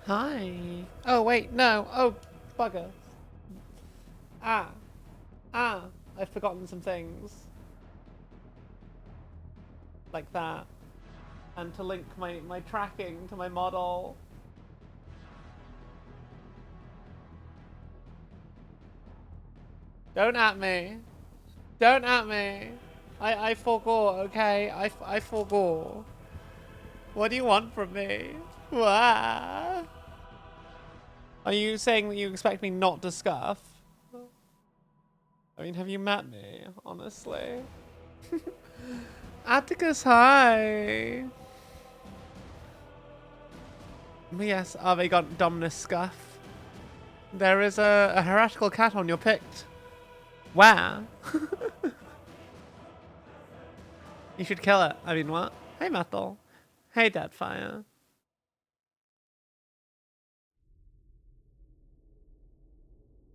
Hi. Oh, wait, no. Oh, bugger. Ah. Ah. I've forgotten some things. Like that. And to link my tracking to my model. Don't at me. Don't at me. I forgo, okay? I forgo. What do you want from me? Wah. Are you saying that you expect me not to scuff? I mean, have you met me? Honestly. Atticus, hi. Yes, they got Dominus Scuff. There is a heretical cat on your pict. Where? You should kill it. I mean, what? Hey, Metal. Hey, Deadfire.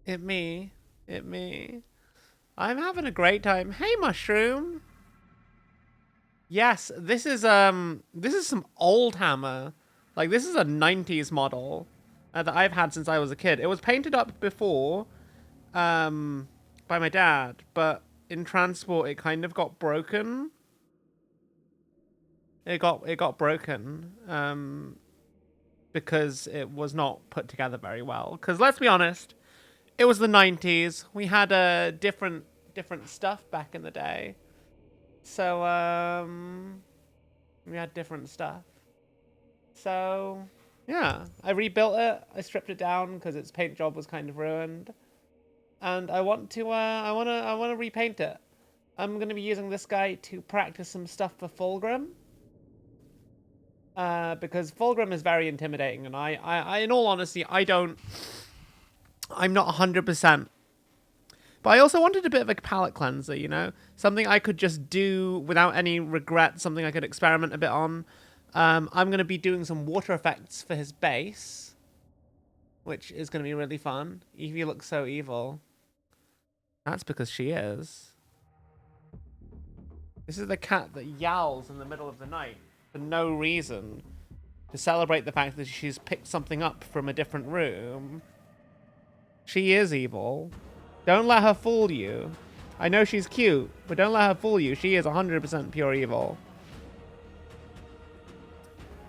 It me. It me. I'm having a great time. Hey, Mushroom. Yes, this is some Oldhammer. Like, this is a 90s model that I've had since I was a kid. It was painted up before by my dad, but in transport it kind of got broken. It got broken because it was not put together very well. Because let's be honest, it was the 90s. We had different stuff back in the day. So we had different stuff. So yeah, I rebuilt it. I stripped it down because its paint job was kind of ruined, and I want to I want to repaint it. I'm gonna be using this guy to practice some stuff for Fulgrim. Because Fulgrim is very intimidating, and I, in all honesty, I'm not 100%. But I also wanted a bit of a palette cleanser, you know? Something I could just do without any regret, something I could experiment a bit on. I'm going to be doing some water effects for his base, which is going to be really fun. Evie looks so evil. That's because she is. This is the cat that yowls in the middle of the night for no reason, to celebrate the fact that she's picked something up from a different room. She is evil. Don't let her fool you. I know she's cute, but don't let her fool you. She is 100% pure evil.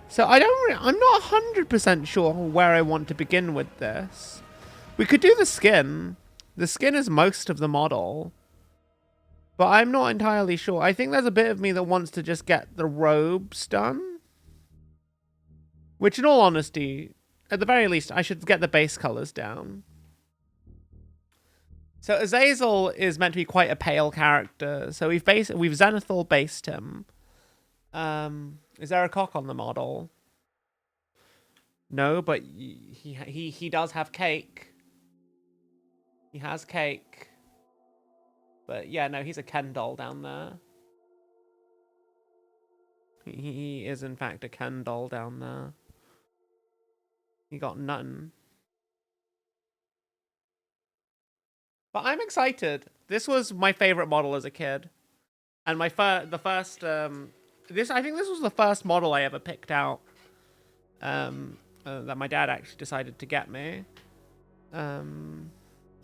So I'm not 100% sure where I want to begin with this. We could do the skin. The skin is most of the model. But I'm not entirely sure. I think there's a bit of me that wants to just get the robes done. Which, in all honesty, at the very least, I should get the base colors down. So Azazel is meant to be quite a pale character. So we've Zenithal based him. Is there a cock on the model? No, but he does have cake. He has cake. But yeah, no, he's a Ken doll down there. He is in fact a Ken doll down there. He got nothing. But I'm excited. This was my favorite model as a kid, and I think this was the first model I ever picked out. That my dad actually decided to get me.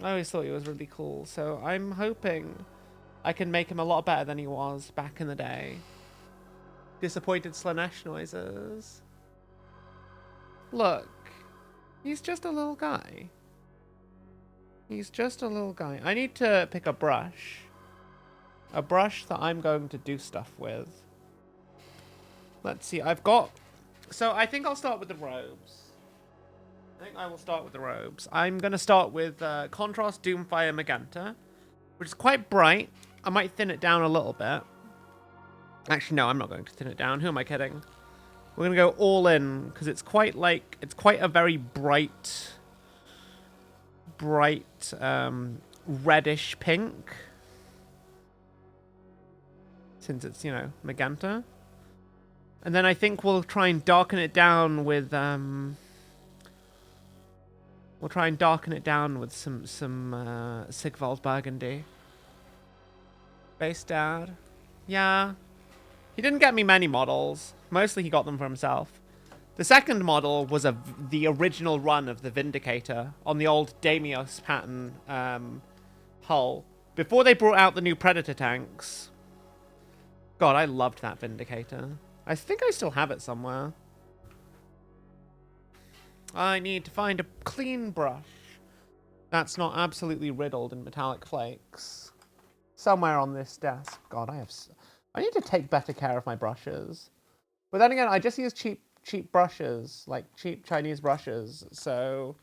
I always thought he was really cool, so I'm hoping I can make him a lot better than he was back in the day. Disappointed Slanesh noises. Look, he's just a little guy. He's just a little guy. I need to pick a brush. A brush that I'm going to do stuff with. Let's see, so I think I'll start with the robes. I think I will start with the robes. I'm going to start with Contrast Doomfire Magenta, which is quite bright. I might thin it down a little bit. Actually, no, I'm not going to thin it down. Who am I kidding? We're going to go all in, because it's quite a very bright, reddish pink. Since it's, you know, magenta. And then I think we'll try and darken it down with some Sigvald Burgundy. Base dad. Yeah. He didn't get me many models. Mostly he got them for himself. The second model was the original run of the Vindicator on the old Daemon pattern hull. Before they brought out the new Predator tanks. God, I loved that Vindicator. I think I still have it somewhere. I need to find a clean brush that's not absolutely riddled in metallic flakes. Somewhere on this desk. God, I need to take better care of my brushes. But then again, I just use cheap brushes, like cheap Chinese brushes, so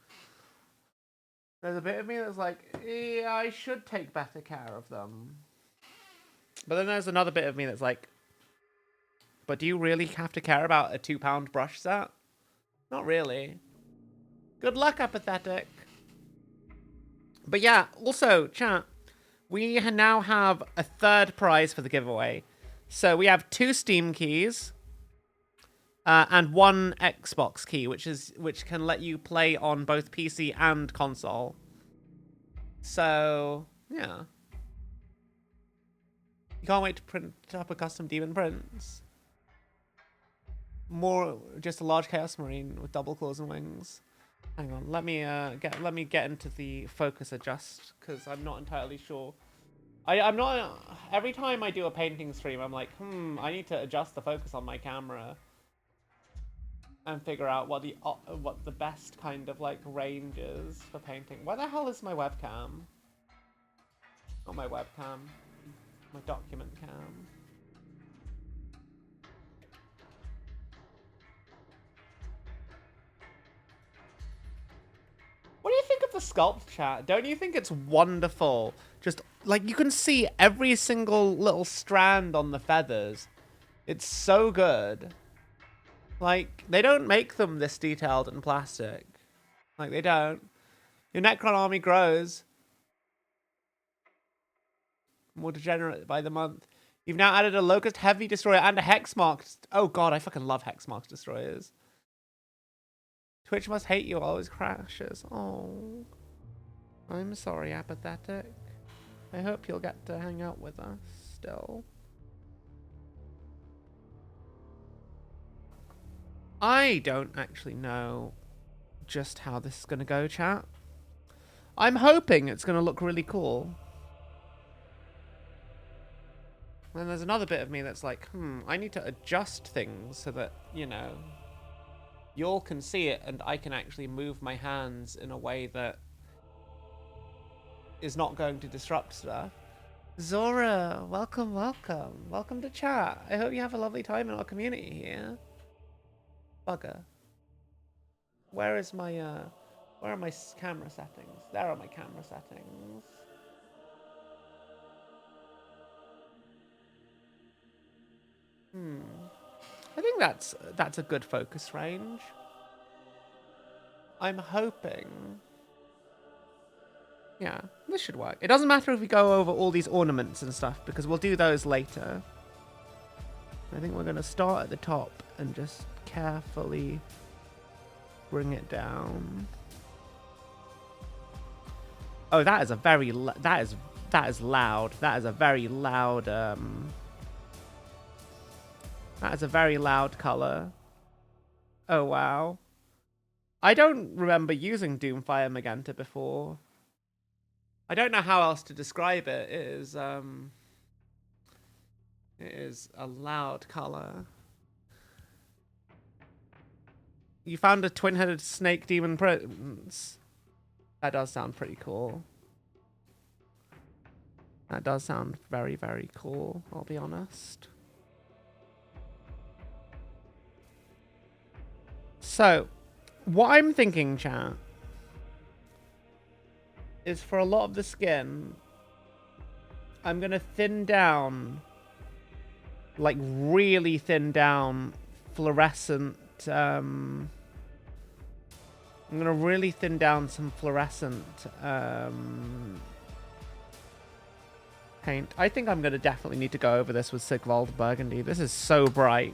there's a bit of me that's like, yeah, I should take better care of them. But then there's another bit of me that's like, but do you really have to care about a £2 brush set? Not really. Good luck, Apathetic. But yeah, also, chat, we now have a third prize for the giveaway. So we have 2 Steam keys. And 1 Xbox key, which can let you play on both PC and console. So, yeah. You can't wait to print up a custom Demon prints. More just a large Chaos Marine with double claws and wings. Hang on, let me get into the focus adjust, because I'm not entirely sure. I'm not. Every time I do a painting stream, I'm like, I need to adjust the focus on my camera. And figure out what the best kind of like range is for painting. Where the hell is my webcam? Not my webcam. My document cam. What do you think of the sculpt, chat? Don't you think it's wonderful? Just like you can see every single little strand on the feathers. It's so good. Like, they don't make them this detailed in plastic. Like, they don't. Your Necron army grows. More degenerate by the month. You've now added a Locust Heavy Destroyer and a Hexmark. Oh god, I fucking love Hexmark destroyers. Twitch must hate you, always crashes. Oh. I'm sorry, Apathetic. I hope you'll get to hang out with us still. I don't actually know just how this is going to go, chat. I'm hoping it's going to look really cool. And there's another bit of me that's like, I need to adjust things so that, you know, y'all can see it and I can actually move my hands in a way that is not going to disrupt stuff. Zora, welcome, welcome. Welcome to chat. I hope you have a lovely time in our community here. Bugger. Where are my camera settings? There are my camera settings. I think that's a good focus range. I'm hoping. Yeah, this should work. It doesn't matter if we go over all these ornaments and stuff, because we'll do those later. I think we're going to start at the top and just carefully bring it down. Oh, that is a very that is loud. That is a very loud that is a very loud color. Oh wow. I don't remember using Doomfire Magenta before. I don't know how else to describe it. It is a loud color. You found a twin-headed snake demon prince. That does sound pretty cool. That does sound very, very cool, I'll be honest. So, what I'm thinking, chat, is for a lot of the skin, I'm going to thin down, like really thin down fluorescent, I'm going to really thin down some fluorescent paint. I think I'm going to definitely need to go over this with Sigvald Burgundy. This is so bright.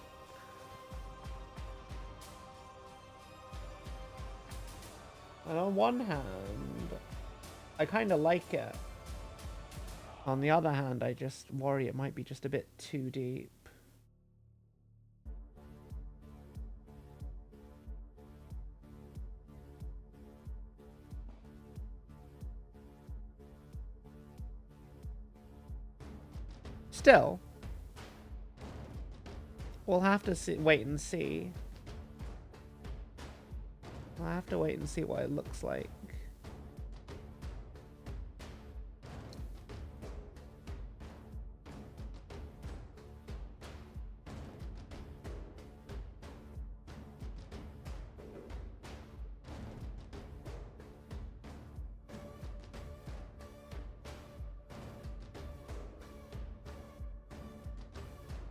And on one hand, I kind of like it. On the other hand, I just worry it might be just a bit too deep. still, we'll have to see, wait and see. I'll have to wait and see what it looks like.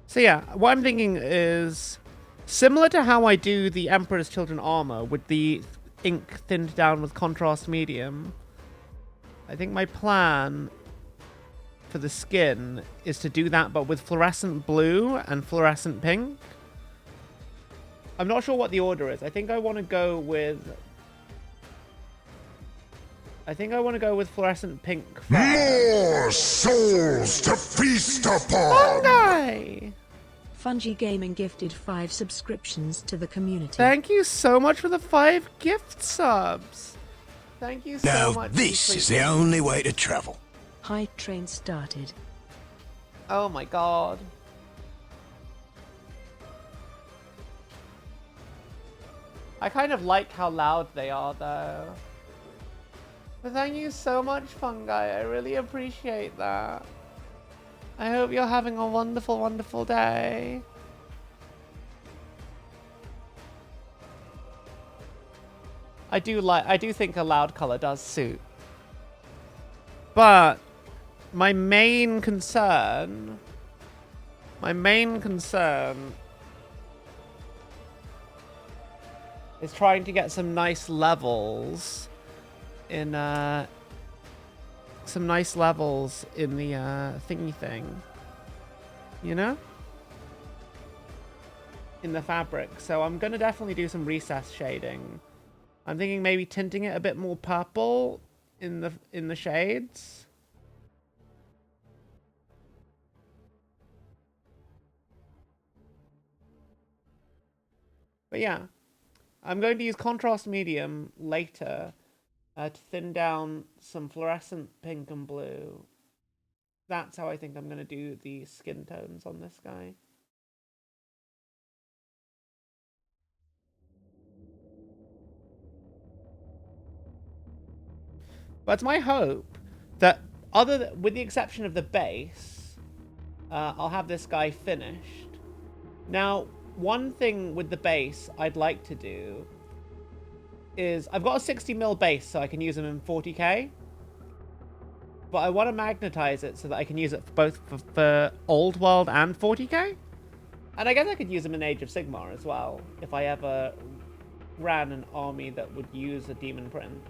So yeah, what I'm thinking is similar to how I do the Emperor's Children armor with the ink thinned down with contrast medium. I think my plan for the skin is to do that, but with fluorescent blue and fluorescent pink. I'm not sure what the order is. I think I want to go with fluorescent pink first. More souls to feast upon! Fungi! Fungi Gaming gifted 5 subscriptions to the community. Thank you so much for the 5 gift subs. Thank you so much. Now this is the only way to travel. Hype train started. Oh my god. I kind of like how loud they are though. But thank you so much, Fungi. I really appreciate that. I hope you're having a wonderful, wonderful day. I do think a loud color does suit. But my main concern is trying to get some nice levels in the thingy thing, you know, in the fabric. So I'm gonna definitely do some recess shading. I'm thinking maybe tinting it a bit more purple in the shades. But yeah, I'm going to use contrast medium later to thin down some fluorescent pink and blue. That's how I think I'm going to do the skin tones on this guy. But it's my hope that, with the exception of the base, I'll have this guy finished. Now, one thing with the base I'd like to do is I've got a 60mm base, so I can use them in 40k. But I want to magnetize it so that I can use it for Old World and 40k. And I guess I could use them in Age of Sigmar as well, if I ever ran an army that would use a Demon Prince.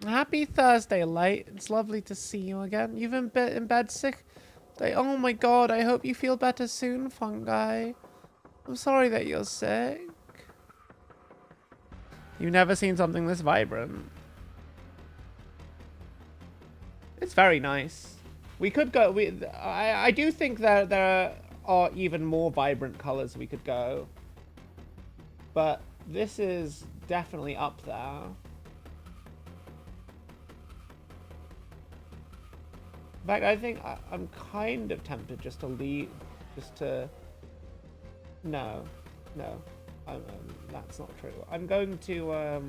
Happy Thursday, Light. It's lovely to see you again. You've been in bed sick? Oh my god, I hope you feel better soon, Fungi. I'm sorry that you're sick. You've never seen something this vibrant. It's very nice. We could go... I do think that there are even more vibrant colors we could go. But this is definitely up there. In fact, I think I'm kind of tempted just to leave, no, that's not true. I'm going to,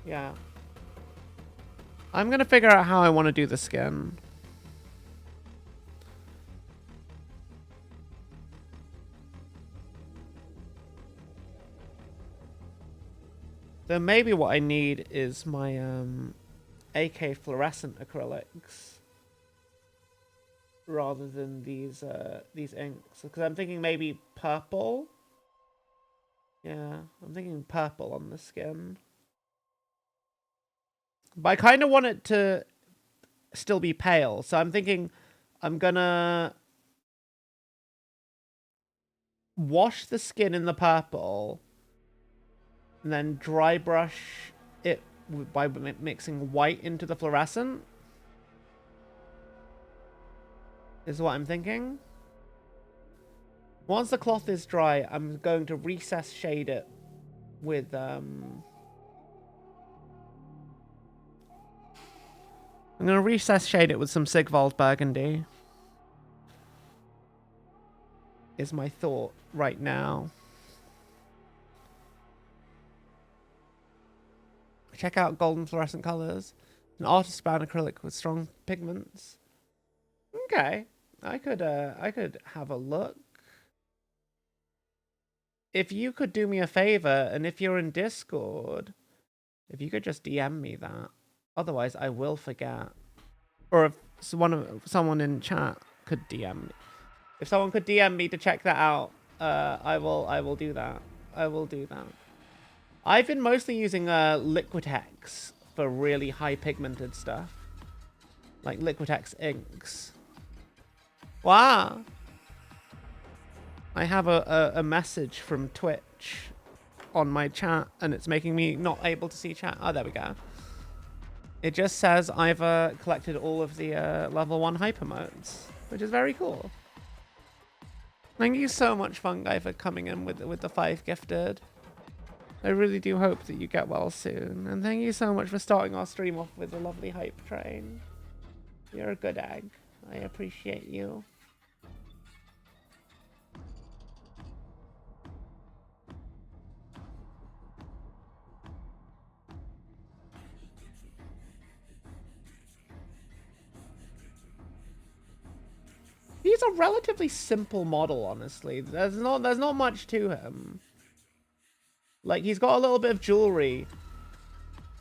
yeah. I'm going to figure out how I want to do the skin. So maybe what I need is my, AK fluorescent acrylics rather than these inks, because I'm thinking maybe purple. Yeah, I'm thinking purple on the skin, but I kind of want it to still be pale, so I'm thinking I'm gonna wash the skin in the purple and then dry brush it by mixing white into the fluorescent. Is what I'm thinking. Once the cloth is dry, I'm going to recess shade it with I'm going to recess shade it with some Sigvald Burgundy. Is my thought right now. Check out golden fluorescent colors. An artist bound acrylic with strong pigments. Okay, I could have a look. If you could do me a favor, and if you're in Discord, if you could just DM me that. Otherwise, I will forget. Or if someone in chat could DM me. If someone could DM me to check that out, I will do that. I will do that. I've been mostly using Liquitex for really high pigmented stuff. Like Liquitex inks. Wow. I have a message from Twitch on my chat, and it's making me not able to see chat. Oh, there we go. It just says I've collected all of the level 1 hyper modes, which is very cool. Thank you so much, Fungi, for coming in with the 5 gifted. I really do hope that you get well soon. And thank you so much for starting our stream off with a lovely hype train. You're a good egg. I appreciate you. He's a relatively simple model, honestly. There's not much to him. Like, he's got a little bit of jewelry,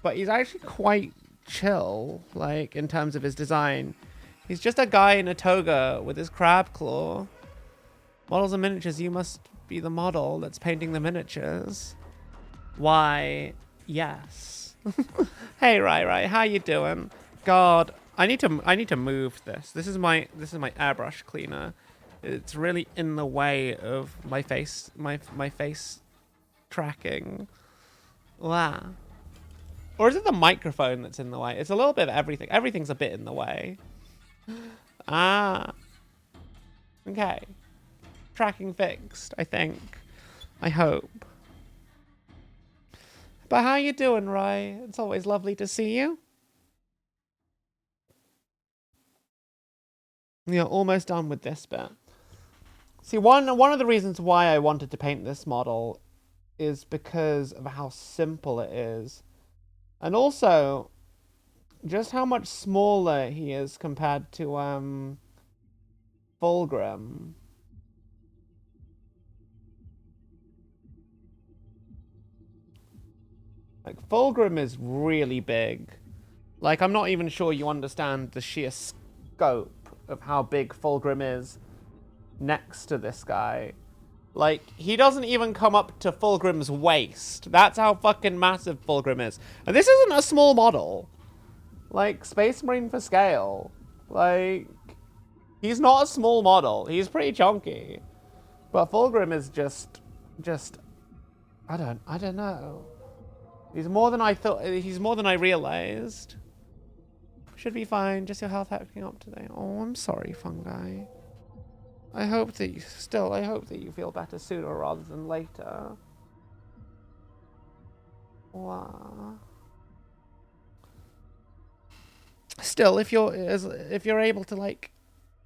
but he's actually quite chill, like, in terms of his design. He's just a guy in a toga with his crab claw. Models and miniatures, you must be the model that's painting the miniatures. Why, yes. Hey, Rai, how you doing? God, I need to move this. This is my airbrush cleaner. It's really in the way of my face tracking. Wow. Or is it the microphone that's in the way? It's a little bit of everything. Everything's a bit in the way. Ah. Okay. Tracking fixed, I think. I hope. But how you doing, Rai? It's always lovely to see you. Yeah, almost done with this bit. See, one of the reasons why I wanted to paint this model is because of how simple it is. And also, just how much smaller he is compared to Fulgrim. Like, Fulgrim is really big. Like, I'm not even sure you understand the sheer scope of how big Fulgrim is next to this guy. Like, he doesn't even come up to Fulgrim's waist. That's how fucking massive Fulgrim is. And this isn't a small model. Like, Space Marine for scale. Like, he's not a small model. He's pretty chunky. But Fulgrim is just I don't know. He's more than I thought. He's more than I realized. Should be fine. Just your health acting up today. Oh, I'm sorry, Fungi. I hope that you feel better sooner rather than later. Wow. Still, if you're able to, like,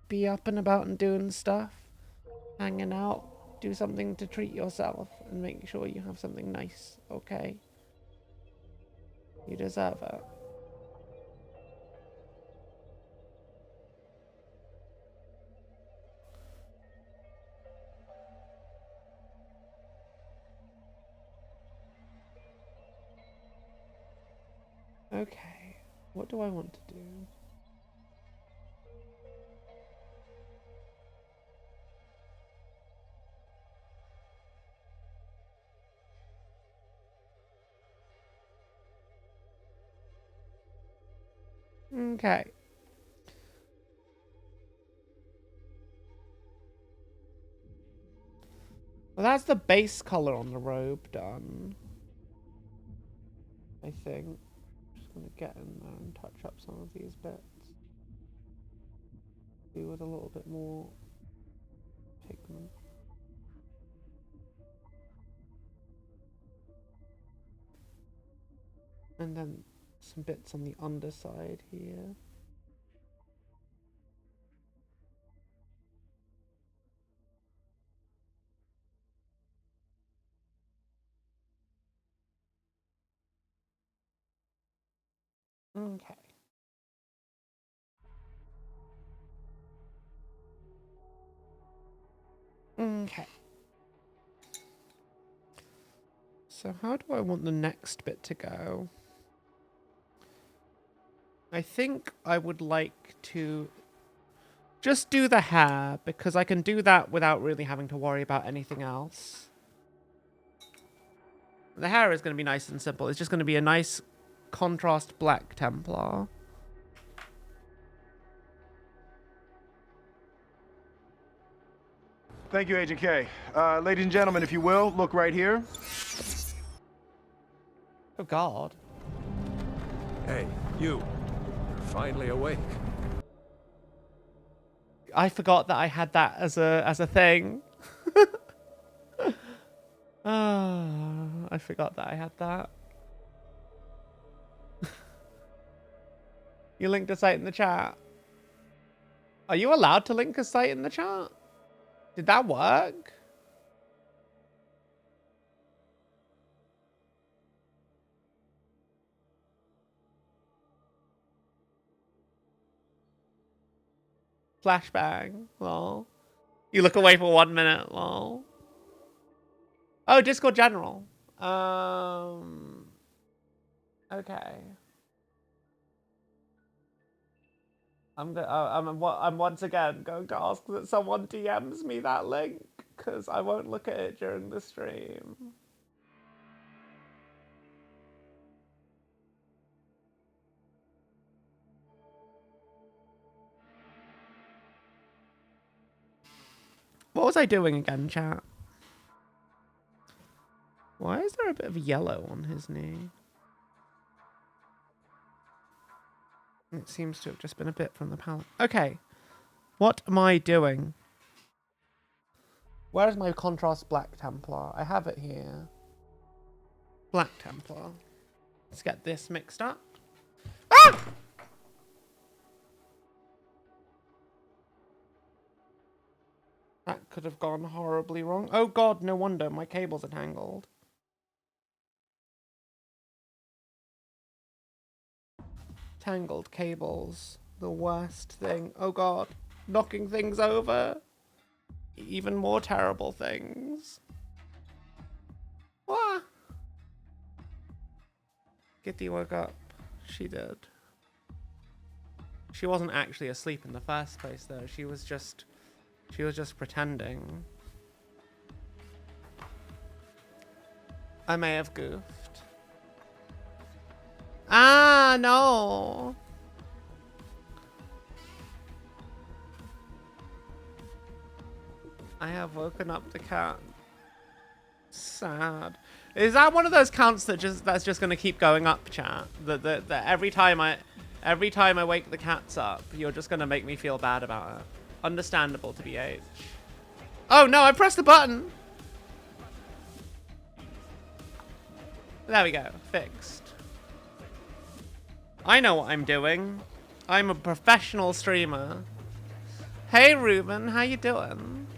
be up and about and doing stuff, hanging out, do something to treat yourself and make sure you have something nice, okay? You deserve it. Okay, what do I want to do? Okay. Well, that's the base color on the robe done. I think. Just gonna get in there and touch up some of these bits. Do with a little bit more pigment. And then some bits on the underside here. Okay. Okay. So how do I want the next bit to go? I think I would like to just do the hair, because I can do that without really having to worry about anything else. The hair is going to be nice and simple. It's just going to be a nice contrast black Templar. Thank you, Agent K. Ladies and gentlemen, if you will, look right here. Oh, God. Hey, you. You're finally awake. I forgot that I had that as a thing. I forgot that I had that. You linked a site in the chat. Are you allowed to link a site in the chat? Did that work? Flashbang, lol. You look away for 1 minute, lol. Oh, Discord general. Okay. I'm once again going to ask that someone DMs me that link, because I won't look at it during the stream. What was I doing again, chat? Why is there a bit of yellow on his knee? It seems to have just been a bit from the palette. Okay. What am I doing? Where is my contrast black Templar? I have it here. Black Templar. Let's get this mixed up. Ah! That could have gone horribly wrong. Oh God, no wonder. My cables are tangled. Tangled cables. The worst thing. Oh God. Knocking things over. Even more terrible things. Wah! Kitty woke up. She did. She wasn't actually asleep in the first place though. She was just pretending. I may have goofed. Ah, no. I have woken up the cat. Sad. Is that one of those counts that's just gonna keep going up, chat? That every time I wake the cats up, you're just gonna make me feel bad about it. Understandable to be H. Oh no, I pressed the button. There we go. Fixed. I know what I'm doing. I'm a professional streamer. Hey Ruben, how you doing?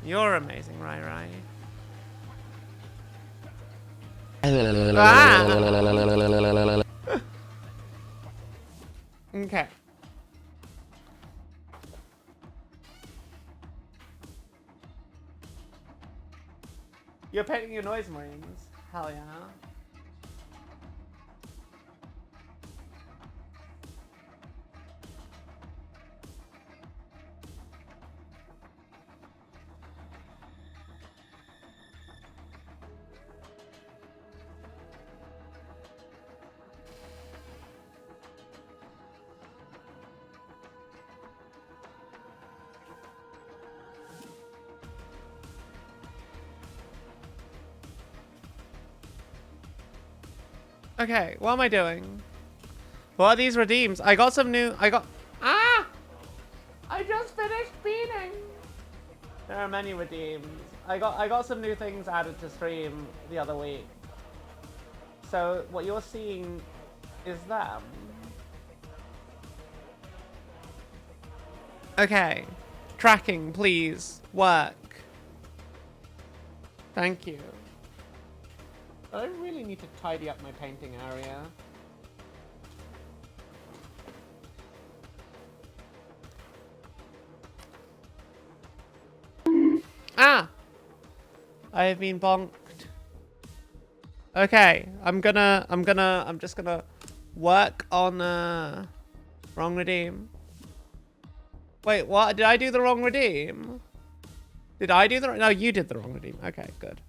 You're amazing, Rai. Ah! Okay. You're painting your noise marines. Hell yeah. Okay, what am I doing? What are these redeems? I got some new... Ah! I just finished beating. There are many redeems. I got some new things added to stream the other week. So what you're seeing is them. Okay. Tracking, please. Work. Thank you. I really need to tidy up my painting area. Ah! I have been bonked. Okay, I'm just gonna work on, wrong redeem. Wait, what? Did I do the wrong redeem? Did I do the... No, you did the wrong redeem. Okay, good.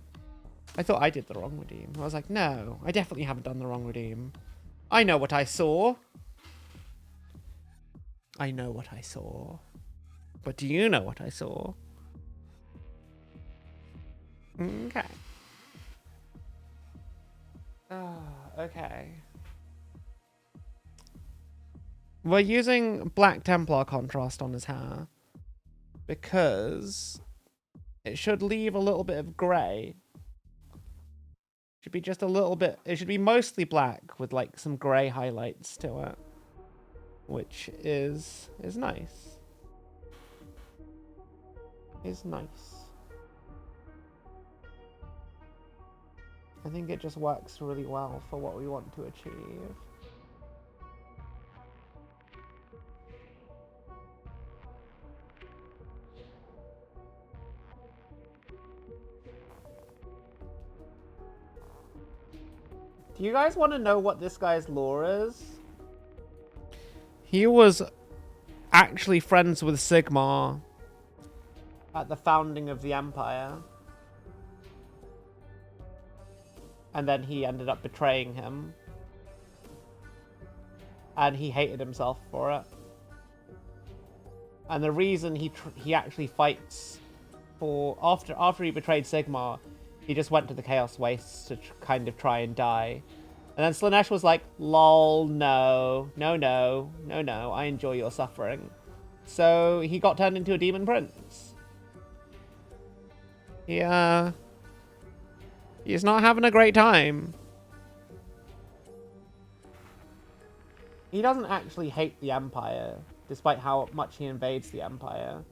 I thought I did the wrong redeem. I was like, no, I definitely haven't done the wrong redeem. I know what I saw. I know what I saw. But do you know what I saw? Okay. Okay. We're using Black Templar contrast on his hair because it should leave a little bit of grey. Should be just a little bit. It should be mostly black with like some grey highlights to it, which is nice. Is nice. I think it just works really well for what we want to achieve. Do you guys want to know what this guy's lore is? He was actually friends with Sigmar at the founding of the Empire. And then he ended up betraying him. And he hated himself for it. And the reason he actually fights for... After he betrayed Sigmar, he just went to the Chaos Wastes to kind of try and die. And then Slaanesh was like, lol, no, I enjoy your suffering. So he got turned into a demon prince. He's not having a great time. He doesn't actually hate the Empire, despite how much he invades the Empire.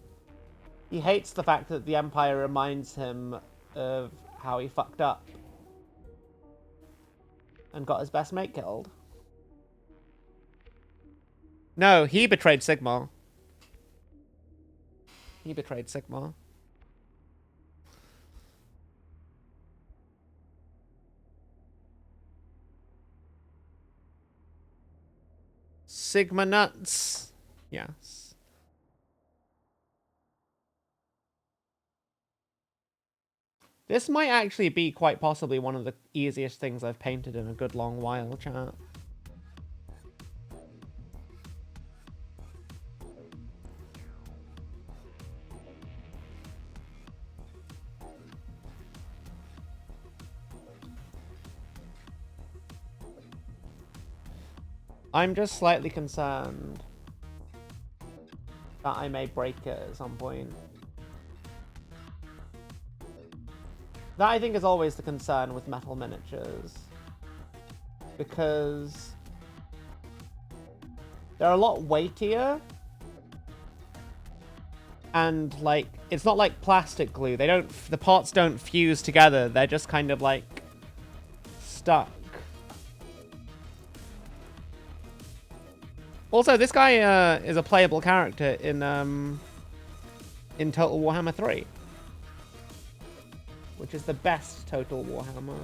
He hates the fact that the Empire reminds him of how he fucked up and got his best mate killed. No, he betrayed Sigmar. He betrayed Sigmar. Sigma nuts. Yes. This might actually be quite possibly one of the easiest things I've painted in a good long while, chat. I'm just slightly concerned that I may break it at some point. That, I think, is always the concern with metal miniatures. Because they're a lot weightier. And, like, it's not like plastic glue. The parts don't fuse together. They're just kind of, like, stuck. Also, this guy is a playable character in Total Warhammer 3. Which is the best Total Warhammer.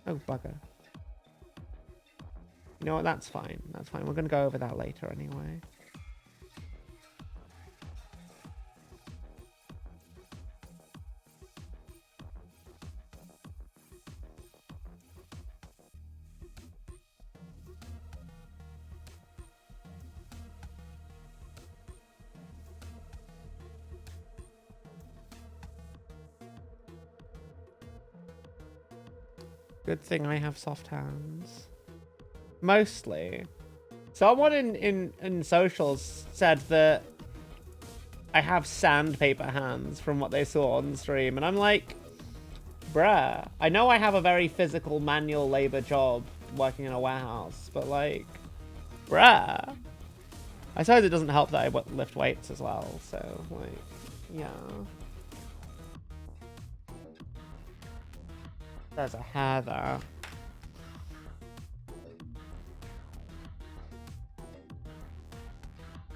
Oh, bugger. You know what? That's fine. That's fine. We're going to go over that later anyway. Good thing I have soft hands. Mostly. Someone in socials said that I have sandpaper hands from what they saw on stream. And I'm like, bruh, I know I have a very physical manual labor job working in a warehouse, but like, bruh. I suppose it doesn't help that I lift weights as well, so like, yeah. There's a hair there.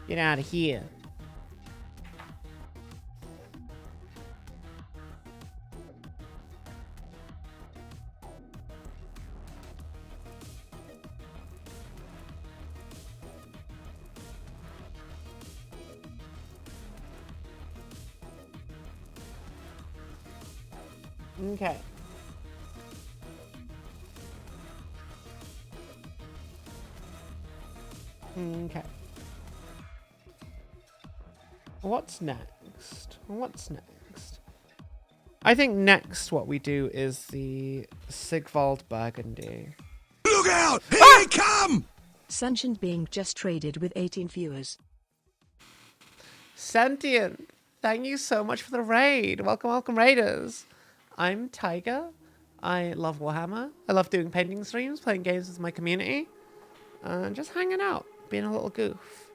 Get out of here. Okay. Okay. What's next? What's next? I think next what we do is the Sigvald Burgundy. Look out! Here they come! Sunshine being just traded with 18 viewers. Sentient, thank you so much for the raid. Welcome, welcome, raiders. I'm Tiger. I love Warhammer. I love doing painting streams, playing games with my community, and just hanging out, being a little goof.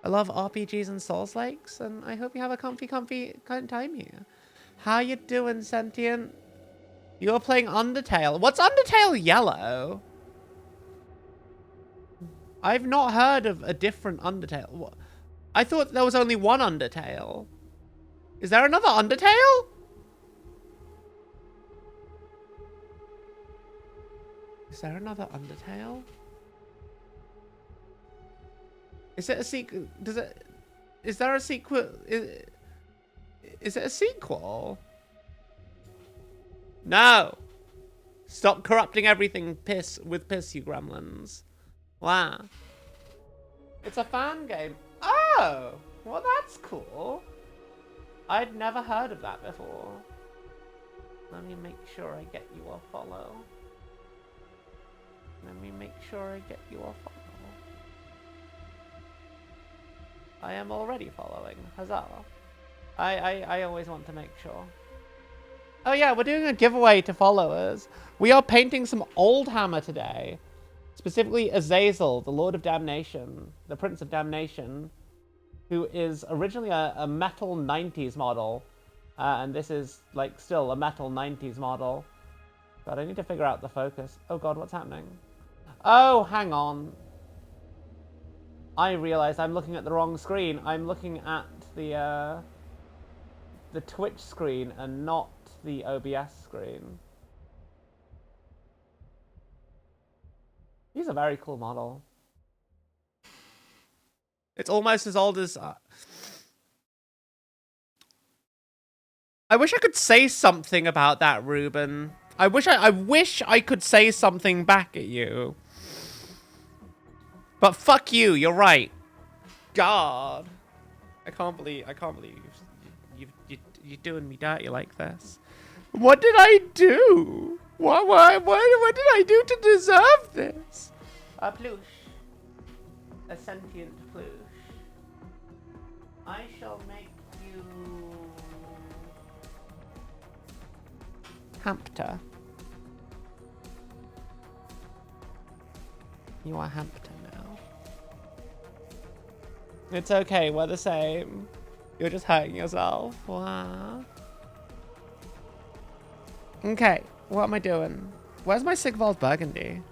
I love RPGs and Souls Likes, and I hope you have a comfy kind of time here. How you doing, Sentient? You're playing Undertale. What's Undertale Yellow? I've not heard of a different Undertale. I thought there was only one Undertale. Is there another Undertale? Is there another Undertale? Is it a sequel? Is there a sequel? Is it a sequel? No. Stop corrupting everything with piss, you gremlins. Wow. It's a fan game. Oh, well that's cool. I'd never heard of that before. Let me make sure I get you a follow. Let me make sure I get you a follow. I am already following. Huzzah. I always want to make sure. Oh yeah, we're doing a giveaway to followers. We are painting some Oldhammer today. Specifically Azazel, the Lord of Damnation, the Prince of Damnation, who is originally a metal 90s model. And this is like still a metal 90s model. God, I need to figure out the focus. Oh god, what's happening? Oh, hang on. I realized I'm looking at the wrong screen. I'm looking at the Twitch screen and not the OBS screen. He's a very cool model. It's almost as old as... I wish I could say something about that, Ruben. I wish I could say something back at you. But fuck you, you're right. God. I can't believe you're doing me dirty like this. What did I do? What did I do to deserve this? A plush. A sentient plush. I shall make you... Hampter. You are Hampton now. It's okay, we're the same. You're just hurting yourself. Wow. Okay, what am I doing? Where's my Sigvald Burgundy?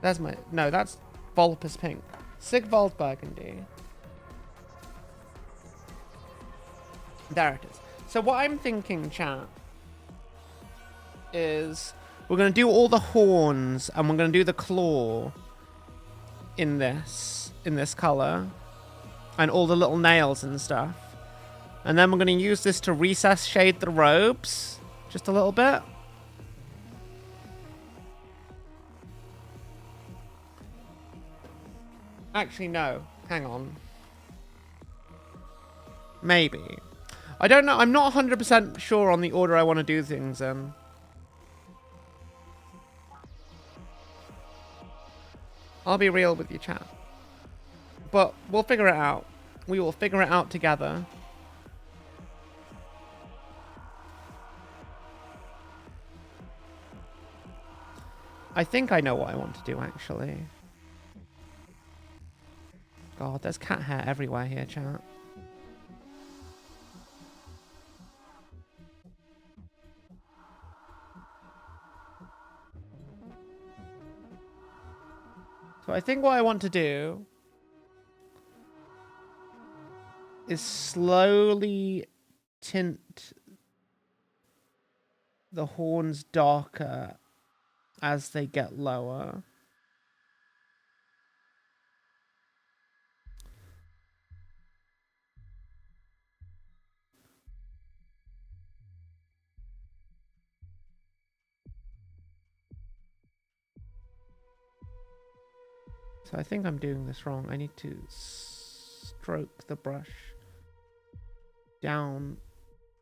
There's my... No, that's Volpus Pink. Sigvald Burgundy. There it is. So what I'm thinking, chat, is we're going to do all the horns and we're going to do the claw in this color and all the little nails and stuff. And then we're going to use this to recess shade the robes just a little bit. Actually, no. Hang on. Maybe. I don't know. I'm not 100% sure on the order I want to do things in. I'll be real with you, chat. But we'll figure it out. We will figure it out together. I think I know what I want to do, actually. God, there's cat hair everywhere here, chat. So I think what I want to do is slowly tint the horns darker as they get lower. So I think I'm doing this wrong. I need to stroke the brush down,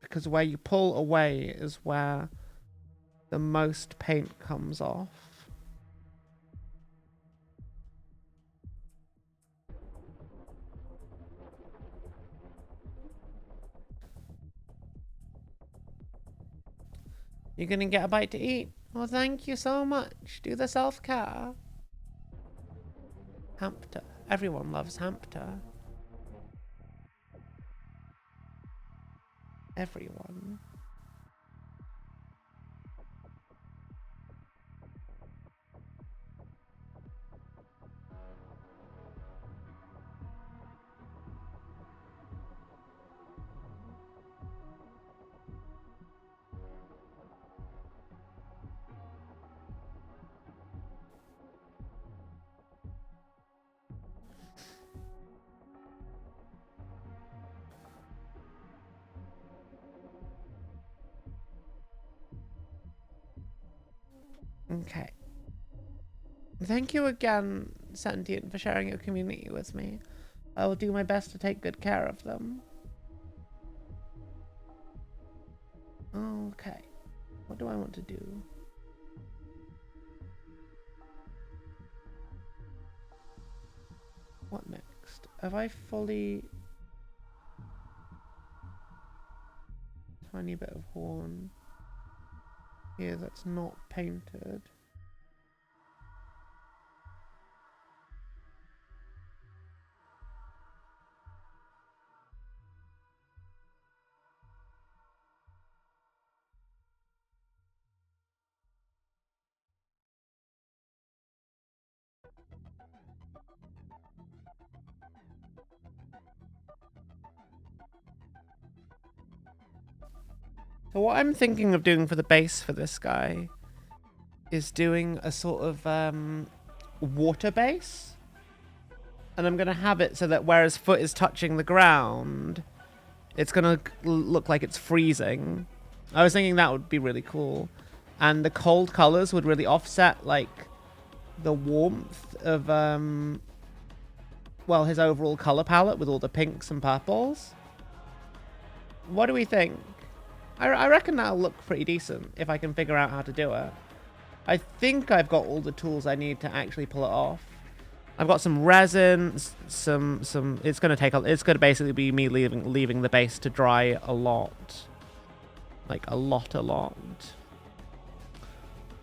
because where you pull away is where the most paint comes off. You're gonna get a bite to eat? Well, thank you so much. Do the self-care. Hamster. Everyone loves hamster. Everyone. Okay. Thank you again, Sentient, for sharing your community with me. I will do my best to take good care of them. Okay. What do I want to do? What next? Have I fully... Tiny bit of horn. Here, that's not painted. So what I'm thinking of doing for the base for this guy is doing a sort of water base. And I'm going to have it so that where his foot is touching the ground, it's going to look like it's freezing. I was thinking that would be really cool. And the cold colors would really offset, like, the warmth of, well, his overall color palette with all the pinks and purples. What do we think? I reckon that'll look pretty decent if I can figure out how to do it. I think I've got all the tools I need to actually pull it off. I've got some resin, some. It's gonna basically be me leaving the base to dry a lot, like a lot.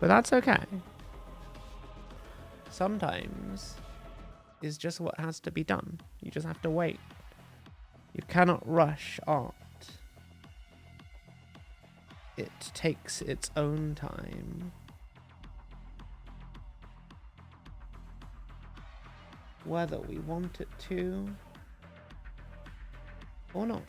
But that's okay. Sometimes is just what has to be done. You just have to wait. You cannot rush art. It takes its own time. Whether we want it to or not.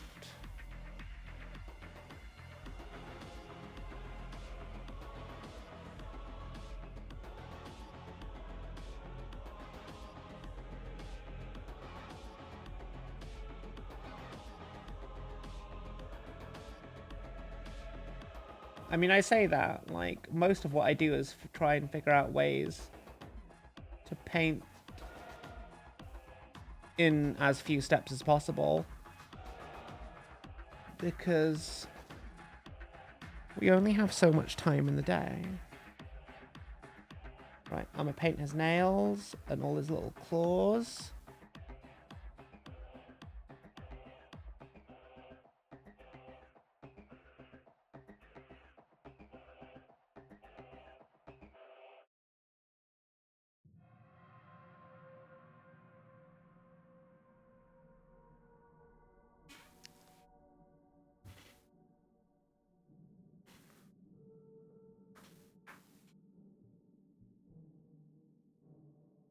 I mean, I say that, like, most of what I do is try and figure out ways to paint in as few steps as possible, because we only have so much time in the day, Right, I'm gonna paint his nails and all his little claws.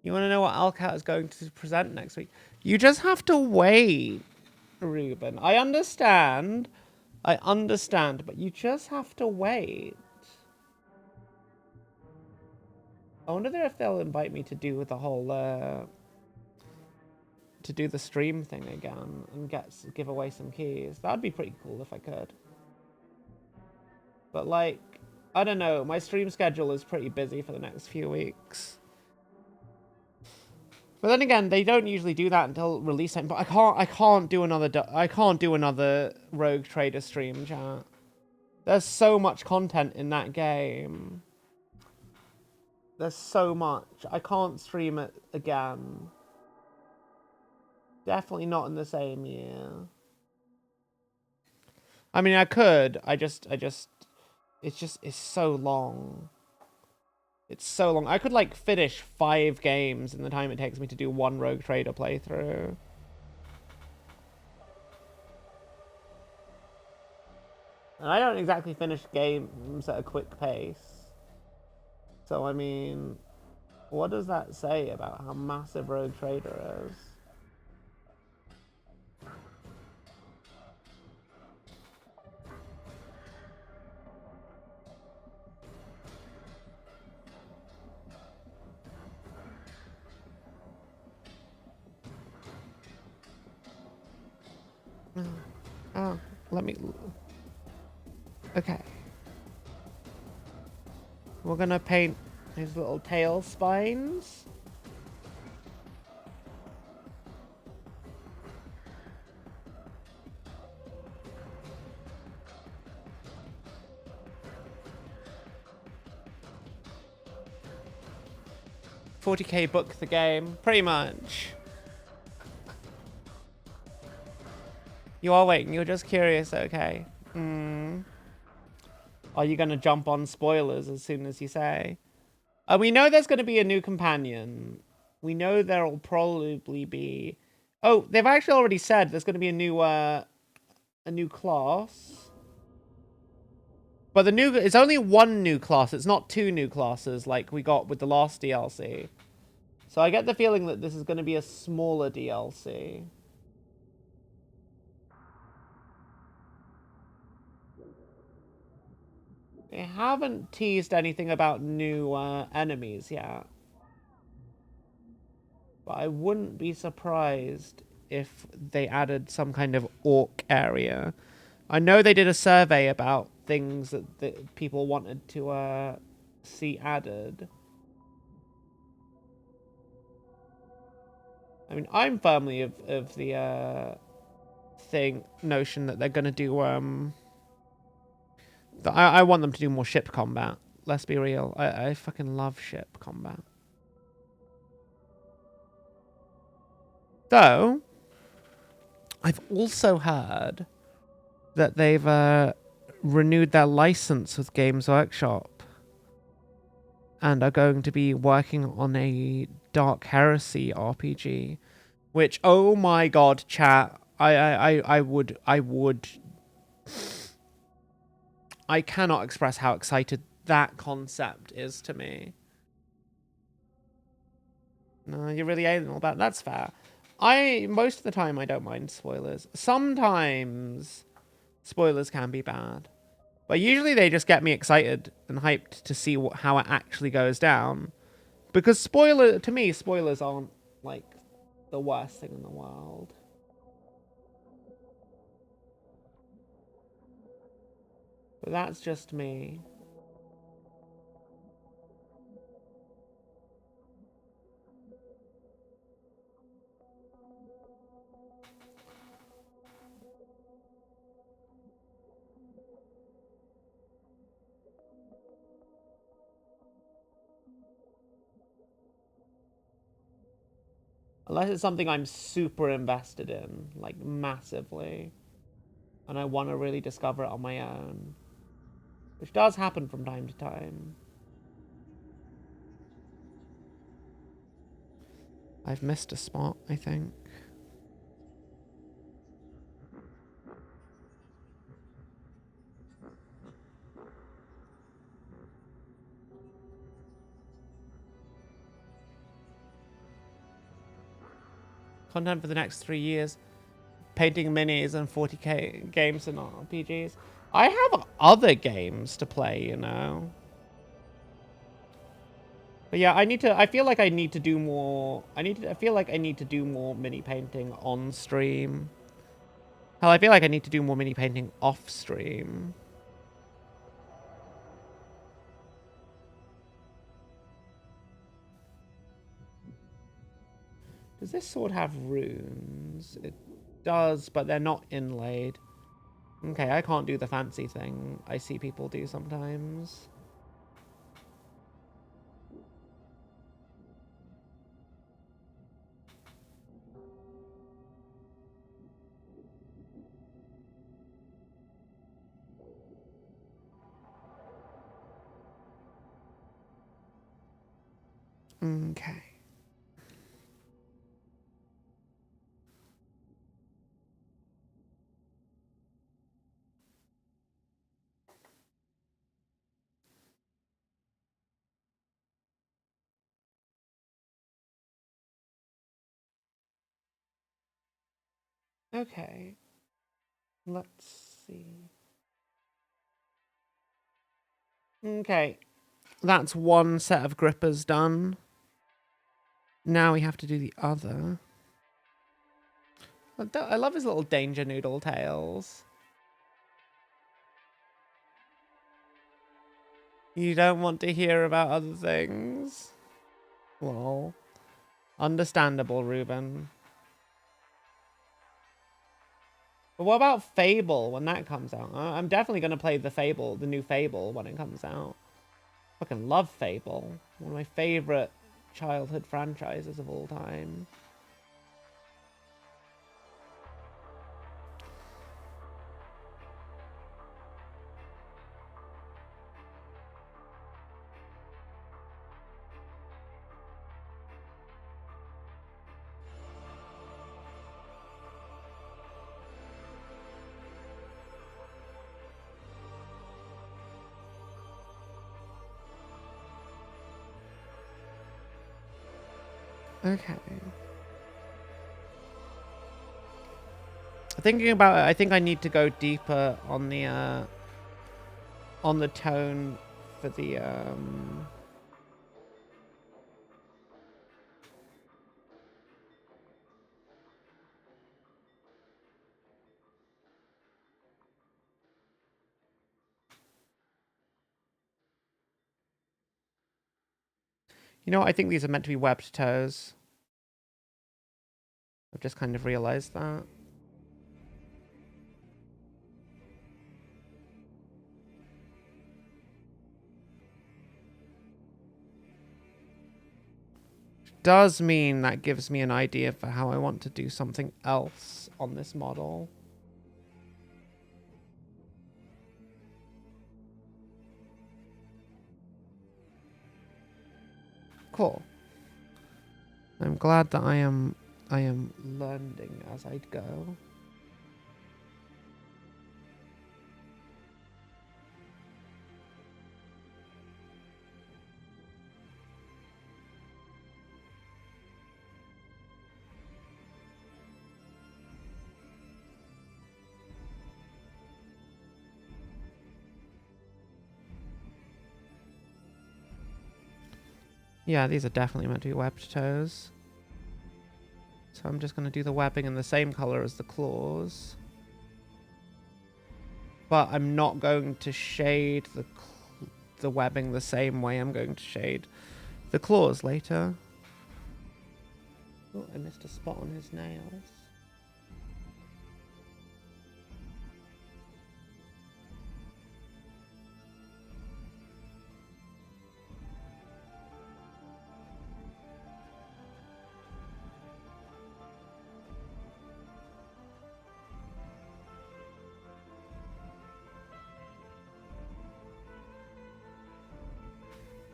You want to know what Alcat is going to present next week? You just have to wait, Ruben. I understand, but you just have to wait. I wonder if they'll invite me to do the whole, to do the stream thing again and give away some keys. That'd be pretty cool if I could. But like, I don't know. My stream schedule is pretty busy for the next few weeks. But then again, they don't usually do that until release time. But I can't do another Rogue Trader stream, chat. There's so much content in that game. There's so much. I can't stream it again. Definitely not in the same year. I mean, I could. It's so long. It's so long. I could, like, finish 5 games in the time it takes me to do one Rogue Trader playthrough. And I don't exactly finish games at a quick pace. So, I mean, what does that say about how massive Rogue Trader is? Oh, let me... Okay. We're gonna paint his little tail spines. $40K book the game, pretty much. You are waiting, you're just curious, okay. Are you gonna jump on spoilers as soon as you say? We know there's gonna be a new companion. We know there'll probably be... Oh, they've actually already said there's gonna be a new class. But it's only one new class, it's not 2 new classes like we got with the last DLC. So I get the feeling that this is gonna be a smaller DLC. They haven't teased anything about new enemies yet. But I wouldn't be surprised if they added some kind of orc area. I know they did a survey about things that people wanted to see added. I mean, I'm firmly of the notion that they're going to do... I want them to do more ship combat. Let's be real. I fucking love ship combat. Though, I've also heard that they've renewed their license with Games Workshop and are going to be working on a Dark Heresy RPG, which, oh my god, chat, I cannot express how excited that concept is to me. No, you're really anal about that's fair. Most of the time I don't mind spoilers. Sometimes spoilers can be bad. But usually they just get me excited and hyped to see how it actually goes down. Because to me, spoilers aren't, like, the worst thing in the world. But that's just me. Unless it's something I'm super invested in, like massively. And I want to really discover it on my own. Which does happen from time to time. I've missed a spot, I think. Content for the next 3 years. Painting minis and 40k games and RPGs. I have other games to play, you know. But yeah, I feel like I need to do more. I feel like I need to do more mini painting on stream. Hell, I feel like I need to do more mini painting off stream. Does this sword have runes? It does, but they're not inlaid. Okay, I can't do the fancy thing I see people do sometimes. Okay. Okay. Let's see. Okay. That's one set of grippers done. Now we have to do the other. I love his little danger noodle tails. You don't want to hear about other things? Lol. Understandable, Ruben. But what about Fable when that comes out? I'm definitely going to play the new Fable when it comes out. Fucking love Fable. One of my favorite childhood franchises of all time. Okay. Thinking about it, I think I need to go deeper on the tone for the You know, I think these are meant to be webbed toes. I've just kind of realized that. Does mean that gives me an idea for how I want to do something else on this model. Cool. I'm glad that I am learning as I go. Yeah, these are definitely meant to be webbed toes. So I'm just going to do the webbing in the same color as the claws. But I'm not going to shade the webbing the same way I'm going to shade the claws later. Oh, I missed a spot on his nails.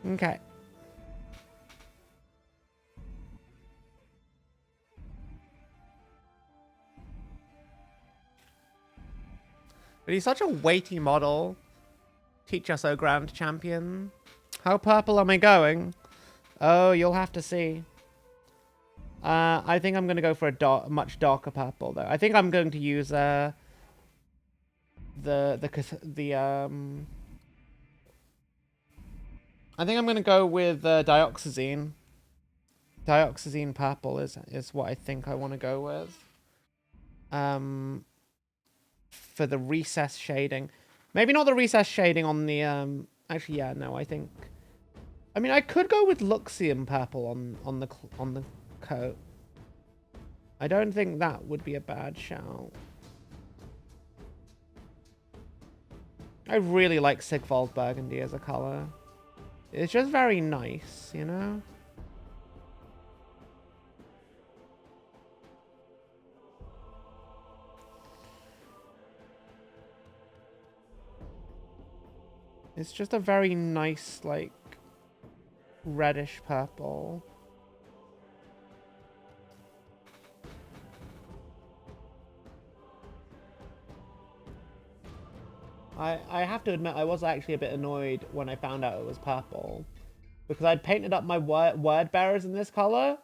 Okay. But he's such a weighty model. Teach us, O Grand Champion. How purple am I going? Oh, you'll have to see. I think I'm going to go for a much darker purple, though. I think I'm going to use the I think I'm going to go with dioxazine. Dioxazine purple is what I think I want to go with. For the recess shading. Maybe not the recess shading on the actually yeah, no, I think I mean I could go with Luxium purple on the coat. I don't think that would be a bad shout. I really like Sigvald Burgundy as a color. It's just very nice, you know? It's just a very nice, like, reddish purple. I have to admit, I was actually a bit annoyed when I found out it was purple. Because I'd painted up my word bearers in this color.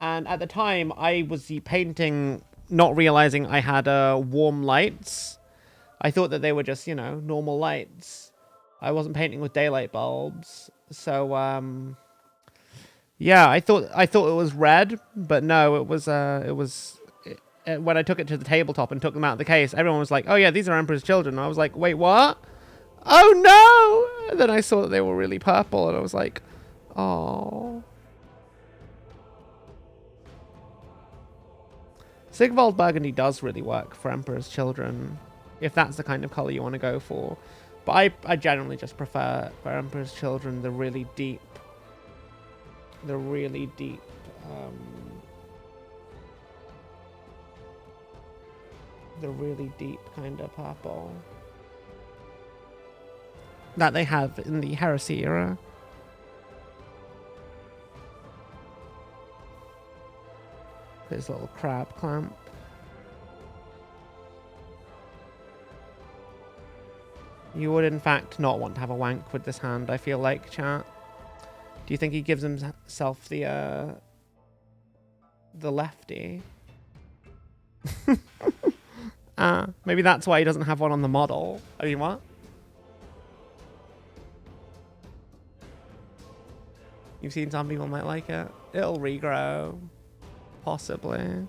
And at the time, I was painting, not realizing I had warm lights. I thought that they were just, you know, normal lights. I wasn't painting with daylight bulbs. So, yeah, I thought it was red. But no, it was when I took it to the tabletop and took them out of the case, everyone was like, oh yeah, these are Emperor's Children. And I was like, wait, what? Oh no! And then I saw that they were really purple and I was like, oh. Sigvald Burgundy does really work for Emperor's Children, if that's the kind of color you want to go for. But I generally just prefer, for Emperor's Children, the really deep kind of purple that they have in the Heresy era. This little crab clamp. You would, in fact, not want to have a wank with this hand, I feel like, chat. Do you think he gives himself the lefty? Maybe that's why he doesn't have one on the model. I mean, what? You've seen some people might like it. It'll regrow. Possibly.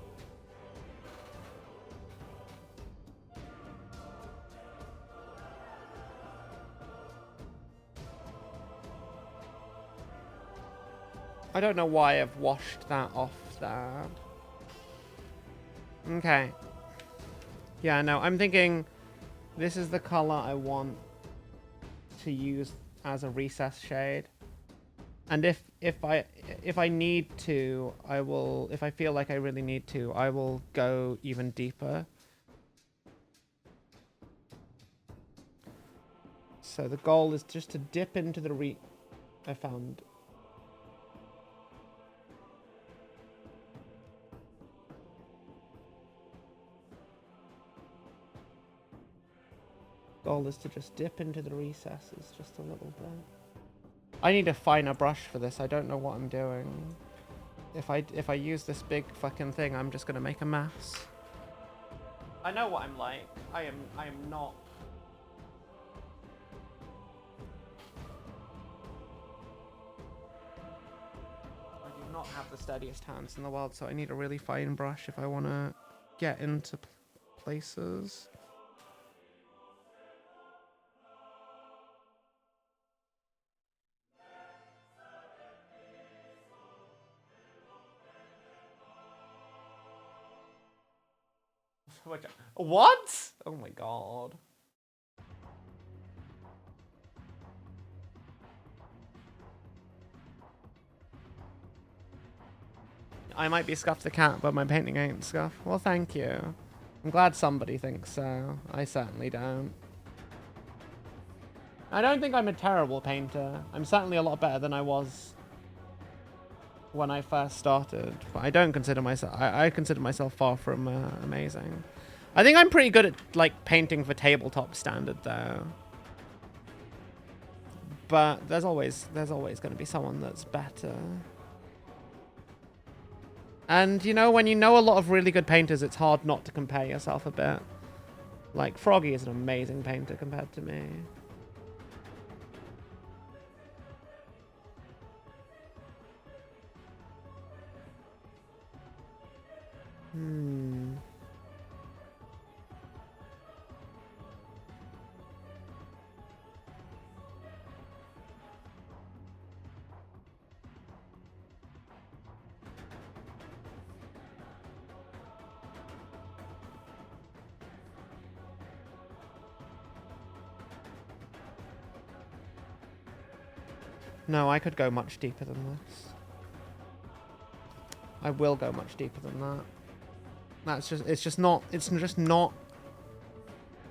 I don't know why I've washed that off there. Okay. Yeah, no, I'm thinking this is the color I want to use as a recess shade. And if I need to, I will, if I feel like I really need to, I will go even deeper. So the goal is just to dip into the I found. Goal is to just dip into the recesses just a little bit. I need a finer brush for this. I don't know what I'm doing. If I use this big fucking thing, I'm just gonna make a mess. I know what I'm like. I am not. I do not have the steadiest hands in the world, so I need a really fine brush if I want to get into places. What? Oh my god. I might be Scuff the Cat, but my painting ain't Scuff. Well, thank you. I'm glad somebody thinks so. I certainly don't. I don't think I'm a terrible painter. I'm certainly a lot better than I was when I first started. But I don't consider myself... I consider myself far from amazing. I think I'm pretty good at, like, painting for tabletop standard, though. But there's always going to be someone that's better. And, you know, when you know a lot of really good painters, it's hard not to compare yourself a bit. Like, Froggy is an amazing painter compared to me. No, I could go much deeper than this. I will go much deeper than that. It's just not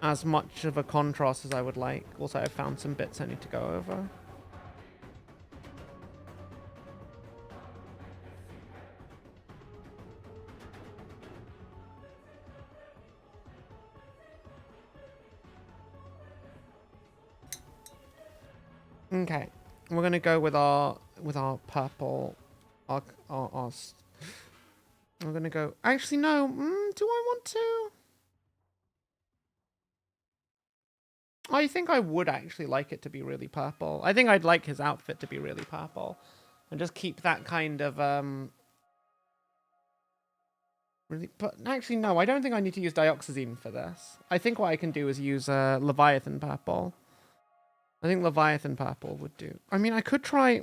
as much of a contrast as I would like. Also, I've found some bits I need to go over. Okay, we're gonna go with our purple. We're gonna go. Actually, no. Do I want to? I think I would actually like it to be really purple. I think I'd like his outfit to be really purple, and just keep that kind of really. But actually, no. I don't think I need to use dioxazine for this. I think what I can do is use Leviathan purple. I think Leviathan purple would do. I mean, I could try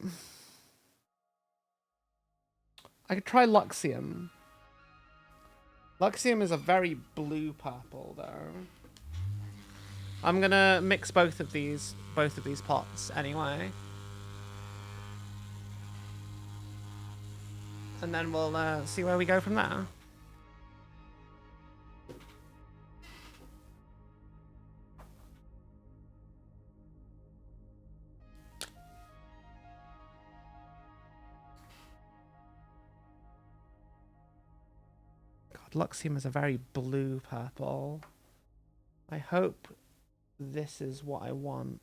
Luxium. Luxium is a very blue purple, though. I'm gonna mix both of these pots anyway, and then we'll see where we go from there. Luxium is a very blue purple. I hope this is what I want.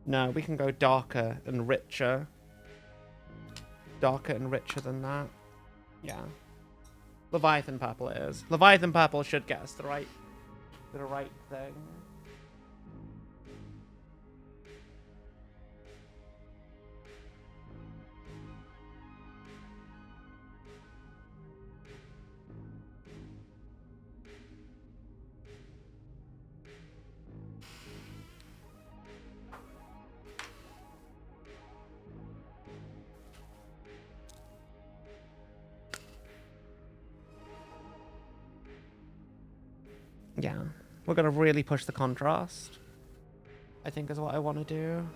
No, we can go darker and richer. Darker and richer than that. Yeah. Leviathan purple it is. Leviathan purple should get us the right thing. Yeah, we're gonna really push the contrast, I think is what I want to do.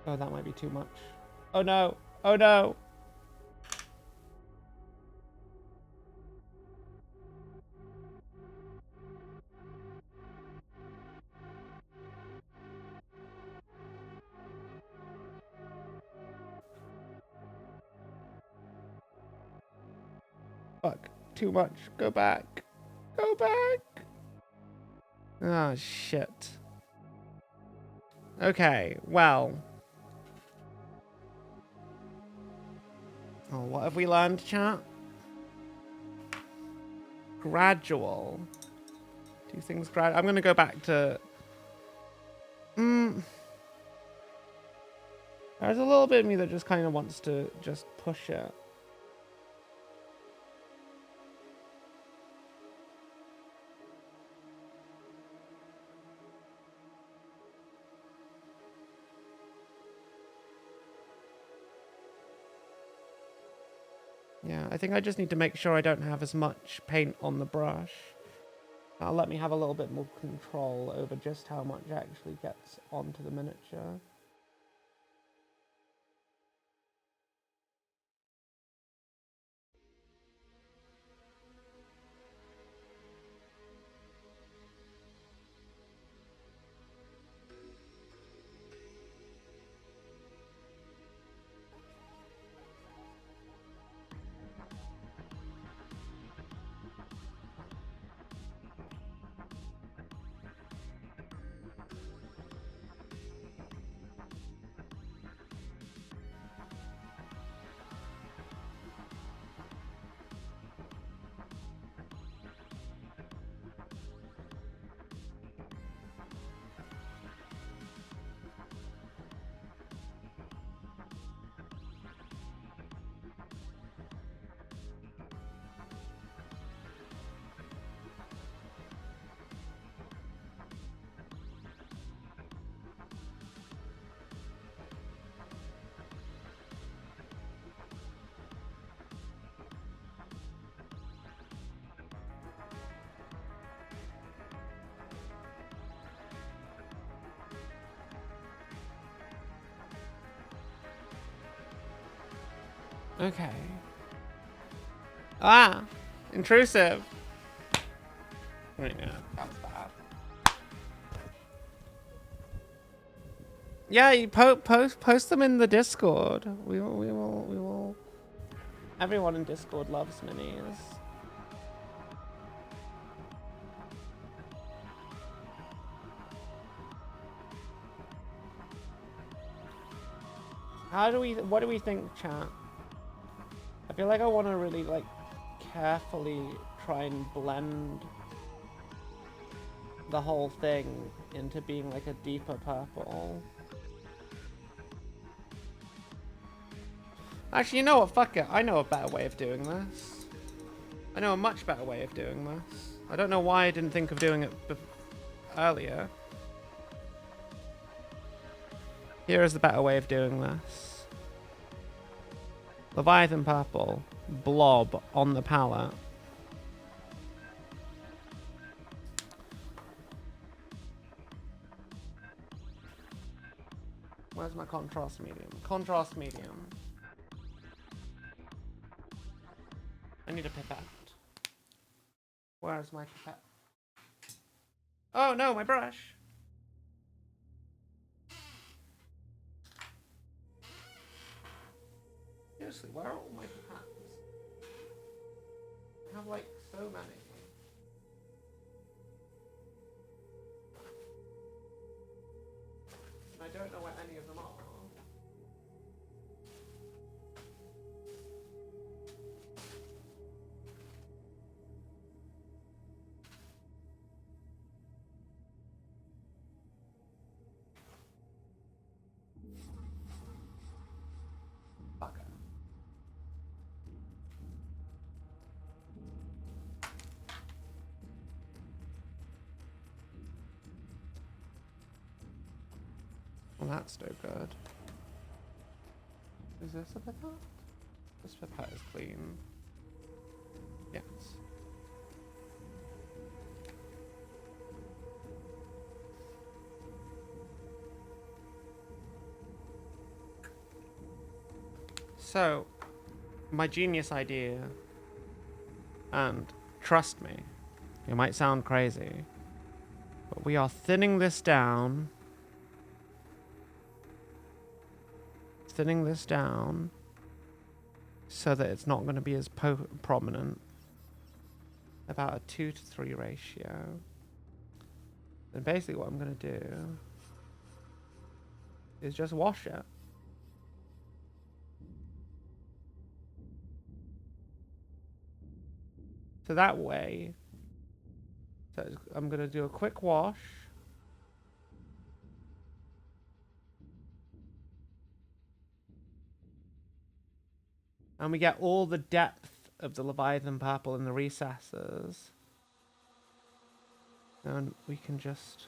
Oh, that might be too much. Oh no, oh no. Fuck, too much. Go back. Go back. Oh, shit. Okay, well. Oh, what have we learned, chat? Gradual. Do things gradual. I'm gonna go back to... There's a little bit of me that just kind of wants to just push it. Yeah, I think I just need to make sure I don't have as much paint on the brush. That'll let me have a little bit more control over just how much actually gets onto the miniature. Okay. Ah! Intrusive! Wait, no, that was bad. Yeah, you post them in the Discord. We will. Everyone in Discord loves minis. What do we think, chat? I feel like I want to really, like, carefully try and blend the whole thing into being, like, a deeper purple. Actually, you know what? Fuck it. I know a better way of doing this. I know a much better way of doing this. I don't know why I didn't think of doing it earlier. Here is the better way of doing this. Leviathan purple, blob on the palette. Where's my contrast medium? Contrast medium. I need a pipette. Where's my pipette? Oh no, my brush! Seriously, where are all my pipettes? I have like so many. And I don't know where any of them are. Well, that's no good. Is this a pipette? This pipette is clean. Yes. So, my genius idea, and trust me, it might sound crazy, but we are thinning this down. So that it's not going to be as prominent. About a 2:3 ratio. And basically what I'm going to do is just wash it. So that way, I'm going to do a quick wash. And we get all the depth of the Leviathan purple in the recesses. And we can just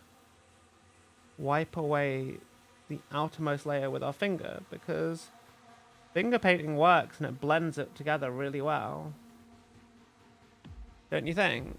wipe away the outermost layer with our finger, because Finger painting works and it blends it together really well. Don't you think?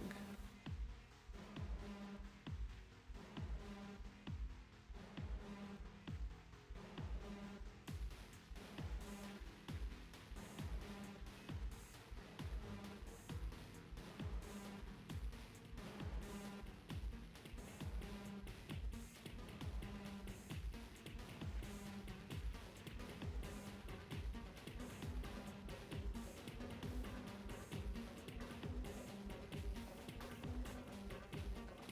Okay.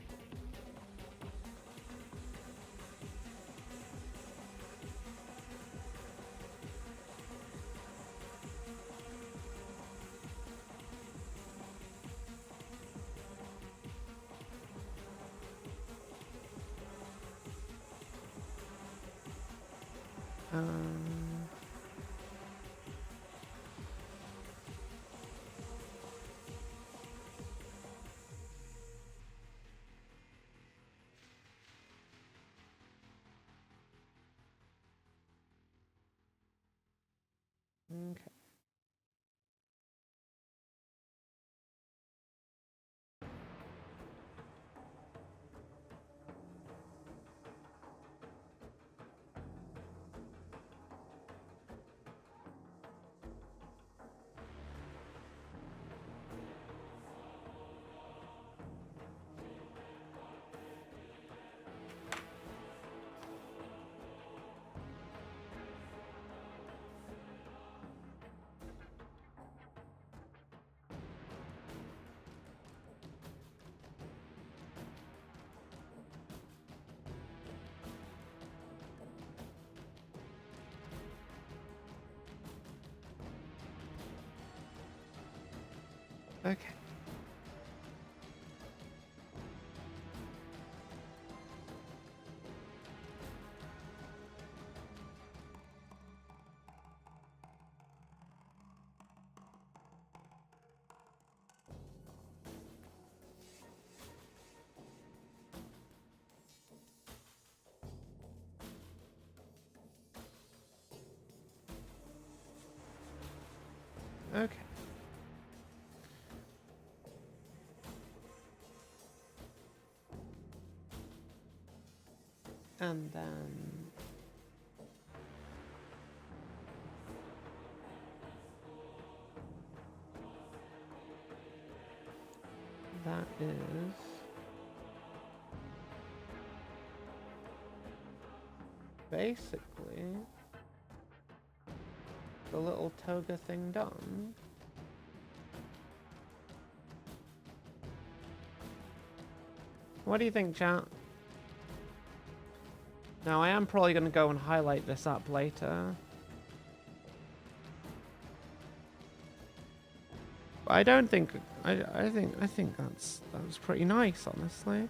Okay. Okay. And then that is basically the little toga thing done. What do you think, chat? Now, I am probably going to go and highlight this up later. But I don't think I think that's pretty nice, honestly.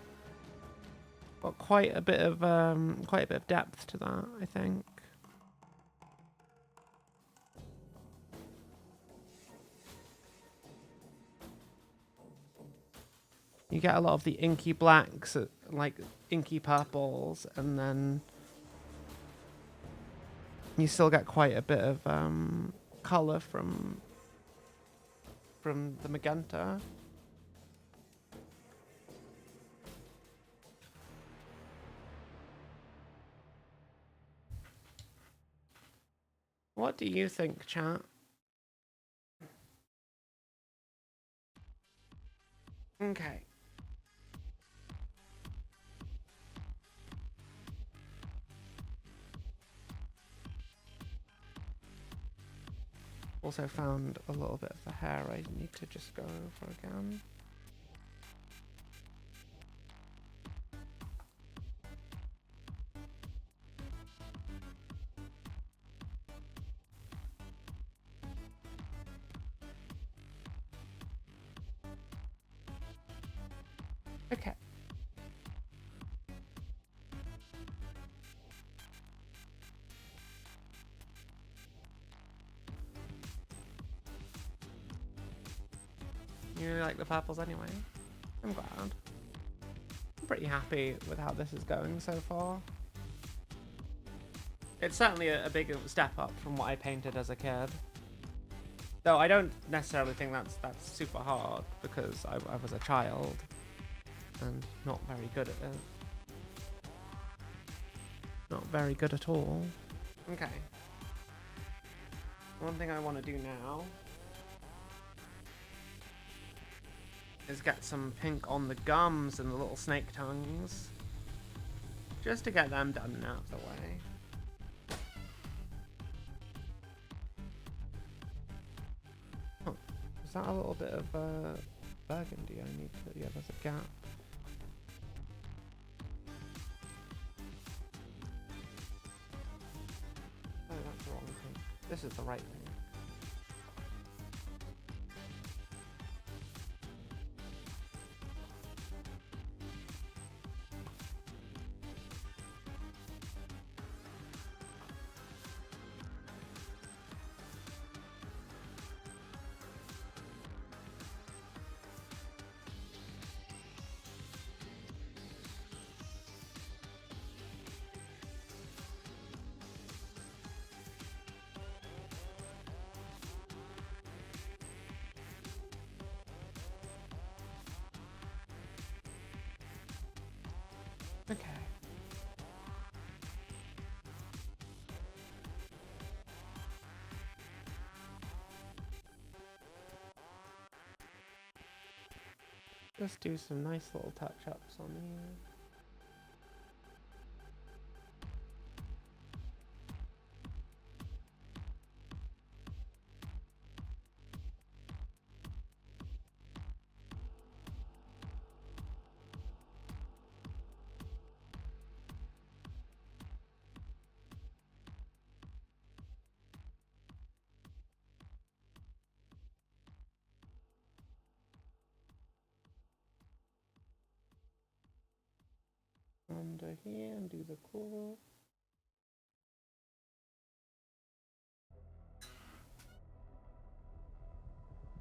Got quite a bit of depth to that, I think. You get a lot of the inky blacks, like inky purples, and then you still get quite a bit of color from the magenta. What do you think, chat? Okay. Also found a little bit of the hair I need to just go over again. Okay. You really like the purples anyway? I'm glad. I'm pretty happy with how this is going so far. It's certainly a big step up from what I painted as a kid. Though I don't necessarily think that's super hard, because I was a child and not very good at it. Not very good at all. Okay. One thing I want to do now is get some pink on the gums and the little snake tongues. Just to get them done and out of the way. Oh, is that a little bit of burgundy I need to... Yeah, there's a gap. Oh, that's the wrong thing. This is the right thing. Okay. Just do some nice little touch-ups on here. Under here and do the core.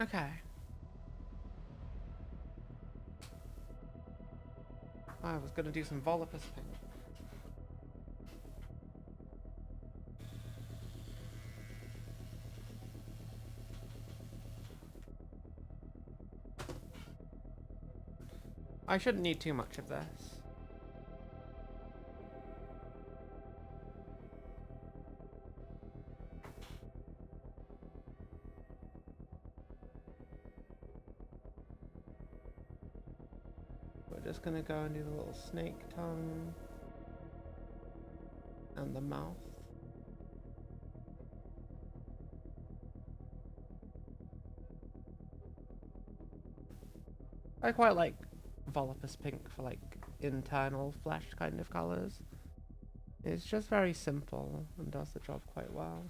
Okay. I was gonna do some Volupus pink. I shouldn't need too much of this. We're just gonna go and do the little snake tongue and the mouth. I quite like Volupus pink for like internal flesh kind of colours. It's just very simple and does the job quite well.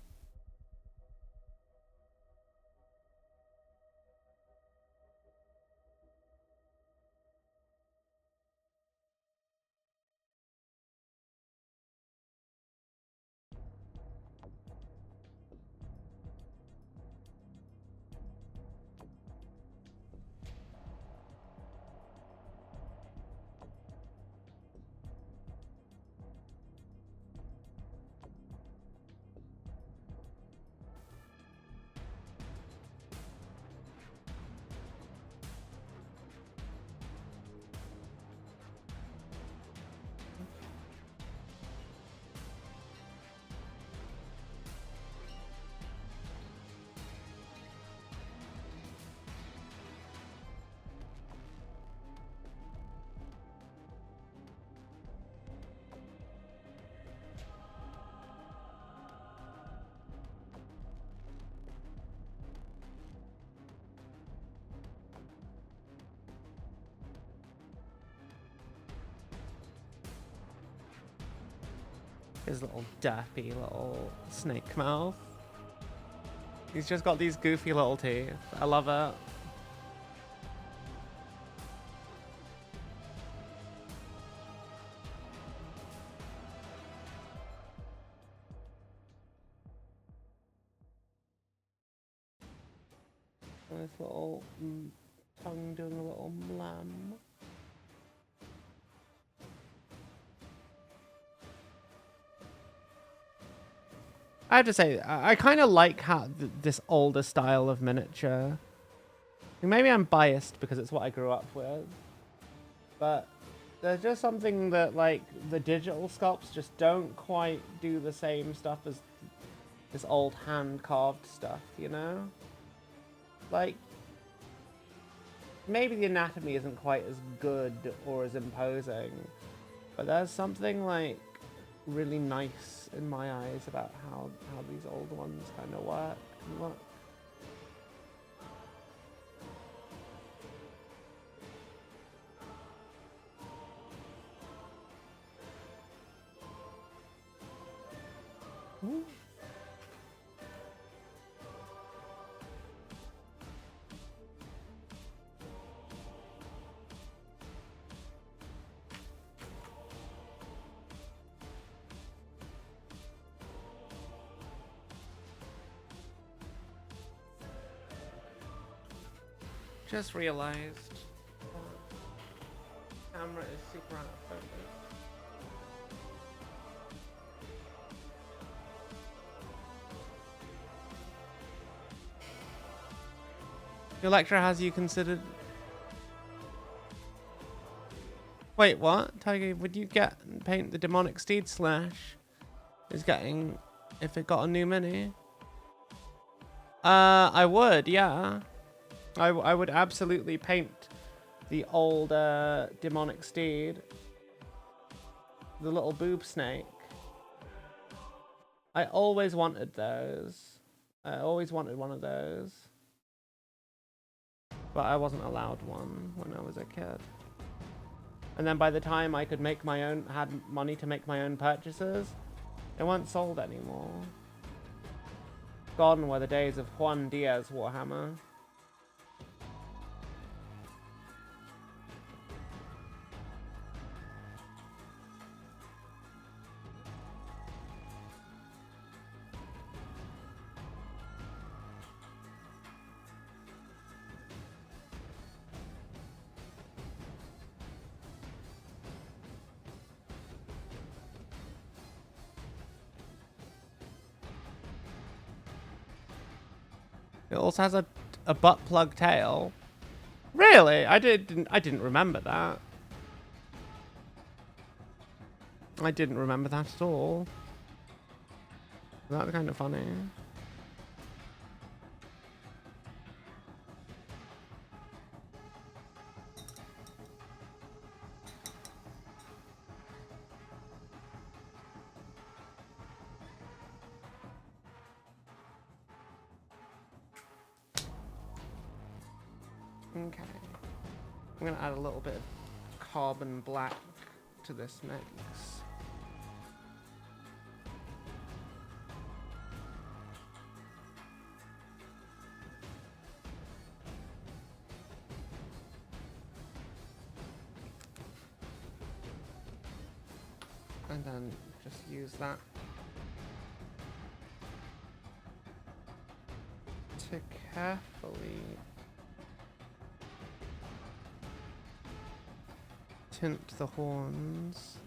His little derpy little snake mouth. He's just got these goofy little teeth. I love it. And this little tongue doing a little mlam. I have to say, I kind of like how this older style of miniature. Maybe I'm biased because it's what I grew up with, but there's just something that, like, the digital sculpts just don't quite do the same stuff as this old hand-carved stuff, you know? Like, maybe the anatomy isn't quite as good or as imposing, but there's something, like, really nice in my eyes about how these old ones kind of work and look. Ooh. Just realized the camera is super out of focus. Your lecturer has you considered... Wait, what? Tiger, would you paint the demonic steed slash? Is getting... If it got a new mini? I would, yeah. I would absolutely paint the old demonic steed. The little boob snake. I always wanted those. I always wanted one of those. But I wasn't allowed one when I was a kid. And then by the time I could make my own, had money to make my own purchases, they weren't sold anymore. Gone were the days of Juan Diaz Warhammer. It also has a butt plug tail. Really? I didn't remember that. I didn't remember that at all. That's kind of funny. Okay. I'm gonna add a little bit of carbon black to this mix. And then just use that to carefully tint the horns.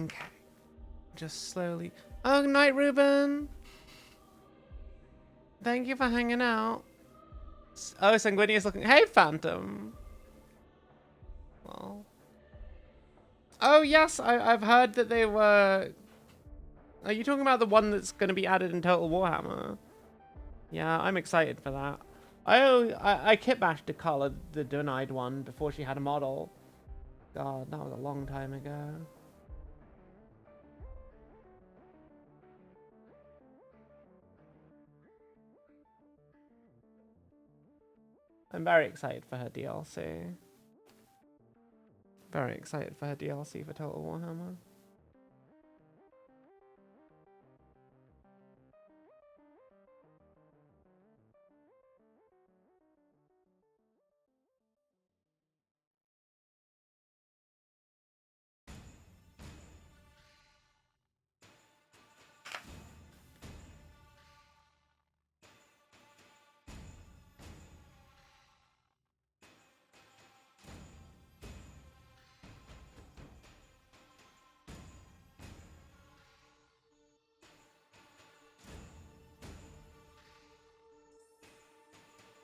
Okay. Just slowly. Oh, night, Ruben. Thank you for hanging out. Oh, Sanguinius looking. Hey, Phantom. Well. Oh, yes. I've heard that they were. Are you talking about the one that's going to be added in Total Warhammer? Yeah, I'm excited for that. I kit bashed Dakala, the denied one, before she had a model. God, that was a long time ago. I'm very excited for her DLC. Very excited for her DLC for Total Warhammer.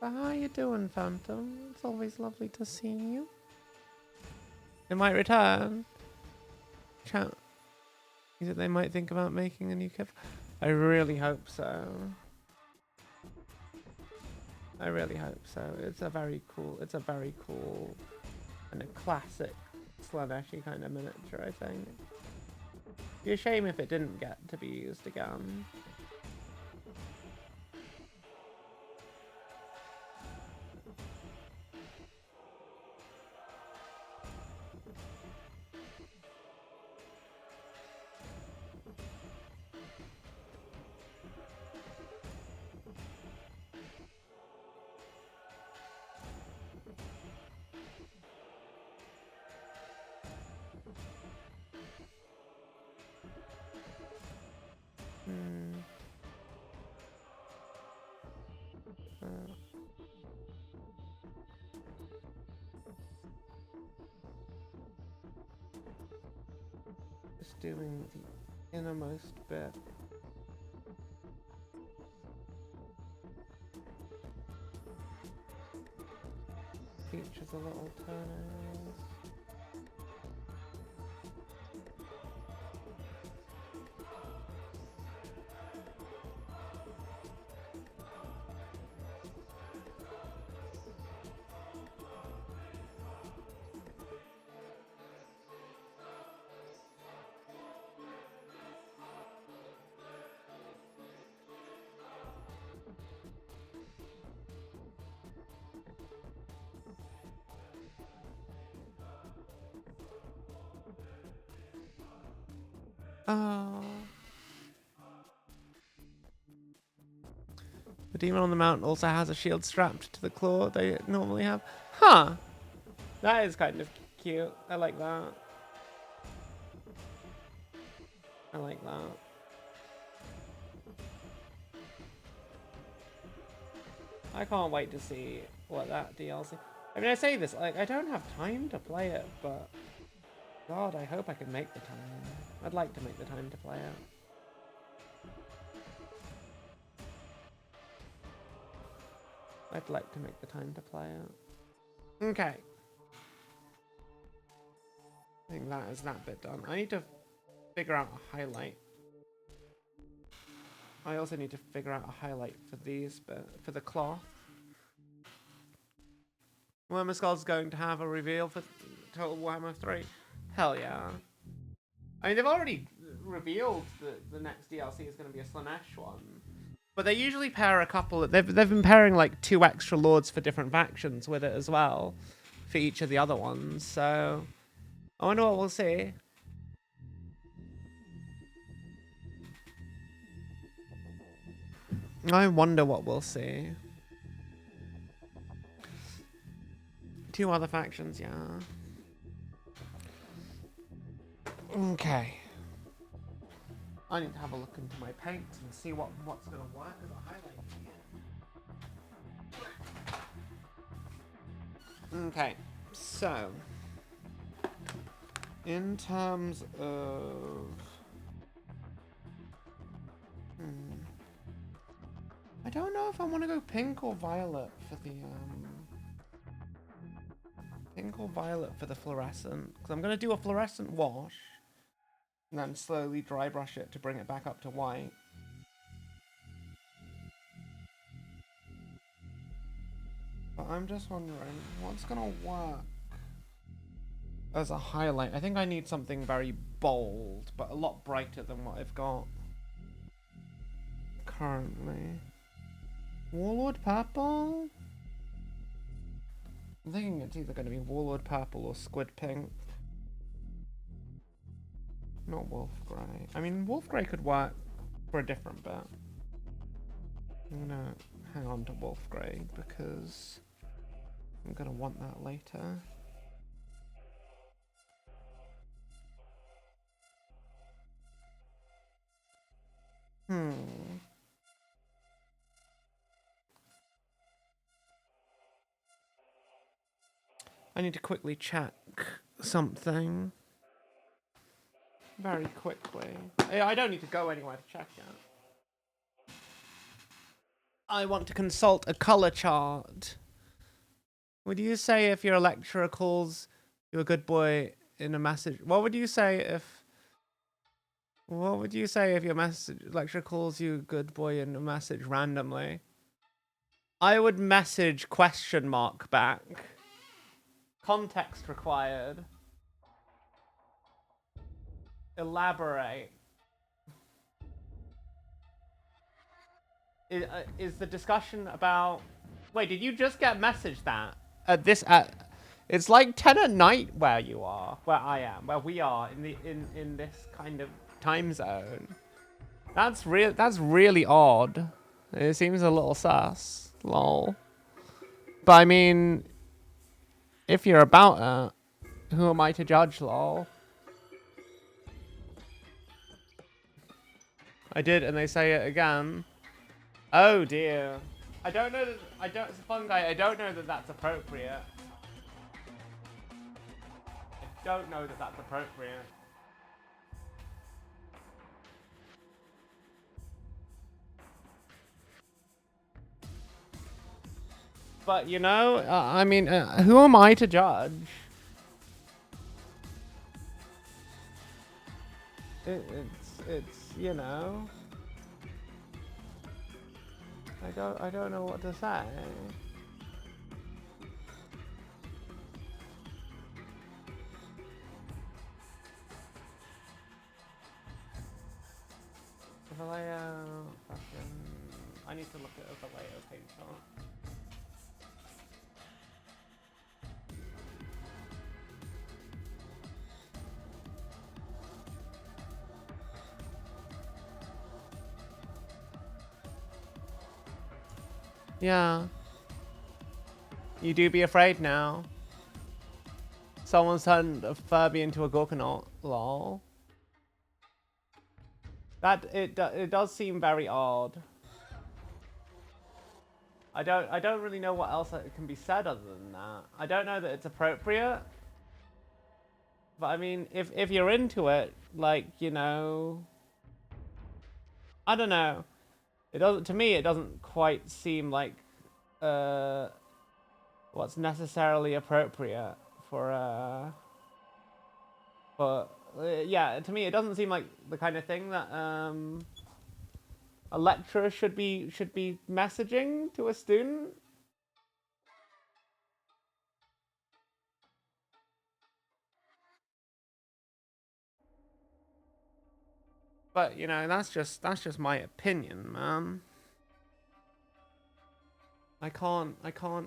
How you doing, Phantom? It's always lovely to see you. It might return. Chat. Is it they might think about making a new kit? I really hope so. I really hope so. It's a very cool and a classic Slaneshi kind of miniature, I think. It'd be a shame if it didn't get to be used again. Just doing the innermost bit. Features a little toenails. Oh. The demon on the mountain also has a shield strapped to the claw they normally have. Huh. That is kind of cute. I like that. I like that. I can't wait to see what that DLC... I mean, I say this, like, I don't have time to play it, but... God, I hope I can make the time. I'd like to make the time to play it. I'd like to make the time to play it. Okay. I think that is that bit done. I need to figure out a highlight. I also need to figure out a highlight for these, but for the cloth. Warhammer Skull's going to have a reveal for Total Warhammer 3. Hell yeah. I mean, they've already revealed that the next DLC is going to be a Slanesh one. But they usually pair a couple... They've been pairing like 2 extra lords for different factions with it as well. For each of the other ones, so... I wonder what we'll see. I wonder what we'll see. 2 other factions, yeah. Okay. I need to have a look into my paints and see what's going to work as a highlight here. Okay, so... In terms of... I don't know if I want to go pink or violet for the, Pink or violet for the fluorescent. Because I'm going to do a fluorescent wash. And then slowly dry brush it to bring it back up to white. But I'm just wondering, what's going to work as a highlight? I think I need something very bold, but a lot brighter than what I've got currently. Warlord purple? I'm thinking it's either going to be Warlord purple or Squid pink. Not Wolf grey. I mean, Wolf grey could work for a different bit. I'm gonna hang on to Wolf grey because I'm gonna want that later. I need to quickly check something. Very quickly. I don't need to go anywhere to check yet. I want to consult a color chart. Would you say if your lecturer calls you a good boy in a message? What would you say if your lecturer calls you a good boy in a message randomly? I would message question mark back. Context required. Elaborate. Is the discussion about... Wait, did you just get messaged that? It's like 10 at night where you are. Where I am. Where we are in this kind of time zone. That's really odd. It seems a little sus. Lol. But I mean... If you're about it, who am I to judge, lol? I did, and they say it again. Oh dear. I don't know that. It's a fun guy. I don't know that that's appropriate. I don't know that that's appropriate. But you know, I mean, who am I to judge? It's you know. I don't know what to say. Vallejo, fucking... I need to look at a Vallejo paint chart. Yeah. You do be afraid now. Someone's turned a Furby into a Gorkanaut. Lol. It does seem very odd. I don't really know what else can be said other than that. I don't know that it's appropriate. But I mean, if you're into it, like, you know, I don't know. It doesn't, to me, it doesn't quite seem like what's necessarily appropriate for yeah, to me it doesn't seem like the kind of thing that a lecturer should be messaging to a student. But you know, that's just my opinion, man. I can't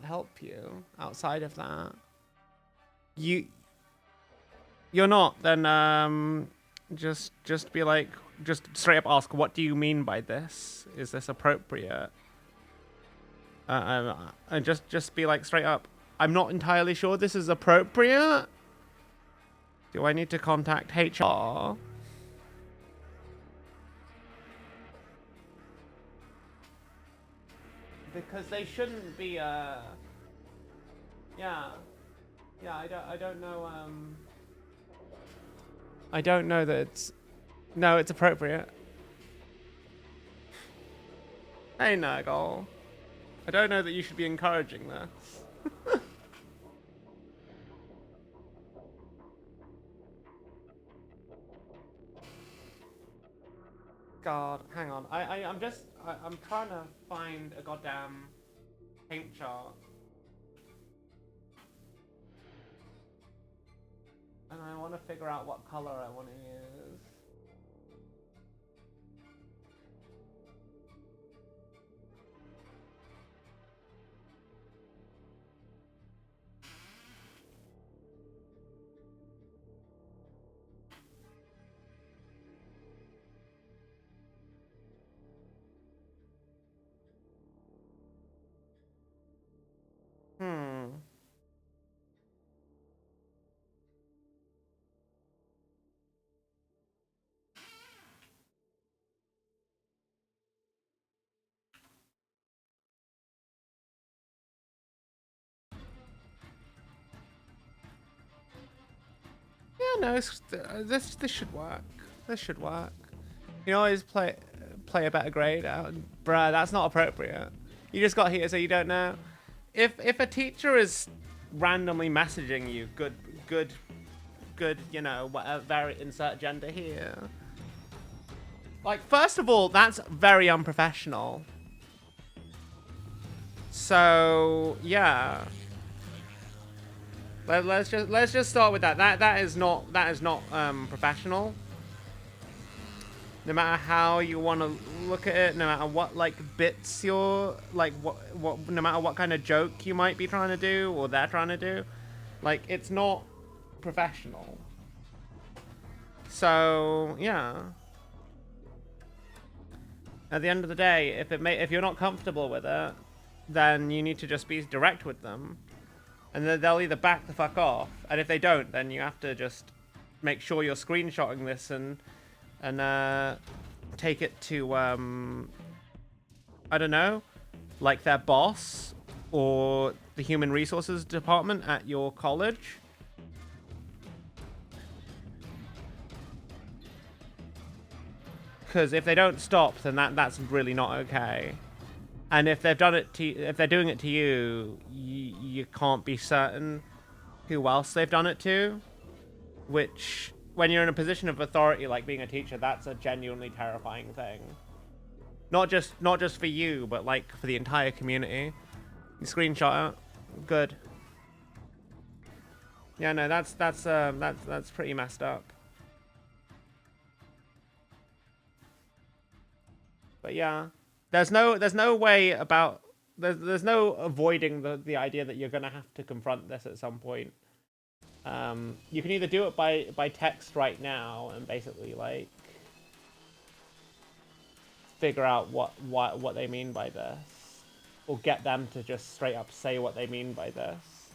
help you outside of that. You're not, then just be like, just straight up ask, what do you mean by this? Is this appropriate? And just be like straight up, I'm not entirely sure this is appropriate. Do I need to contact HR? Because they shouldn't be yeah, I don't know I don't know that it's... No, it's appropriate. Hey, Nurgle. I don't know that you should be encouraging this. God, hang on. I'm trying to find a goddamn paint chart. And I want to figure out what color I want to use. Hmm. Yeah, no, this should work. This should work. You always play a better grade out. Bruh, that's not appropriate. You just got here, so you don't know. If a teacher is randomly messaging you, good, you know, whatever, insert gender here. Like, first of all, that's very unprofessional. So yeah. Let's just start with that. That is not professional. No matter how you want to look at it, no matter what like bits you're like, no matter what kind of joke you might be trying to do or they're trying to do, like it's not professional. So yeah. At the end of the day, if you're not comfortable with it, then you need to just be direct with them. And then they'll either back the fuck off, and if they don't, then you have to just make sure you're screenshotting this and take it to I don't know, like their boss or the human resources department at your college. Because if they don't stop, then that's really not okay. And if they've done it to, if they're doing it to you, you can't be certain who else they've done it to. Which, when you're in a position of authority, like being a teacher, that's a genuinely terrifying thing. Not just for you, but like for the entire community. You screenshot it, good. Yeah, no, that's pretty messed up. But yeah. There's no way about there's no avoiding the idea that you're gonna have to confront this at some point. You can either do it by text right now and basically like figure out what they mean by this, or get them to just straight up say what they mean by this,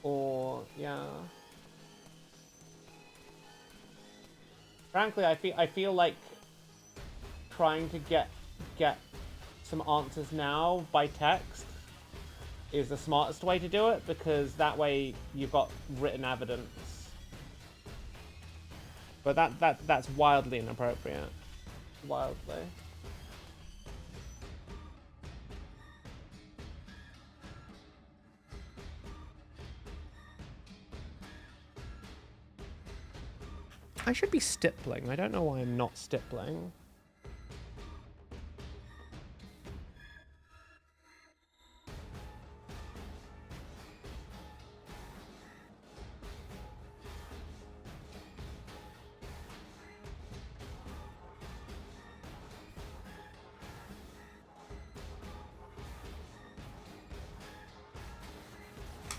or yeah. Frankly, I feel like trying to get some answers now by text is the smartest way to do it, because that way you've got written evidence. But that's wildly inappropriate. Wildly. I should be stippling. I don't know why I'm not stippling.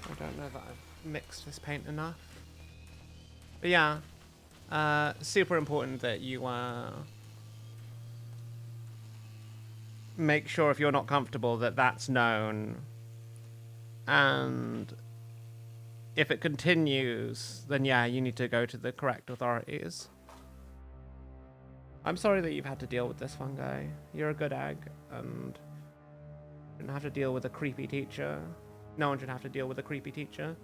I don't know that I've mixed this paint enough. But yeah, super important that you make sure, if you're not comfortable, that that's known. And if it continues, then yeah, you need to go to the correct authorities. I'm sorry that you've had to deal with this, Fungi. You're a good egg, and you shouldn't have to deal with a creepy teacher. No one should have to deal with a creepy teacher.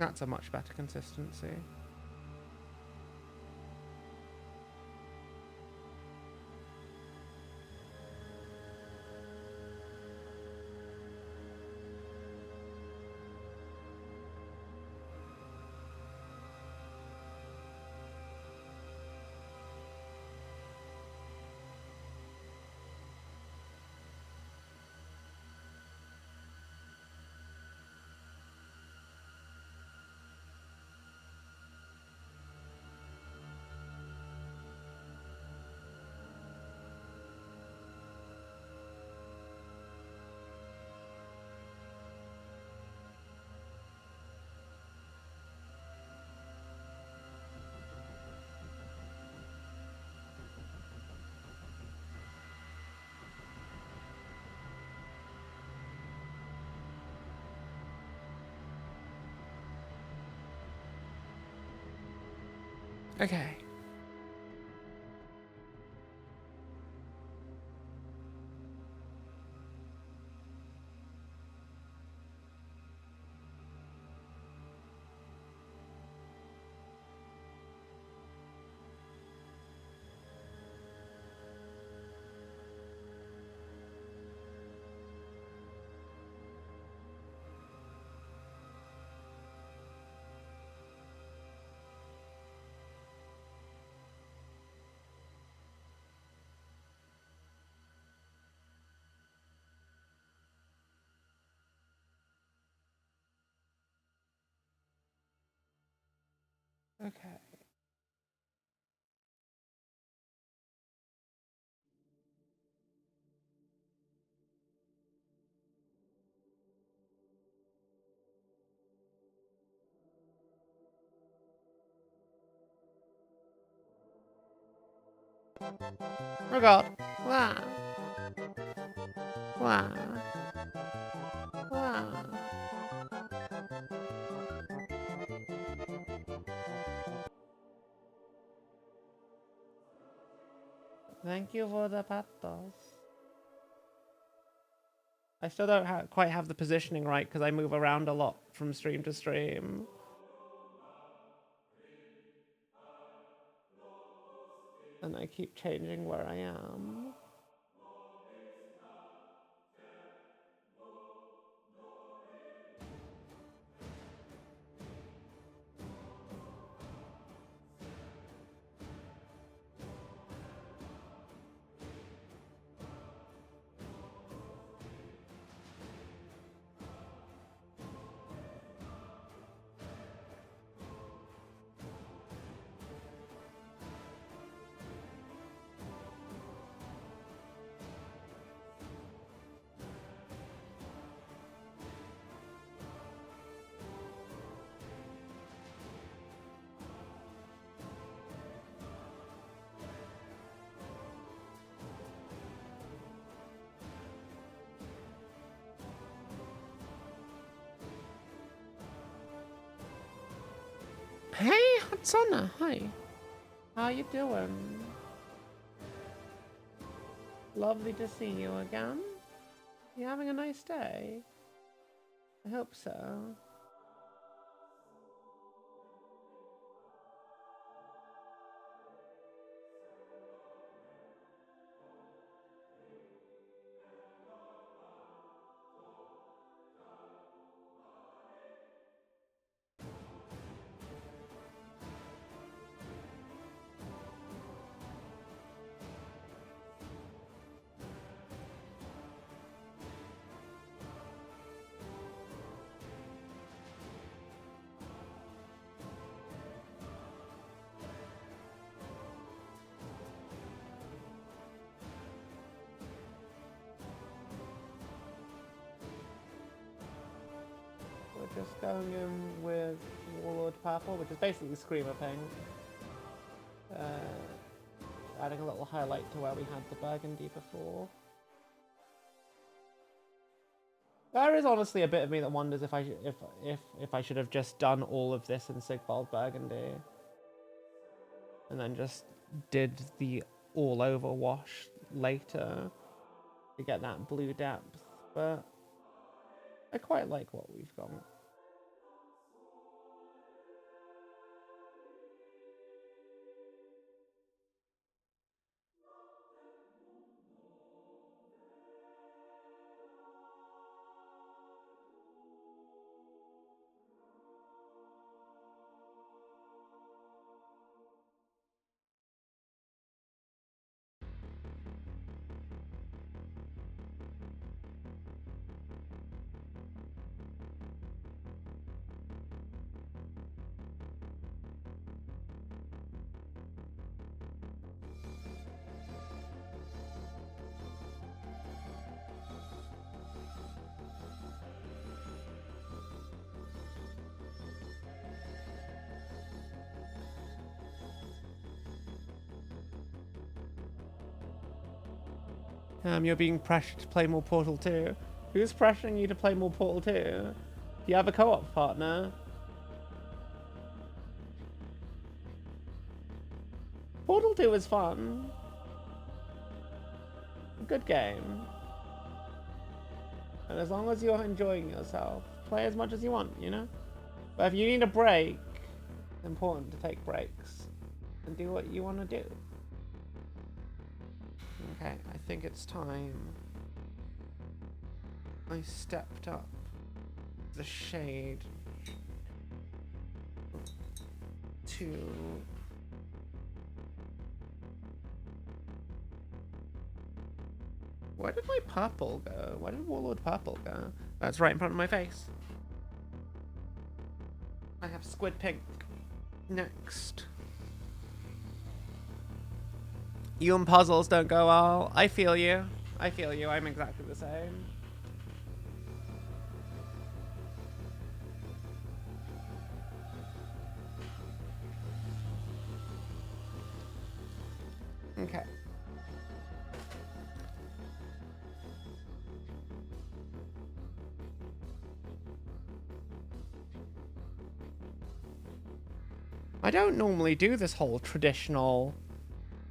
That's a much better consistency. Okay. Okay. Oh god. Wow. Wow. Wow. Thank you for the patos. I still don't quite have the positioning right because I move around a lot from stream to stream. And I keep changing where I am. Hey, Hatsuna, hi. How you doing? Lovely to see you again. You having a nice day? I hope so. We're just going in with Warlord Purple, which is basically Screamer Pink. Adding a little highlight to where we had the burgundy before. There is honestly a bit of me that wonders if I should have just done all of this in Sigvald Burgundy, and then just did the all over wash later to get that blue depth. But I quite like what we've got. You're being pressured to play more Portal 2. Who's pressuring you to play more Portal 2? Do you have a co-op partner? Portal 2 is fun. Good game. And as long as you're enjoying yourself, play as much as you want, you know? But if you need a break, it's important to take breaks and do what you want to do. Okay, I think it's time I stepped up the shade to where did my purple go? Where did Warlord Purple go? That's right in front of my face. I have Squid Pink next. You and puzzles don't go well. I feel you. I feel you. I'm exactly the same. Okay. I don't normally do this whole traditional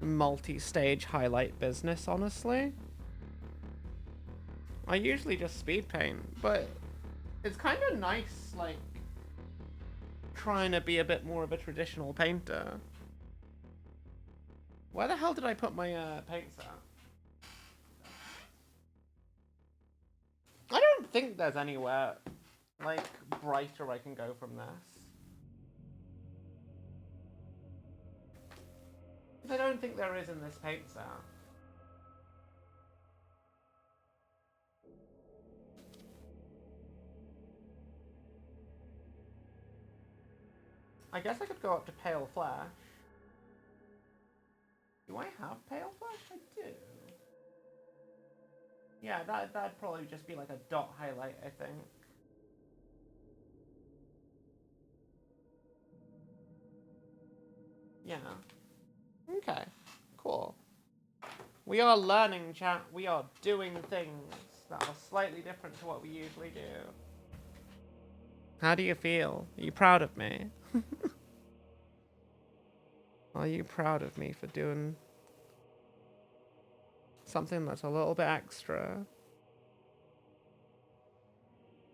multi-stage highlight business, honestly. I usually just speed paint, but it's kind of nice, like, trying to be a bit more of a traditional painter. Where the hell did I put my paints at? I don't think there's anywhere, like, brighter I can go from this. I don't think there is in this paint set. I guess I could go up to Pale Flash. Do I have Pale Flash? I do. Yeah, that'd probably just be like a dot highlight, I think. Yeah. Okay, cool. We are learning, chat. We are doing things that are slightly different to what we usually do. How do you feel? Are you proud of me? Are you proud of me for doing something that's a little bit extra?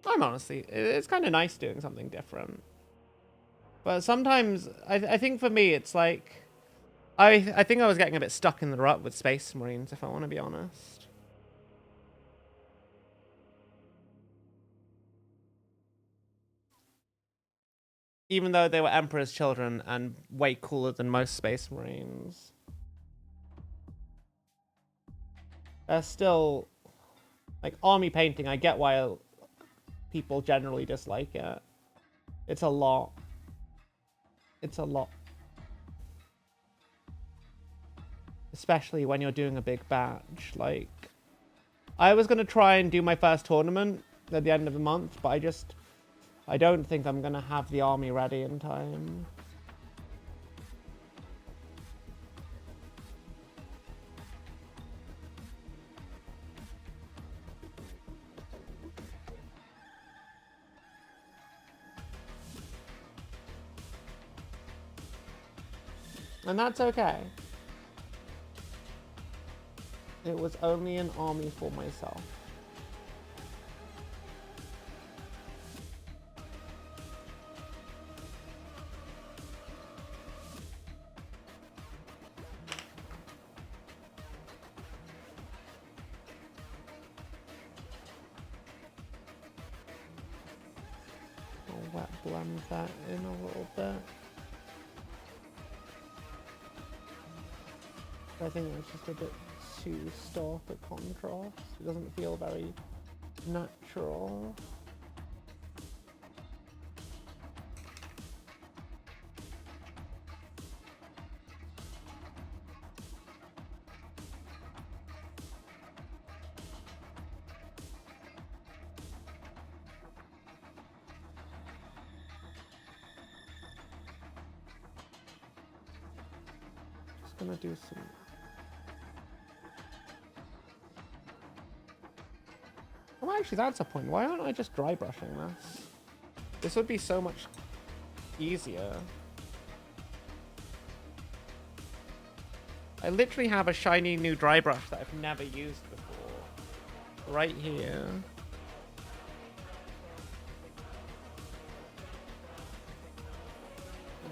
I'm honestly, it's kind of nice doing something different. But sometimes, I think for me, it's like, I think I was getting a bit stuck in the rut with Space Marines, if I want to be honest. Even though they were Emperor's children and way cooler than most Space Marines. They're still, like, army painting, I get why people generally dislike it. It's a lot. It's a lot. Especially when you're doing a big batch. Like, I was going to try and do my first tournament at the end of the month, but I don't think I'm going to have the army ready in time. And that's okay. It was only an army for myself. I'll wet blend that in a little bit. I think it's just a bit too stark a contrast. It doesn't feel very natural. Just gonna do some actually, that's a point. Why aren't I just dry brushing this? This would be so much easier. I literally have a shiny new dry brush that I've never used before. Right here.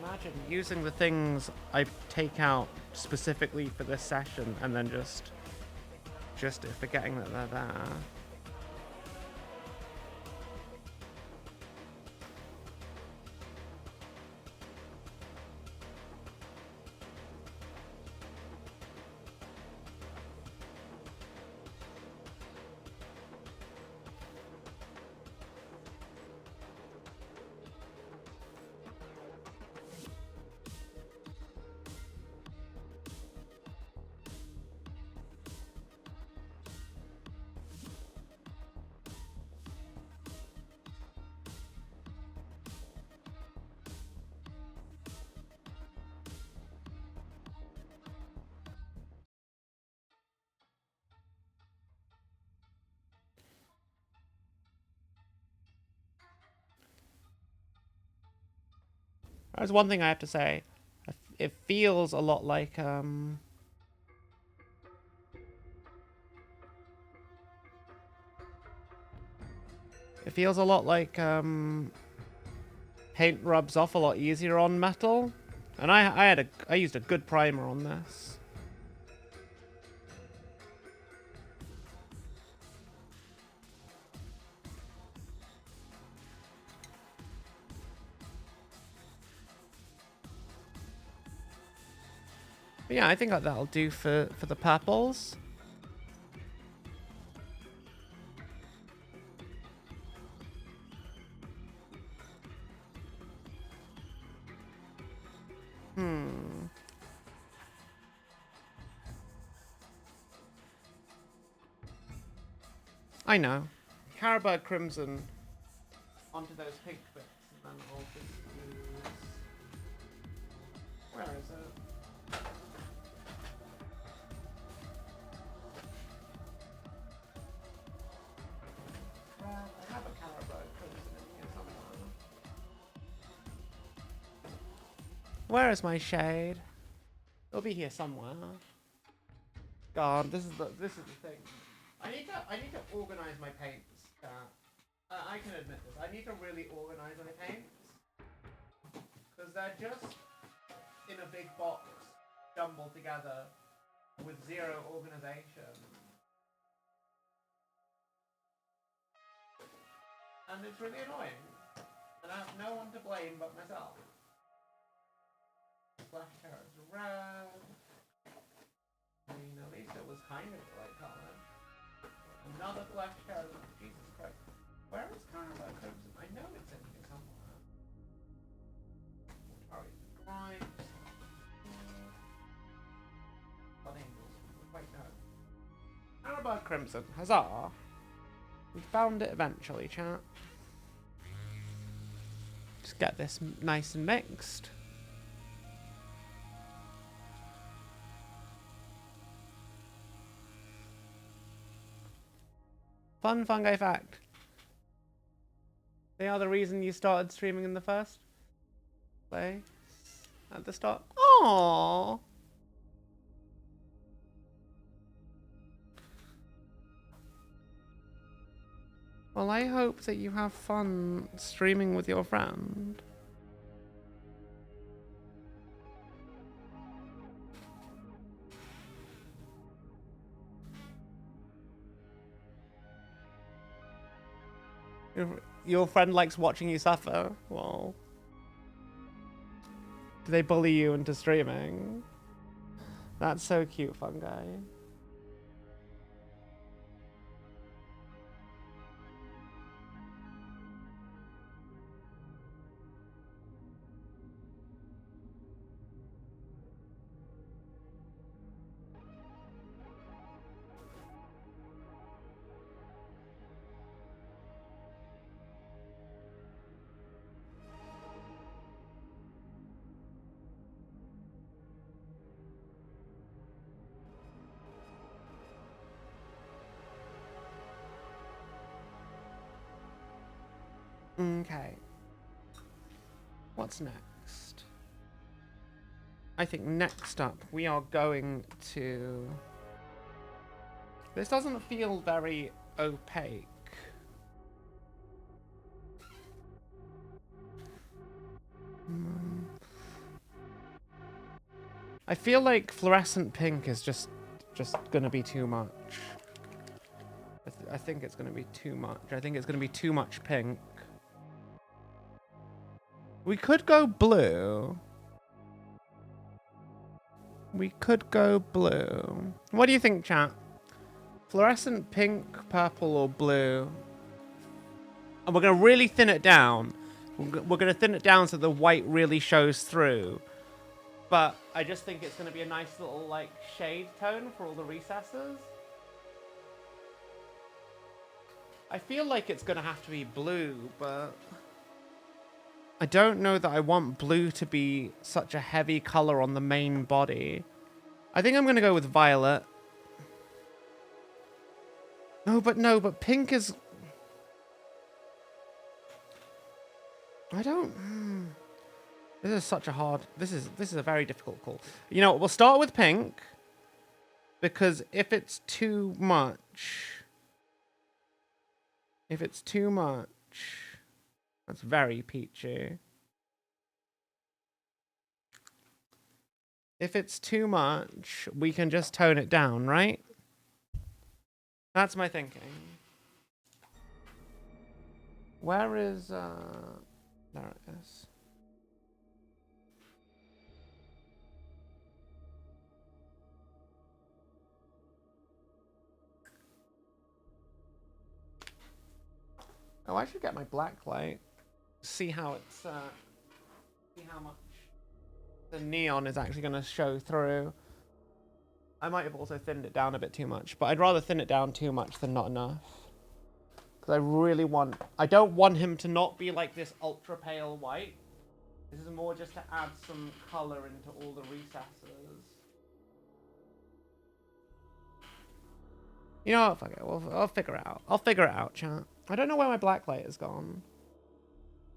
Imagine using the things I take out specifically for this session and then just forgetting that they're there. There's one thing I have to say. It feels a lot like it feels a lot like paint rubs off a lot easier on metal, and I used a good primer on this. But yeah, I think that'll do for the purples. I know. Carabao Crimson onto those pink bits, and then I'll just use... Where is it? I have a Carabao Crimson in here somewhere. Where is my shade? It'll be here somewhere. God, this is the thing. I need to organize my paints. I can admit this. I need to really organize my paints because they're just in a big box, jumbled together with zero organization, and it's really annoying. And I have no one to blame but myself. Flash carrots red. I mean, at least it was kind of the right color. Another flash carrot. Jesus Christ. Where is Carabao Crimson? I know it's in here somewhere. Alright, stripes. Blood angels. Wait, no. Carabao Crimson. Huzzah. We found it eventually, chat. Just get this nice and mixed. Fun fungi fact. They are the reason you started streaming in the first place at the start. Aww. Well, I hope that you have fun streaming with your friend. Your friend likes watching you suffer. Well, do they bully you into streaming? That's so cute, fungi. Okay. What's next? I think next up we are going to... This doesn't feel very opaque. I feel like fluorescent pink is just gonna be too much. I think it's gonna be too much. I think it's gonna be too much pink. We could go blue. We could go blue. What do you think, chat? Fluorescent pink, purple, or blue? And we're gonna really thin it down. We're gonna thin it down so the white really shows through. But I just think it's gonna be a nice little like shade tone for all the recesses. I feel like it's gonna have to be blue, but I don't know that I want blue to be such a heavy color on the main body. I think I'm gonna go with violet. No, but pink is... I don't... This is such a hard... This is a very difficult call. You know, we'll start with pink. Because if it's too much... If it's too much... That's very peachy. If it's too much, we can just tone it down, right? That's my thinking. Where is... There it is. Oh, I should get my black light. See how it's... see how much the neon is actually going to show through. I might have also thinned it down a bit too much, but I'd rather thin it down too much than not enough. Because I really want... I don't want him to not be like this ultra pale white. This is more just to add some color into all the recesses. You know what? Fuck it. I'll figure it out. I'll figure it out, chat. I don't know where my black light has gone.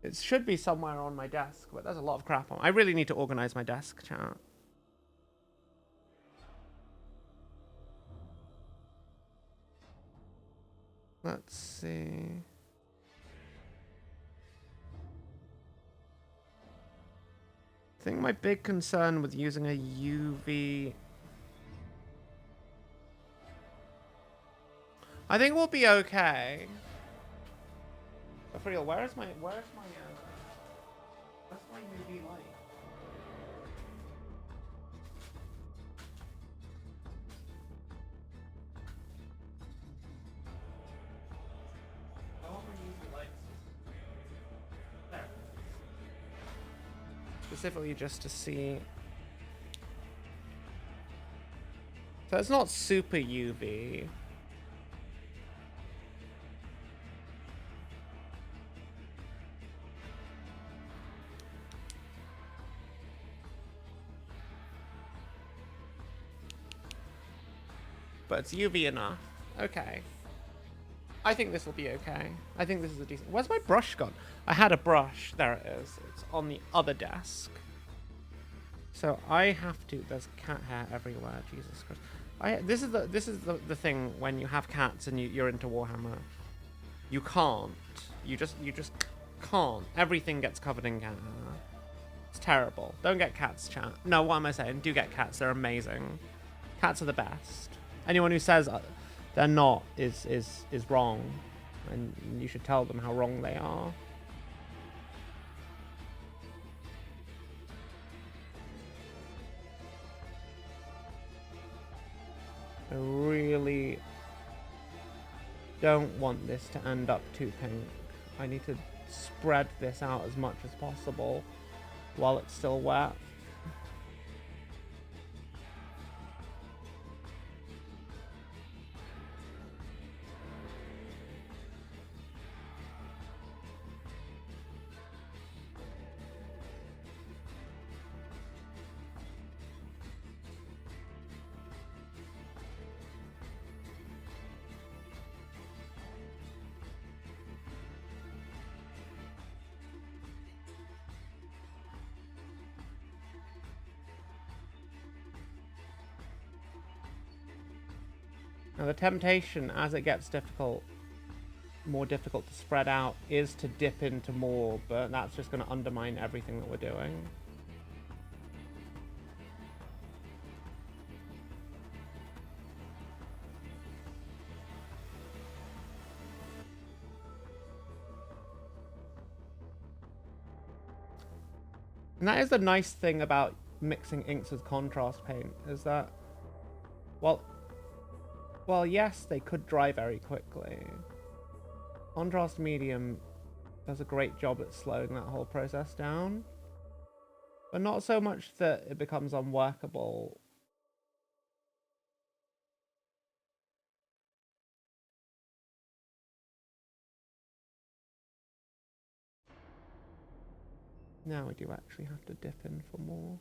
It should be somewhere on my desk, but there's a lot of crap on. I really need to organize my desk, chat. Let's see. I think my big concern with using a UV... I think we'll be okay. But for real, where's my UV light? I want my UV lights. There. Specifically just to see. So it's not super UV. But it's UV enough. Okay. I think this will be okay. I think this is a decent... Where's my brush gone? I had a brush. There it is. It's on the other desk. So I have to... There's cat hair everywhere. Jesus Christ. This is the thing when you have cats and you're into Warhammer. You can't. You just can't. Everything gets covered in cat hair. It's terrible. Don't get cats, chat. No, what am I saying? Do get cats. They're amazing. Cats are the best. Anyone who says they're not is wrong, and you should tell them how wrong they are. I really don't want this to end up too pink. I need to spread this out as much as possible while it's still wet. Now the temptation, as it gets more difficult to spread out, is to dip into more, but that's just going to undermine everything that we're doing. And that is the nice thing about mixing inks with contrast paint, is that, well, yes, they could dry very quickly. Contrast medium does a great job at slowing that whole process down, but not so much that it becomes unworkable. Now we do actually have to dip in for more.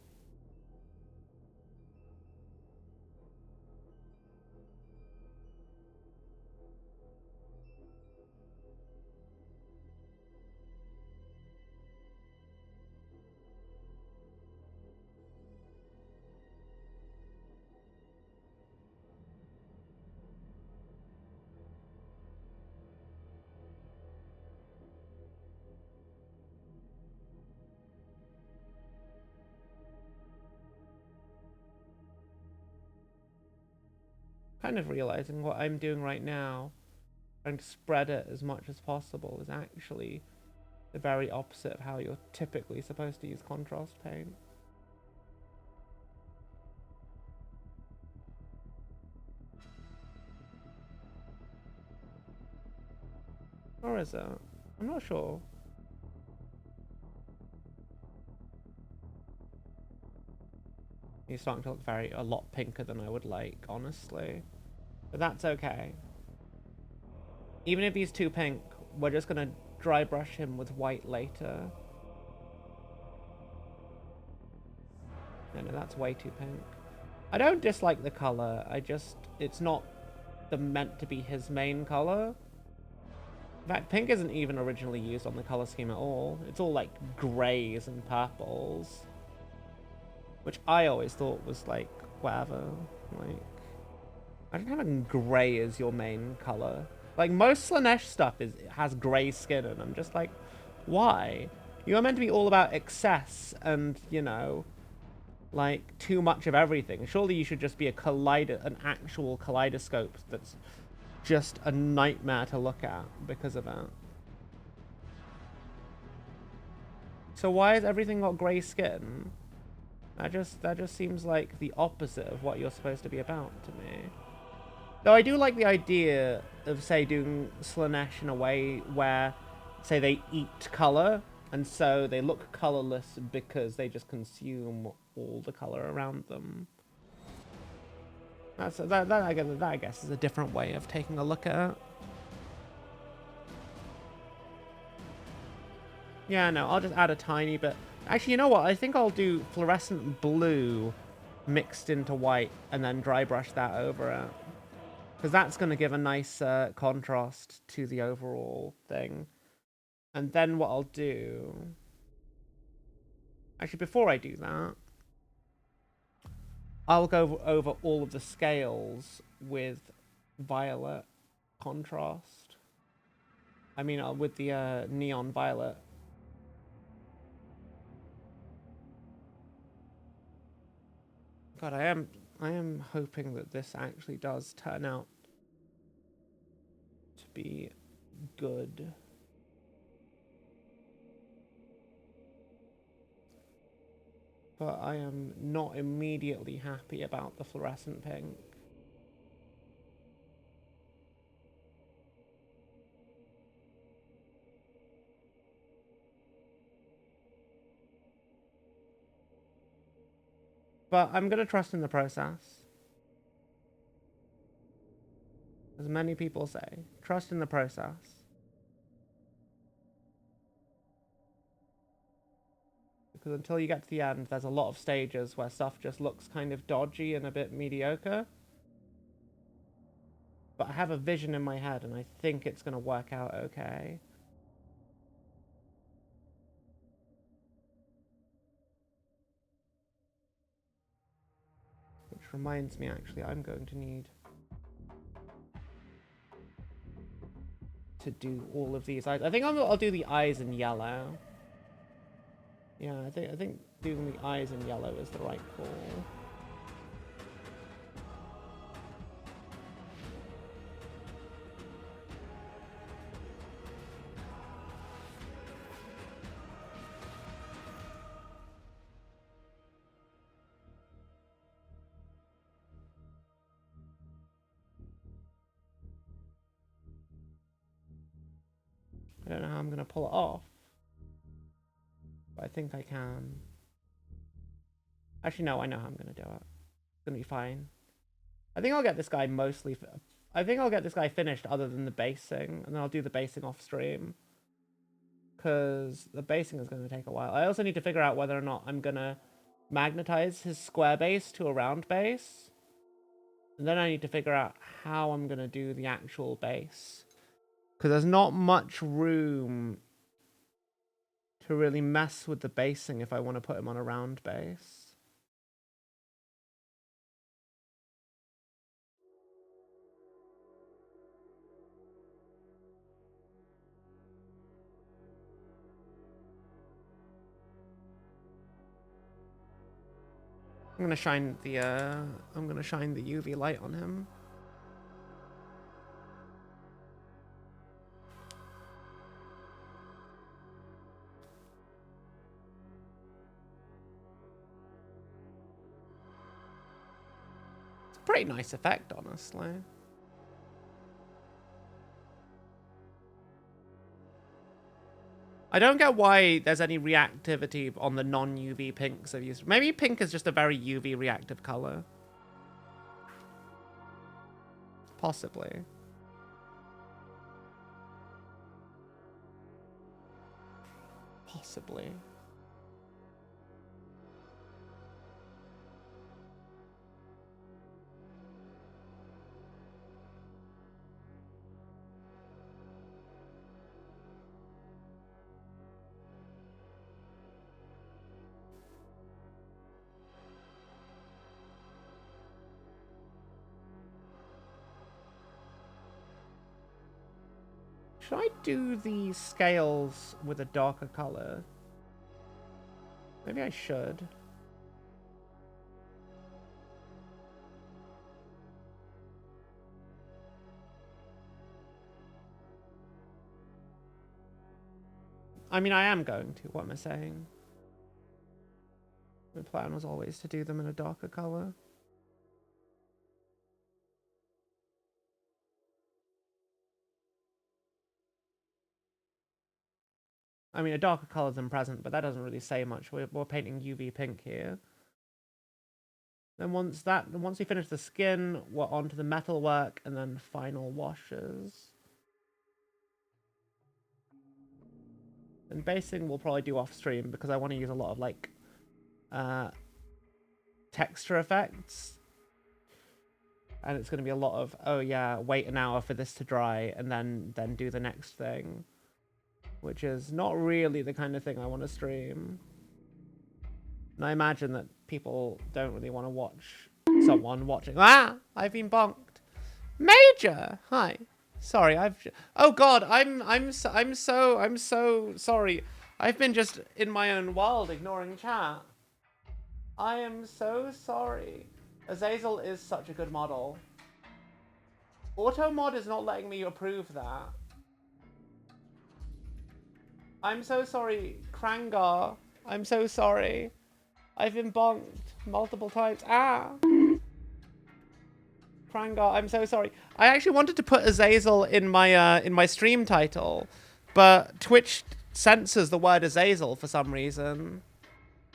Kind of realizing what I'm doing right now, trying to spread it as much as possible, is actually the very opposite of how you're typically supposed to use contrast paint. Or is it? I'm not sure. He's starting to look a lot pinker than I would like, honestly. But that's okay. Even if he's too pink, we're just gonna dry brush him with white later. No, that's way too pink. I don't dislike the color, it's not meant to be his main color. In fact, pink isn't even originally used on the color scheme at all. It's all like grays and purples. Which I always thought was like, whatever. Like, I don't have gray as your main color. Like, most Slanesh stuff has gray skin, and I'm just like, why? You're meant to be all about excess and, you know, like, too much of everything. Surely you should just be an actual kaleidoscope that's just a nightmare to look at because of it. So why has everything got grey skin? That just seems like the opposite of what you're supposed to be about to me. Though I do like the idea of, say, doing Slanesh in a way where, say, they eat colour, and so they look colourless because they just consume all the colour around them. That I guess is a different way of taking a look at it. Yeah, no, I'll just add a tiny bit. Actually, you know what? I think I'll do fluorescent blue mixed into white and then dry brush that over it. Because that's going to give a nice contrast to the overall thing. And then what I'll do... Actually, before I do that, I'll go over all of the scales with violet contrast. I mean, with the neon violet. God, I am hoping that this actually does turn out to be good. But I am not immediately happy about the fluorescent pink. But I'm going to trust in the process. As many people say, trust in the process. Because until you get to the end, there's a lot of stages where stuff just looks kind of dodgy and a bit mediocre. But I have a vision in my head, and I think it's going to work out okay. Which reminds me, actually, I'm going to need to do all of these eyes. I think I'll do the eyes in yellow. Yeah, I think doing the eyes in yellow is the right call. I don't know how I'm going to pull it off, but I think I can. Actually, no, I know how I'm going to do it. It's going to be fine. I think I'll get this guy mostly... I think I'll get this guy finished other than the basing, and then I'll do the basing off stream. Because the basing is going to take a while. I also need to figure out whether or not I'm going to magnetize his square base to a round base. And then I need to figure out how I'm going to do the actual base. Because there's not much room to really mess with the basing if I want to put him on a round base. I'm gonna shine the UV light on him. Pretty nice effect, honestly. I don't get why there's any reactivity on the non-UV pinks I've used. Maybe pink is just a very UV reactive color. Possibly. Possibly. Should I do the scales with a darker color? Maybe I should. I mean, I am going to. What am I saying? The plan was always to do them in a darker color. I mean, a darker color than present, but that doesn't really say much. We're painting UV pink here. Then once we finish the skin, we're on to the metal work and then final washes. And basing we'll probably do off stream because I want to use a lot of like texture effects. And it's going to be a lot of, oh yeah, wait an hour for this to dry and then do the next thing. Which is not really the kind of thing I want to stream. And I imagine that people don't really want to watch someone watching. Ah! I've been bonked. Major! Hi. Sorry, oh god, I'm so sorry. I've been just in my own world ignoring chat. I am so sorry. Azazel is such a good model. Automod is not letting me approve that. I'm so sorry, Krangar. I'm so sorry. I've been bonked multiple times. Ah! Krangar, I'm so sorry. I actually wanted to put Azazel in my stream title, but Twitch censors the word Azazel for some reason.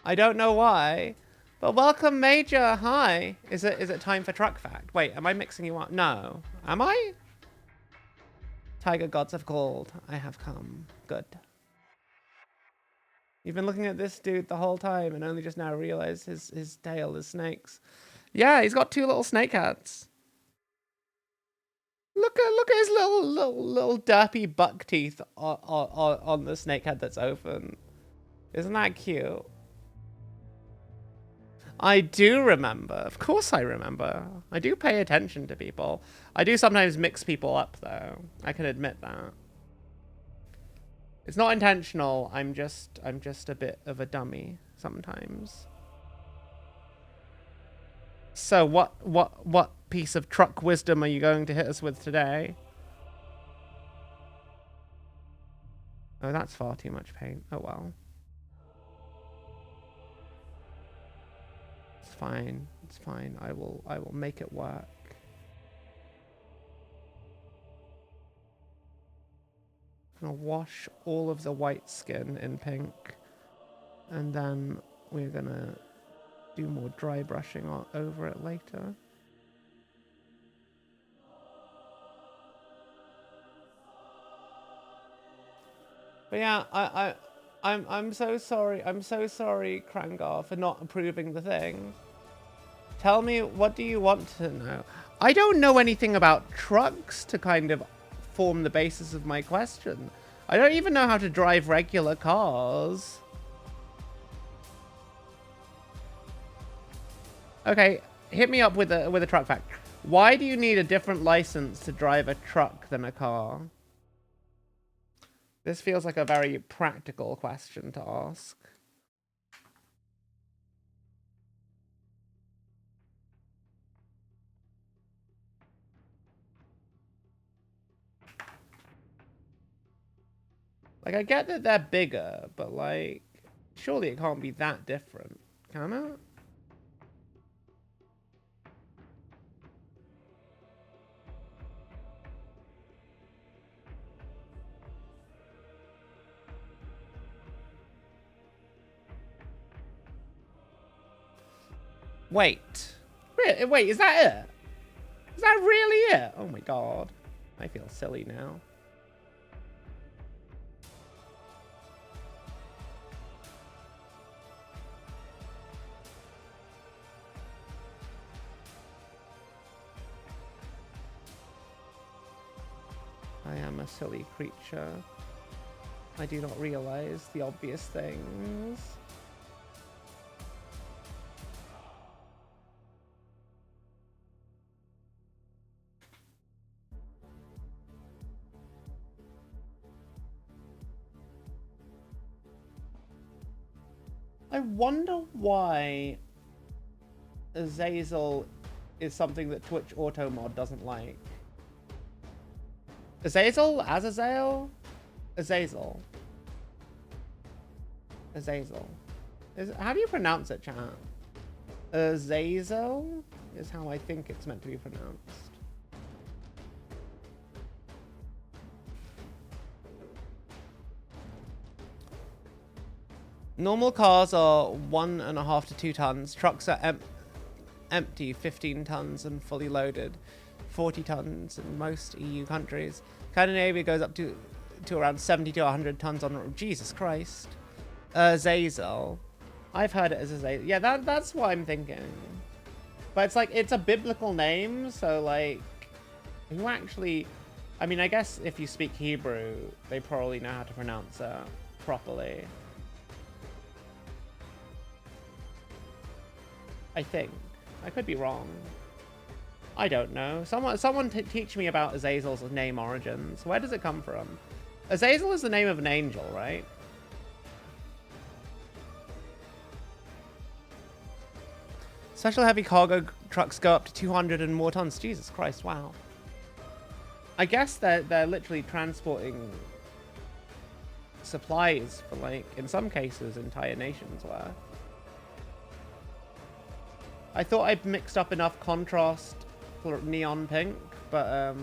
I don't know why. But welcome, Major. Hi. Is it time for Truck Fact? Wait, am I mixing you up? No. Am I? Tiger gods have called. I have come. Good. You've been looking at this dude the whole time and only just now realized his tail is snakes. Yeah, he's got two little snake heads. Look at his little derpy buck teeth on the snake head that's open. Isn't that cute? I do remember. Of course I remember. I do pay attention to people. I do sometimes mix people up though. I can admit that. It's not intentional. I'm just a bit of a dummy sometimes. So what piece of truck wisdom are you going to hit us with today? Oh, that's far too much paint. Oh well. It's fine. It's fine. I will make it work. I'm gonna wash all of the white skin in pink, and then we're gonna do more dry brushing over it later. But yeah, I'm so sorry. I'm so sorry, Krangar, for not approving the thing. Tell me, what do you want to know? I don't know anything about trucks to kind of form the basis of my question. I don't even know how to drive regular cars. Okay, hit me up with a truck fact. Why do you need a different license to drive a truck than a car? This feels like a very practical question to ask. Like, I get that they're bigger, but like, surely it can't be that different, can it? Wait. Wait, is that it? Is that really it? Oh my god. I feel silly now. I am a silly creature. I do not realize the obvious things. I wonder why Azazel is something that Twitch Auto Mod doesn't like. Azazel? Azazel? Azazel. Azazel. How do you pronounce it, chat? Azazel is how I think it's meant to be pronounced. Normal cars are 1.5 to 2 tons. Trucks are empty, 15 tons, and fully loaded, 40 tons in most EU countries. Scandinavia goes up to around 70 to 100 tons on. Jesus Christ. Azazel. I've heard it as Azazel. Yeah, that's what I'm thinking. But it's like, it's a biblical name, so like, who actually... I mean, I guess if you speak Hebrew, they probably know how to pronounce it properly. I think. I could be wrong. I don't know. Someone teach me about Azazel's name origins. Where does it come from? Azazel is the name of an angel, right? Special heavy cargo trucks go up to 200 and more tons. Jesus Christ, wow. I guess they're literally transporting supplies for, like, in some cases, entire nations worth. I thought I'd mixed up enough contrast for neon pink, but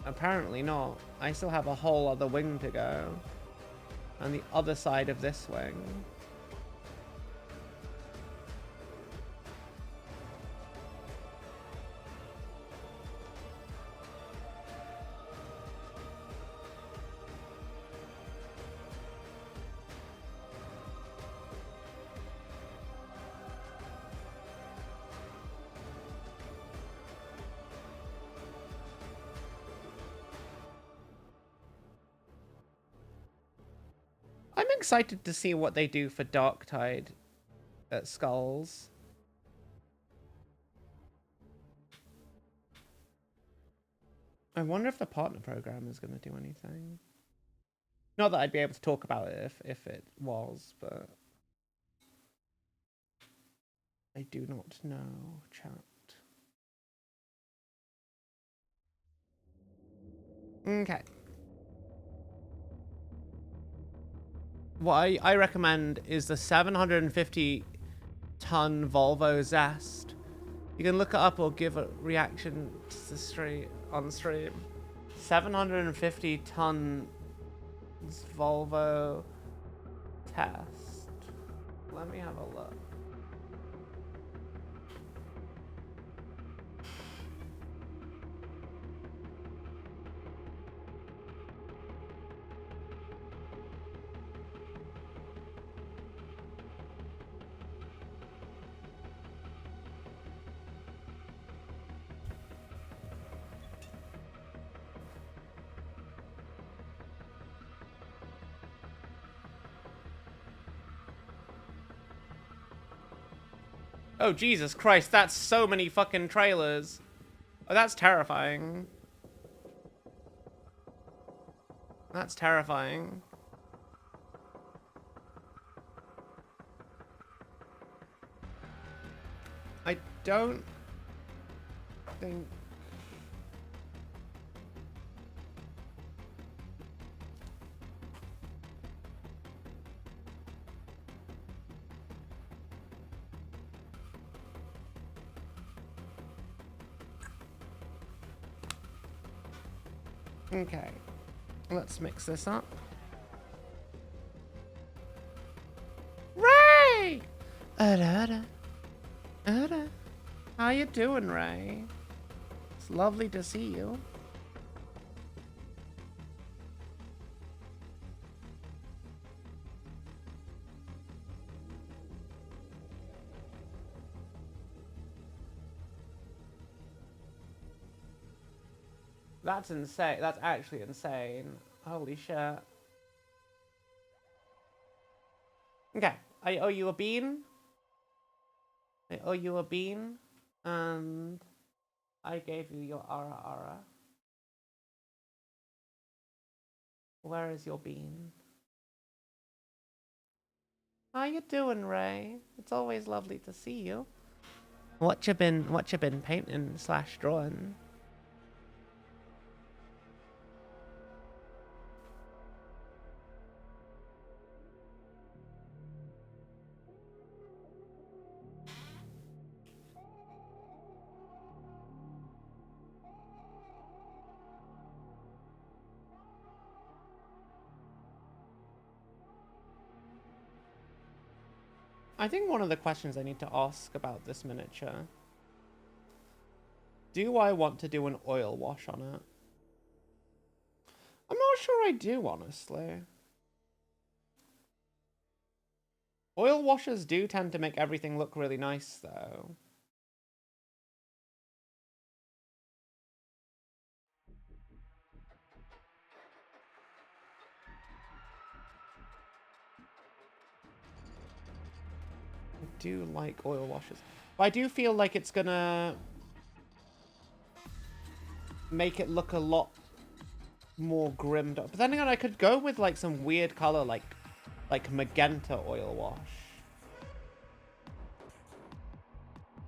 apparently not. I still have a whole other wing to go. On the other side of this wing. I'm excited to see what they do for Darktide at Skulls. I wonder if the partner program is going to do anything. Not that I'd be able to talk about it if it was, but I do not know, chat. Okay. What I recommend is the 750 ton Volvo Zest. You can look it up or give a reaction to the stream on stream. 750 ton Volvo test. Let me have a look. Oh, Jesus Christ, that's so many fucking trailers. Oh, that's terrifying. That's terrifying. I don't think... Okay, let's mix this up. Ray! How you doing, Ray? It's lovely to see you. That's insane. That's actually insane. Holy shit. Okay, I owe you a bean. I owe you a bean. And I gave you your ara. Where is your bean? How you doing, Ray? It's always lovely to see you. What you been painting / drawing? I think one of the questions I need to ask about this miniature. Do I want to do an oil wash on it? I'm not sure I do, honestly. Oil washes do tend to make everything look really nice, though. I do like oil washes. But I do feel like it's gonna make it look a lot more grimmed up. But then again, I could go with like some weird color like magenta oil wash.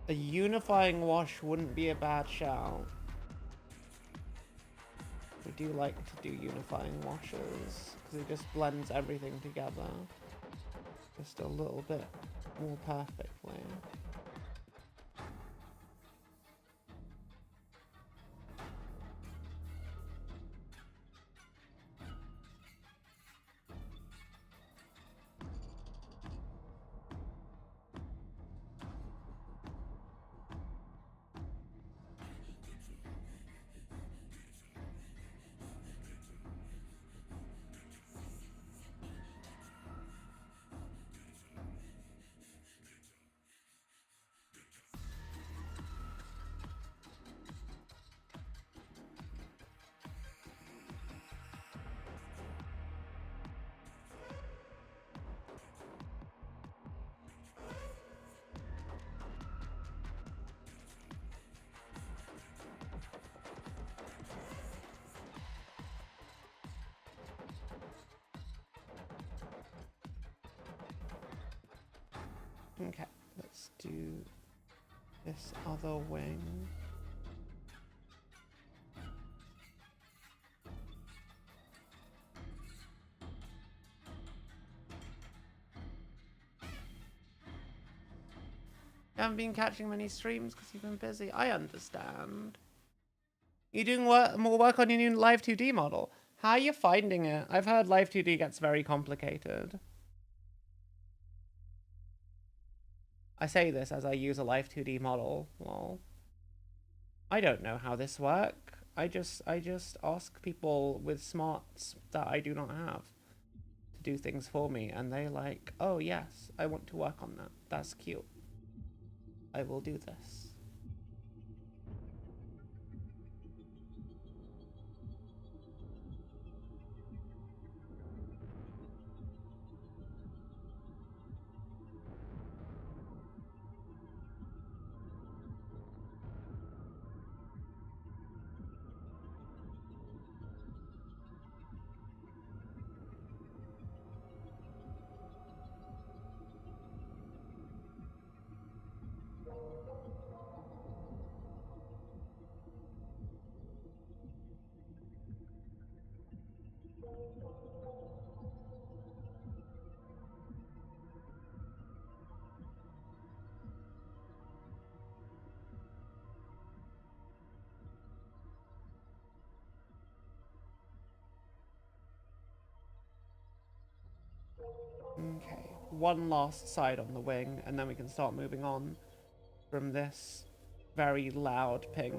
A unifying wash wouldn't be a bad shout. We do like to do unifying washes because it just blends everything together just a little bit more perfectly. Okay, let's do this other wing. You haven't been catching many streams because you've been busy. I understand. You're doing more work on your new Live 2D model. How are you finding it? I've heard Live 2D gets very complicated. I say this as I use a Live 2D model. Lol. I don't know how this works. I just ask people with smarts that I do not have to do things for me, and they like, oh yes, I want to work on that. That's cute. I will do this. Okay, one last side on the wing, and then we can start moving on from this very loud pink.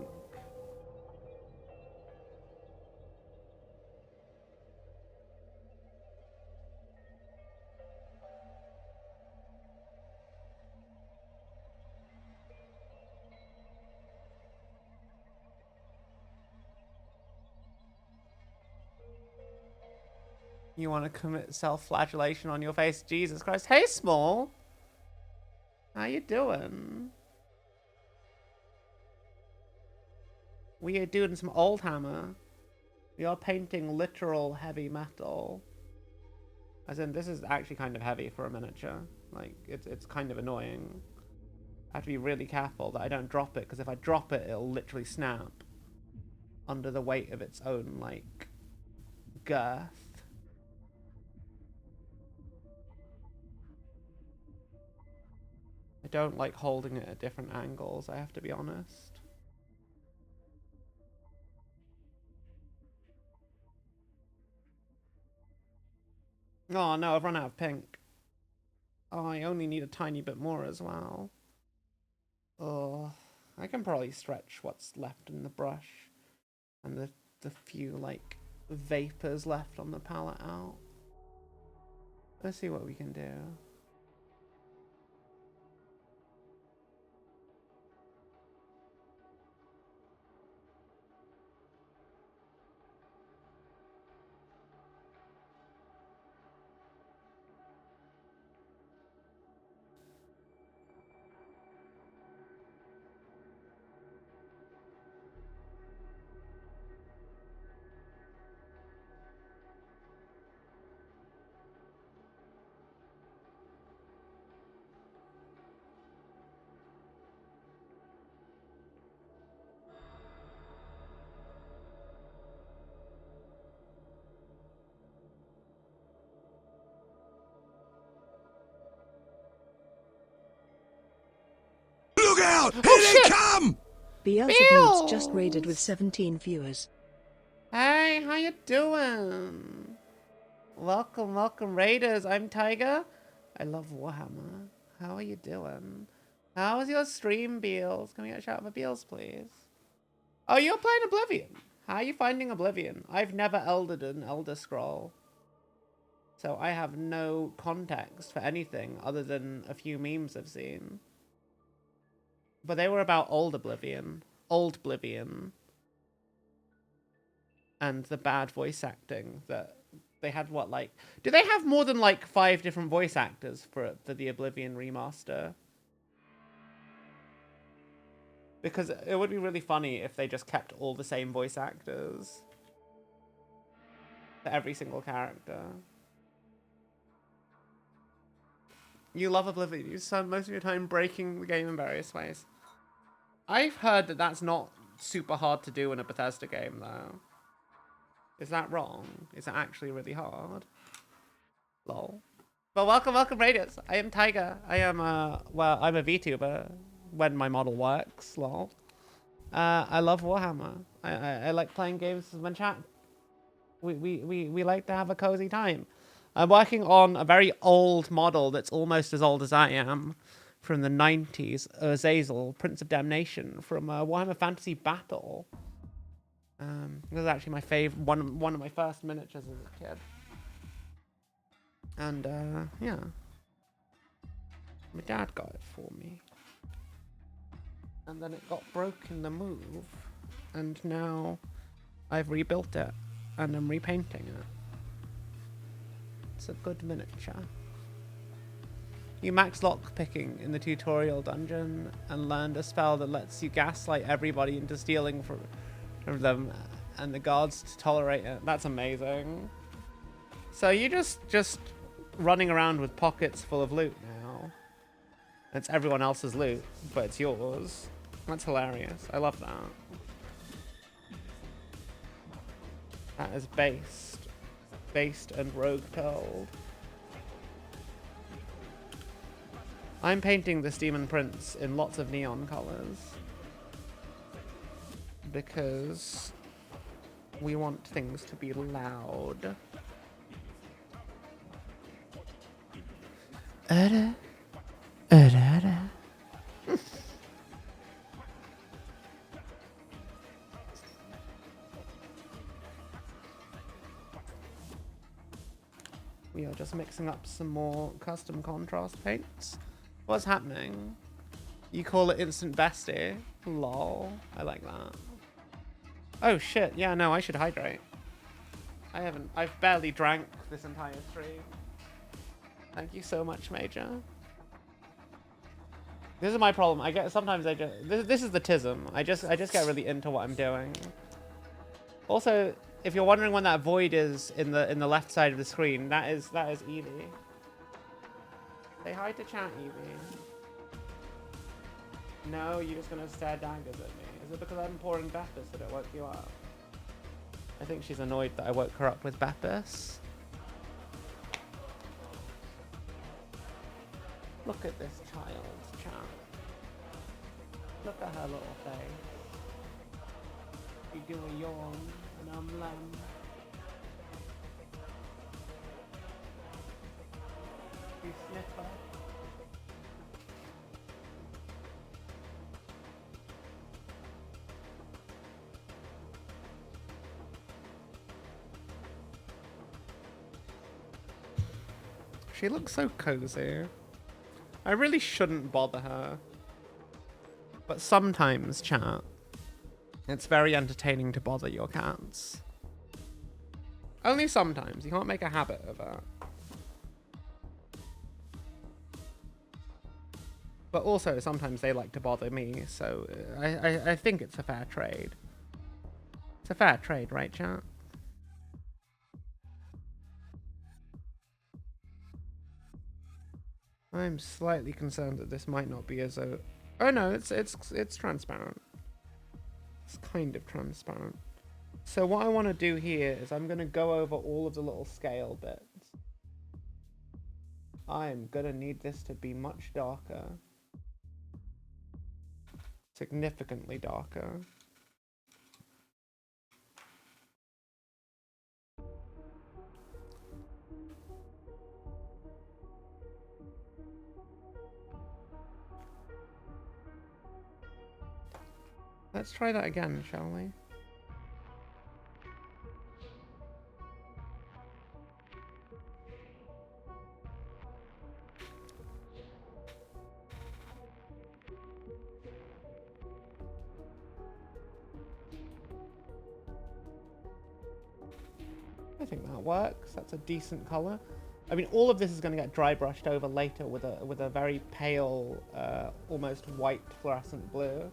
You want to commit self-flagellation on your face? Jesus Christ. Hey, Small! How you doing? We are doing some Oldhammer. We are painting literal heavy metal. As in, this is actually kind of heavy for a miniature. Like, it's kind of annoying. I have to be really careful that I don't drop it, because if I drop it, it'll literally snap under the weight of its own, like, girth. I don't like holding it at different angles, I have to be honest. Oh no, I've run out of pink. Oh, I only need a tiny bit more as well. Oh, I can probably stretch what's left in the brush and the few, like, vapors left on the palette out. Let's see what we can do. Look out! Here Oh, they shit! come! Beelzebub's just raided with 17 viewers. Hey, how you doing? Welcome, welcome, Raiders. I'm Tiger. I love Warhammer. How are you doing? How was your stream, Beals? Can we get a shout out for Beals, please? Oh, you're playing Oblivion. How are you finding Oblivion? I've never eldered an Elder Scroll. So I have no context for anything other than a few memes I've seen. But they were about Old Oblivion. Old Oblivion. And the bad voice acting that they had. What, like, do they have more than like 5 different voice actors for the Oblivion remaster? Because it would be really funny if they just kept all the same voice actors for every single character. You love Oblivion. You spend most of your time breaking the game in various ways. I've heard that that's not super hard to do in a Bethesda game, though. Is that wrong? Is it actually really hard? Lol. Well, welcome, Radius. I am Tiger. I am, well, I'm a VTuber when my model works, lol. I love Warhammer. I like playing games with my chat. We like to have a cozy time. I'm working on a very old model that's almost as old as I am, from the 90s. Azazel, Prince of Damnation, from Warhammer Fantasy Battle. This is actually my favorite, one of my first miniatures as a kid. And yeah, my dad got it for me. And then it got broke in the move, and now I've rebuilt it, and I'm repainting it. It's a good miniature. You max lockpicking in the tutorial dungeon and learned a spell that lets you gaslight everybody into stealing from them, and the guards to tolerate it. That's amazing. So you just running around with pockets full of loot now. It's everyone else's loot, but it's yours. That's hilarious. I love that. That is based and rogue told. I'm painting this Demon Prince in lots of neon colors because we want things to be loud. We are just mixing up some more custom contrast paints. What's happening? You call it instant bestie? Lol. I like that. Oh shit, yeah, no, I should hydrate. I've barely drank this entire stream. Thank you so much, Major. This is my problem. Sometimes I just, this is the tism. I just get really into what I'm doing. Also, if you're wondering when that void is in the left side of the screen, that is Evie. Say hi to chat, Evie. No, you're just gonna stare daggers at me. Is it because I'm pouring Bepis that it woke you up? I think she's annoyed that I woke her up with Bepis. Look at this child, chat. Look at her little face. You do a yawn, and lamb. You sniff her. She looks so cozy. I really shouldn't bother her. But sometimes, chat, it's very entertaining to bother your cats. Only sometimes. You can't make a habit of it. But also, sometimes they like to bother me, so I think it's a fair trade. It's a fair trade, right, chat? I'm slightly concerned that this might not be as a... Oh no, it's transparent. It's kind of transparent. So what I want to do here is I'm going to go over all of the little scale bits. I'm going to need this to be much darker. Significantly darker. Let's try that again, shall we? I think that works. That's a decent color. I mean, all of this is going to get dry brushed over later with a very pale, almost white fluorescent blue.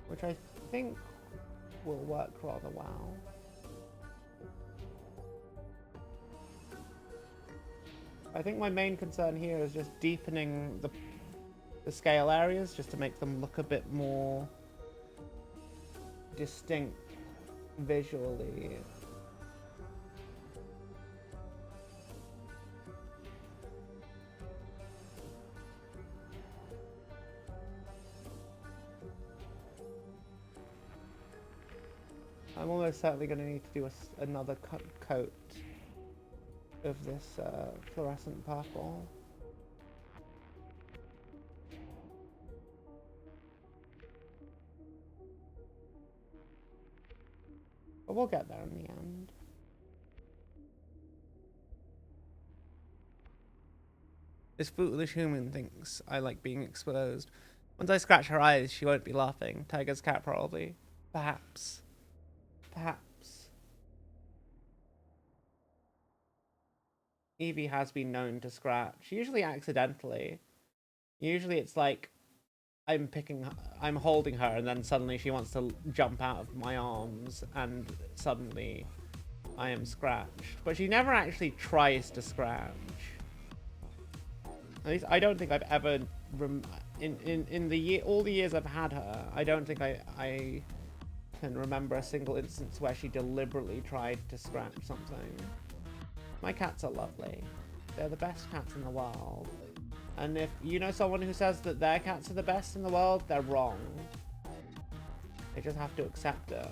Which I think will work rather well. I think my main concern here is just deepening the scale areas just to make them look a bit more distinct visually. I'm almost certainly going to need to do another coat of this fluorescent purple. But we'll get there in the end. This foolish human thinks I like being exposed. Once I scratch her eyes, she won't be laughing. Tiger's cat, probably. Perhaps. Perhaps. Evie has been known to scratch, usually accidentally. Usually it's like I'm holding her, and then suddenly she wants to jump out of my arms, and suddenly I am scratched. But she never actually tries to scratch. At least I don't think I've ever, in all the years I've had her, I don't think I can remember a single instance where she deliberately tried to scratch something. My cats are lovely. They're the best cats in the world. And if you know someone who says that their cats are the best in the world, they're wrong. They just have to accept it.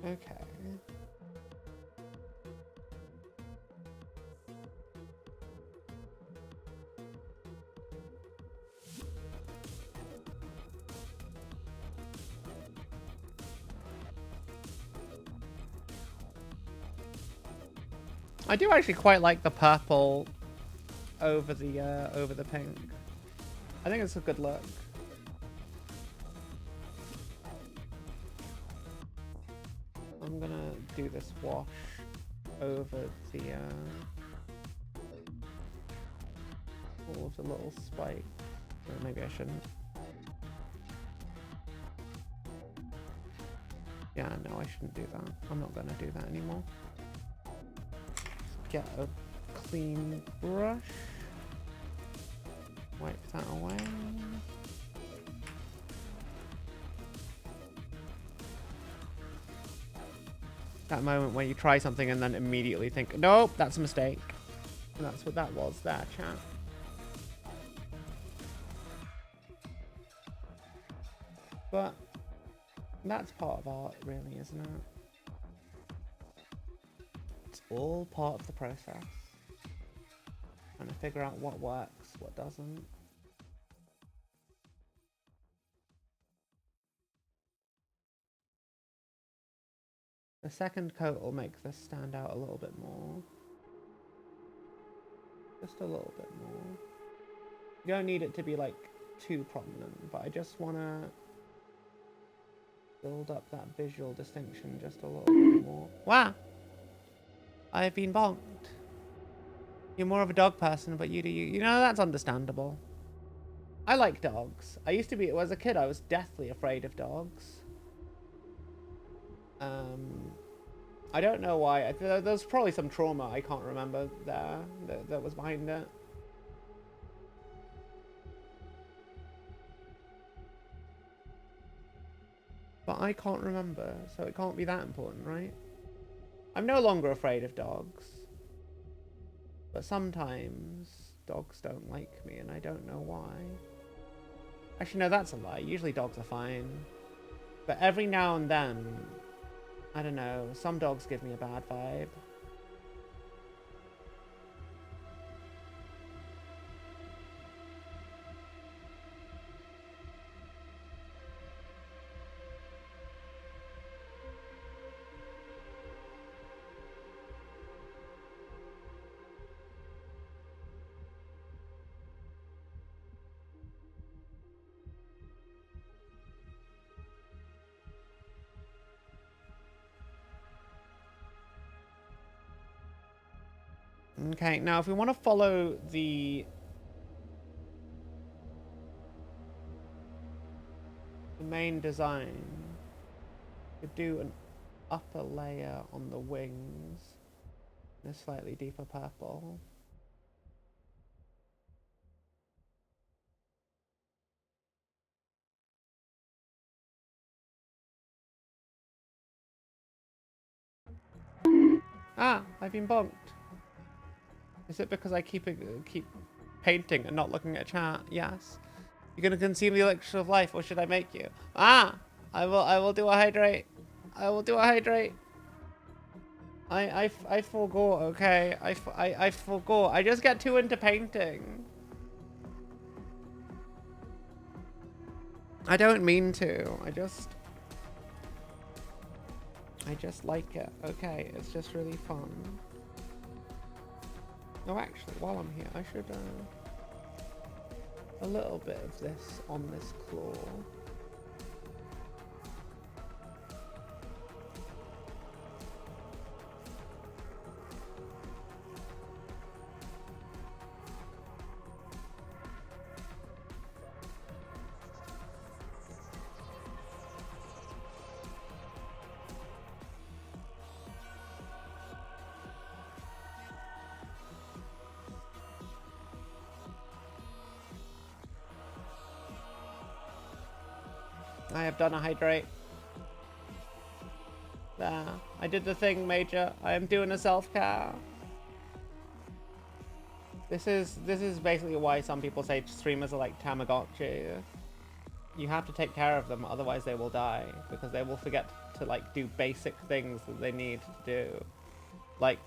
Okay. I do actually quite like the purple over the pink. I think it's a good look. I'm gonna do this wash over the all of the little spikes. Or maybe I shouldn't. Yeah, no, I shouldn't do that. I'm not gonna do that anymore. Get a clean brush. Wipe that away. That moment where you try something and then immediately think, nope, that's a mistake. And that's what that was there, chat. But that's part of art, really, isn't it? It's all part of the process. Trying to figure out what works, what doesn't. The second coat will make this stand out a little bit more. Just a little bit more. You don't need it to be like too prominent, but I just want to build up that visual distinction just a little bit more. Wow! I've been bonked. You're more of a dog person, but you do you. You know, that's understandable. I like dogs. I used to be, as a kid, I was deathly afraid of dogs. I don't know why. There's probably some trauma I can't remember there that was behind it. But I can't remember, so it can't be that important, right? I'm no longer afraid of dogs. But sometimes dogs don't like me and I don't know why. Actually, no, that's a lie. Usually dogs are fine. But every now and then, I don't know, some dogs give me a bad vibe. Okay, now if we want to follow the main design, we could do an upper layer on the wings in a slightly deeper purple. Ah, I've been bonked. Is it because I keep painting and not looking at chat? Yes. You're gonna consume the elixir of life, or should I make you? Ah! I will do a hydrate. I will do a hydrate. I forgot, okay. I forgot. I just get too into painting. I don't mean to. I just like it. Okay, it's just really fun. Oh, actually, while I'm here, I should a little bit of this on this claw. I have done a hydrate. There. I did the thing, Major. I am doing a self-care. This is basically why some people say streamers are like Tamagotchi. You have to take care of them, otherwise they will die. Because they will forget to like do basic things that they need to do. Like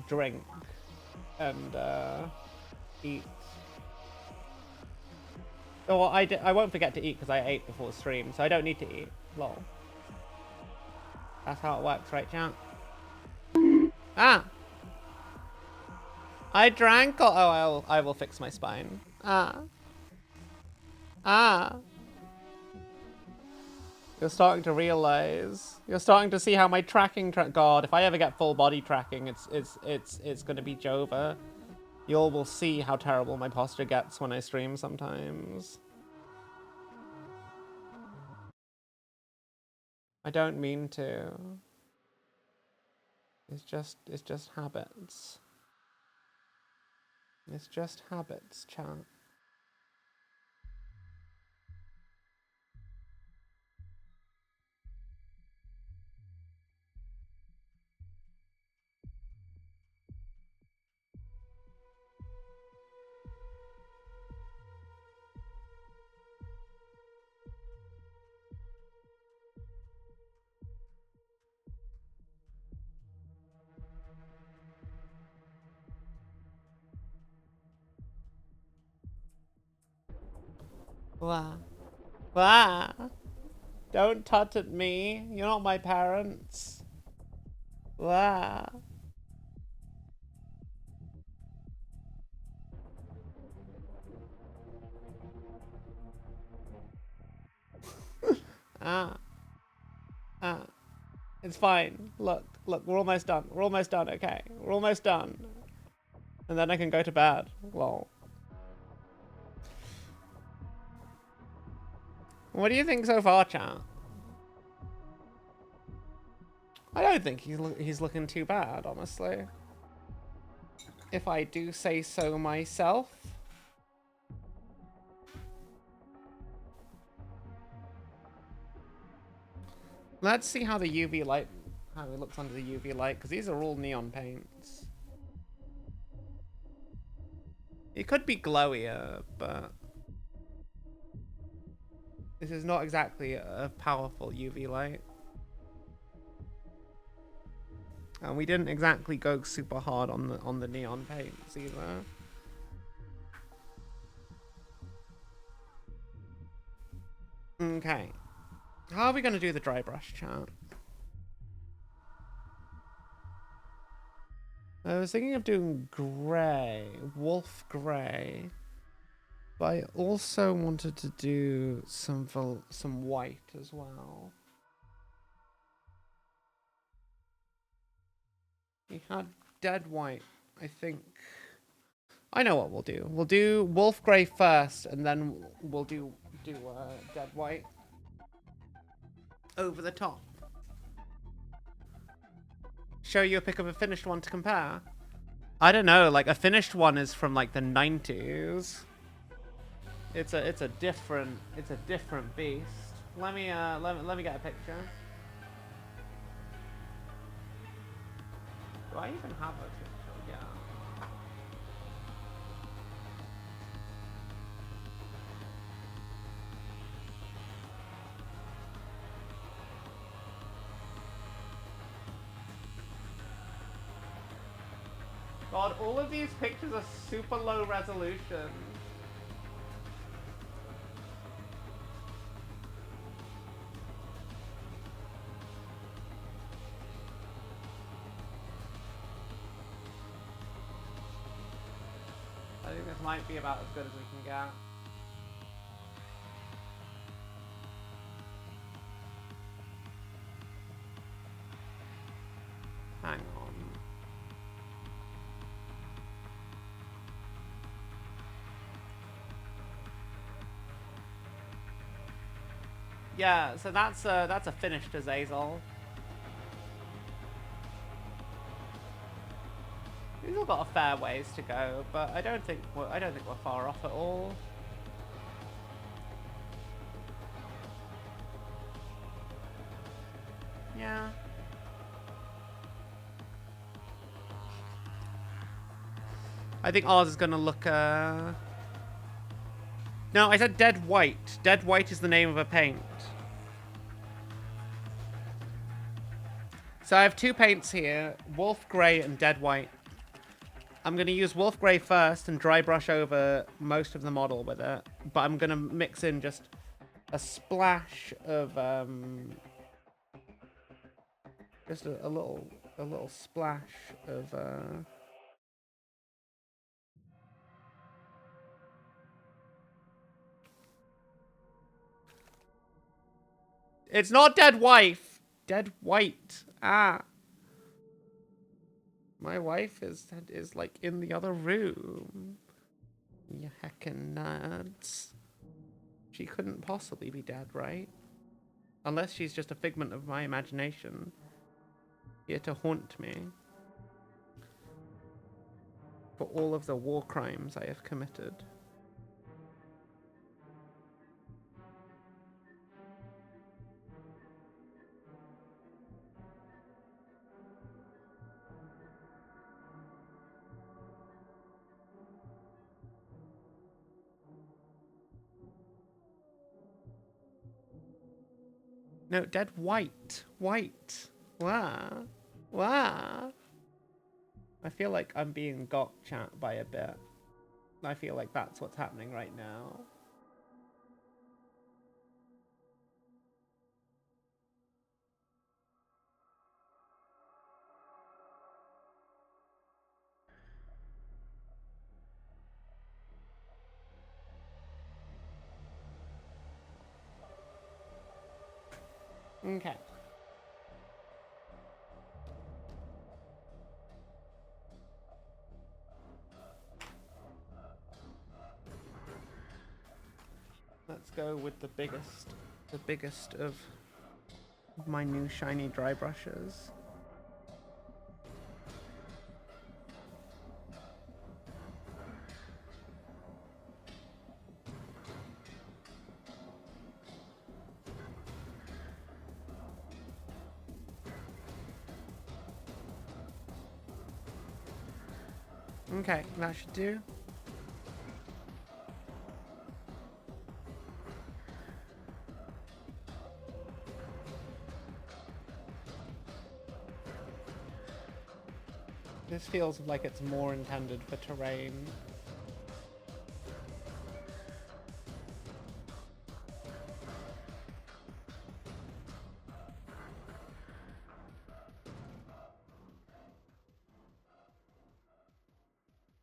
drink and eat. Oh, well, I won't forget to eat because I ate before stream, so I don't need to eat. Lol. That's how it works, right, chat? Ah! I drank. Oh, I will fix my spine. Ah. Ah. You're starting to realize. You're starting to see how my tracking. God, if I ever get full body tracking, it's gonna be Jova. You all will see how terrible my posture gets when I stream sometimes. I don't mean to. It's just habits. It's just habits, chat. Wah. Wah. Don't touch at me. You're not my parents. Wah. Ah. Ah. It's fine. Look, we're almost done. We're almost done, okay? We're almost done. And then I can go to bed. Lol. What do you think so far, chat? I don't think he's looking too bad, honestly. If I do say so myself. Let's see how the UV light, how it looks under the UV light, because these are all neon paints. It could be glowier, but This is not exactly a powerful UV light. And we didn't exactly go super hard on the neon paints either. Okay. How are we going to do the dry brush, chat? I was thinking of doing grey, wolf grey. But I also wanted to do some white as well. We had dead white, I think. I know what we'll do. We'll do wolf grey first, and then we'll do dead white over the top. Show you a pic of a finished one to compare. I don't know. Like a finished one is from like the 90s. It's a different beast. Let me get a picture. Do I even have a picture? Yeah. God, all of these pictures are super low resolution. I think this might be about as good as we can get. Hang on. Yeah, so that's a finished Azazel. We've all got a fair ways to go, but I don't think we're far off at all. Yeah. I think ours is gonna look No, I said dead white. Dead white is the name of a paint. So I have two paints here, wolf grey and dead white. I'm going to use wolf grey first and dry brush over most of the model with it. But I'm going to mix in just a splash of, just a little splash of, It's not dead wife. Dead white. Ah. My wife is like in the other room. You heckin' nerds. She couldn't possibly be dead, right? Unless she's just a figment of my imagination. Here to haunt me. For all of the war crimes I have committed. No, dead white. White. Wow. Wow. I feel like I'm being got, chat, by a bit. I feel like that's what's happening right now. Okay. Let's go with the biggest of my new shiny dry brushes. Okay, that should do. This feels like it's more intended for terrain.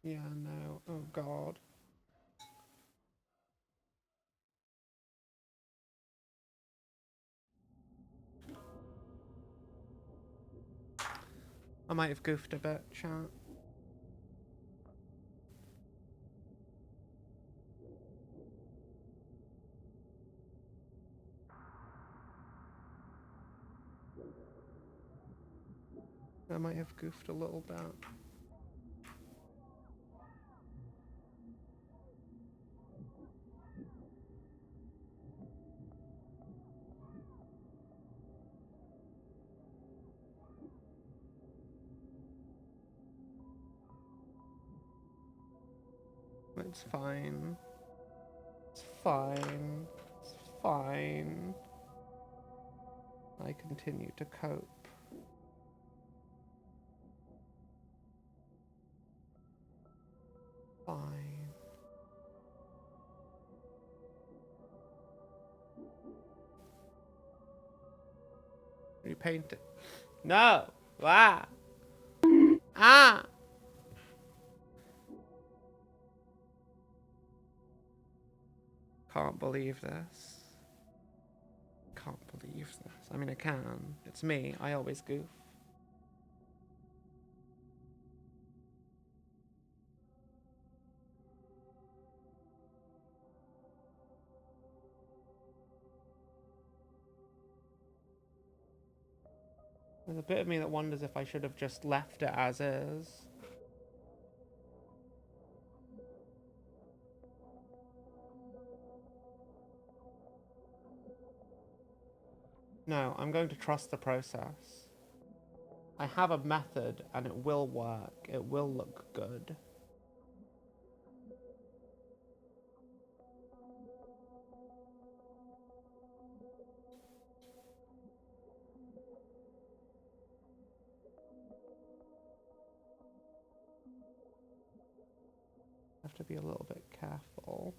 Yeah, no. Oh, God. I might have goofed a bit, chat. I might have goofed a little bit. It's fine. It's fine. It's fine. I continue to cope. Fine. Repaint it. No! Ah! Ah! Can't believe this. Can't believe this. I mean, I can. It's me. I always goof. There's a bit of me that wonders if I should have just left it as is. No, I'm going to trust the process. I have a method and it will work. It will look good. Have to be a little bit careful.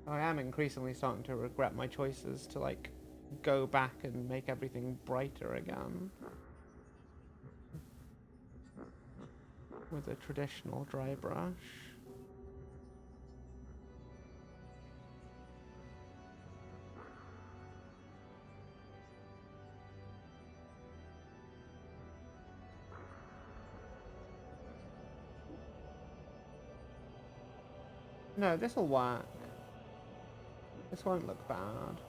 I am increasingly starting to regret my choices to, like, go back and make everything brighter again. With a traditional dry brush. No, this'll work. This won't look bad.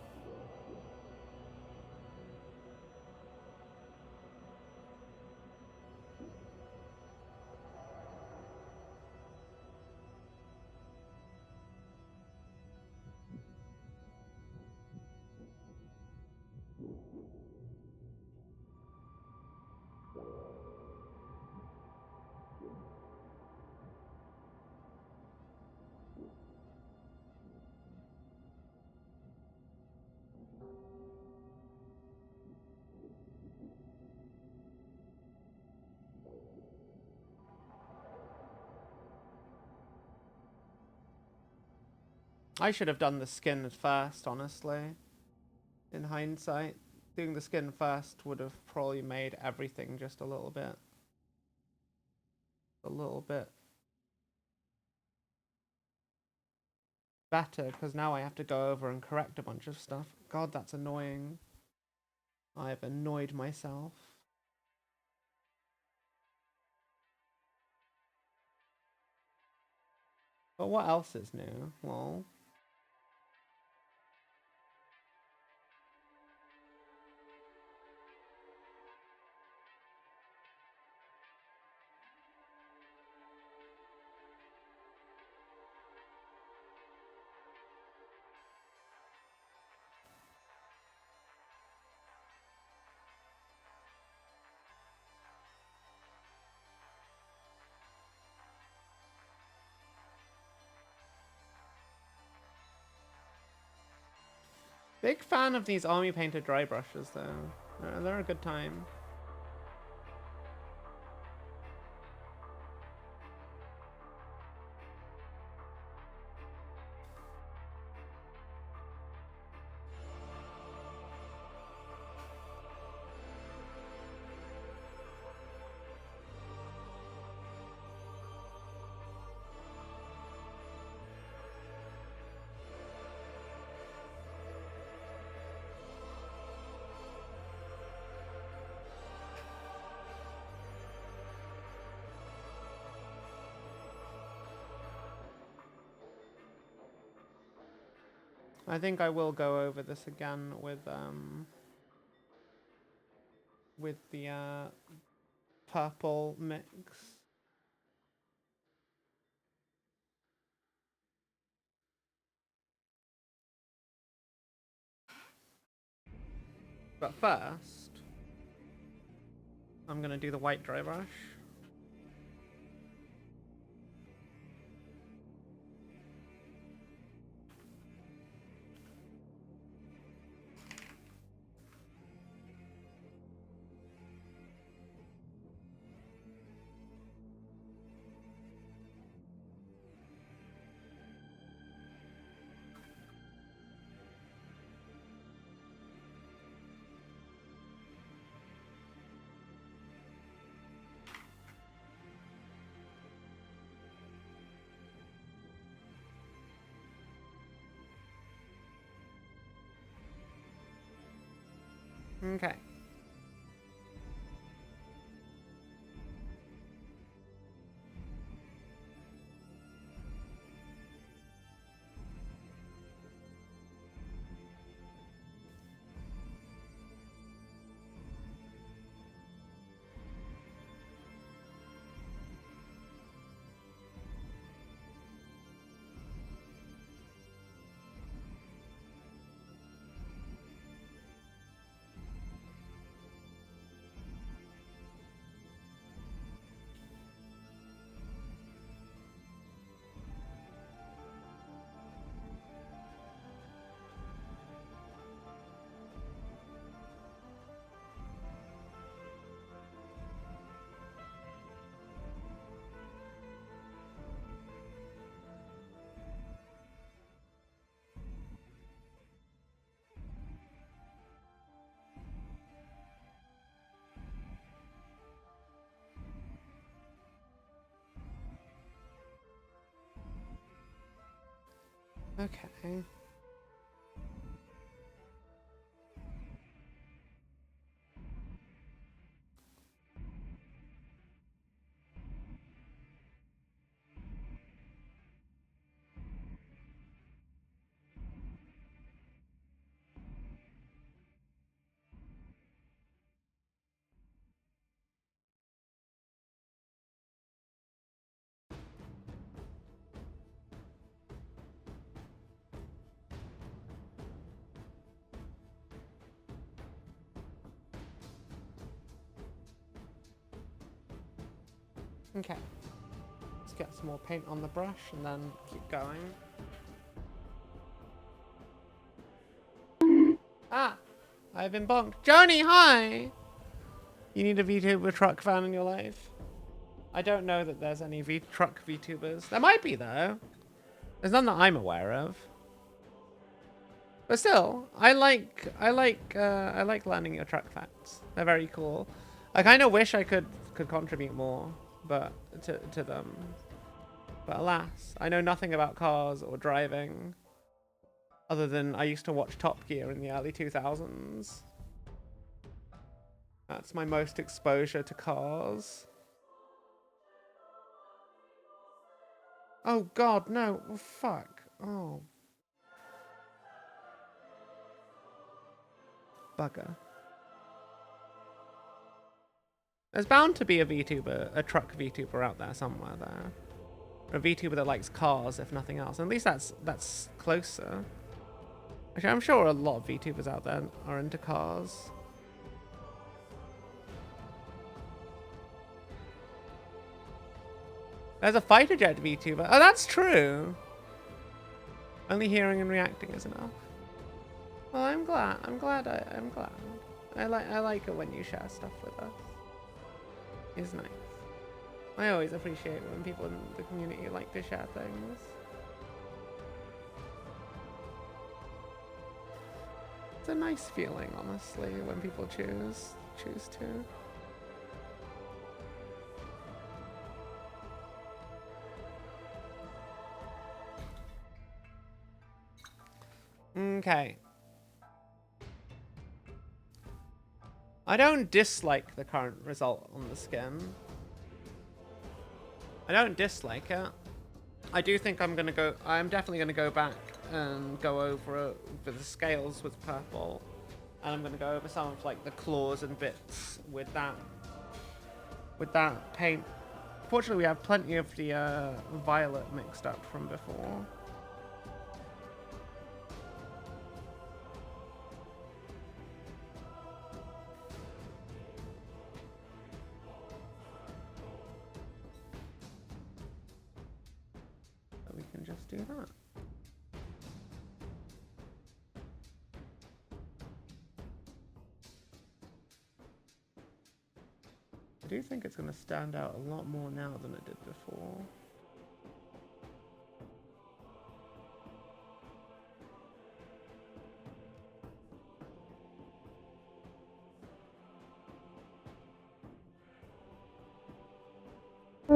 I should have done the skin first, honestly. In hindsight, doing the skin first would have probably made everything just a little bit better, because now I have to go over and correct a bunch of stuff. God, that's annoying. I have annoyed myself. But what else is new? Well, Big fan of these army painted dry brushes though. They're a good time. I think I will go over this again with the purple mix. But first, I'm gonna do the white dry brush. Okay. Okay. Okay. Let's get some more paint on the brush and then keep going. Ah! I've been bonked. Joni, hi! You need a VTuber truck fan in your life? I don't know that there's any truck VTubers. There might be though. There's none that I'm aware of. But still, I like learning your truck facts. They're very cool. I kind of wish I could contribute more, but to them. But alas, I know nothing about cars or driving, other than I used to watch Top Gear in the early 2000s. That's my most exposure to cars. Oh God, no! Oh, fuck! Oh, bugger. There's bound to be a VTuber, a truck VTuber out there somewhere there. Or a VTuber that likes cars, if nothing else. At least that's closer. Actually, I'm sure a lot of VTubers out there are into cars. There's a fighter jet VTuber. Oh, that's true. Only hearing and reacting is enough. Well, I'm glad. I'm glad. I like it when you share stuff with us. It's nice. I always appreciate when people in the community like to share things. It's a nice feeling, honestly, when people choose to. Okay. I don't dislike the current result on the skin. I don't dislike it. I do think I'm definitely gonna go back and go over the scales with purple. And I'm gonna go over some of like the claws and bits with that paint. Fortunately, we have plenty of the violet mixed up from before. So we can just do that. I do think it's going to stand out a lot more now than it did before.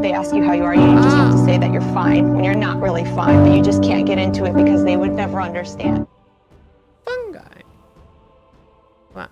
They ask you how you are, you just have to say that you're fine when you're not really fine, but you just can't get into it because they would never understand. Fungi. What?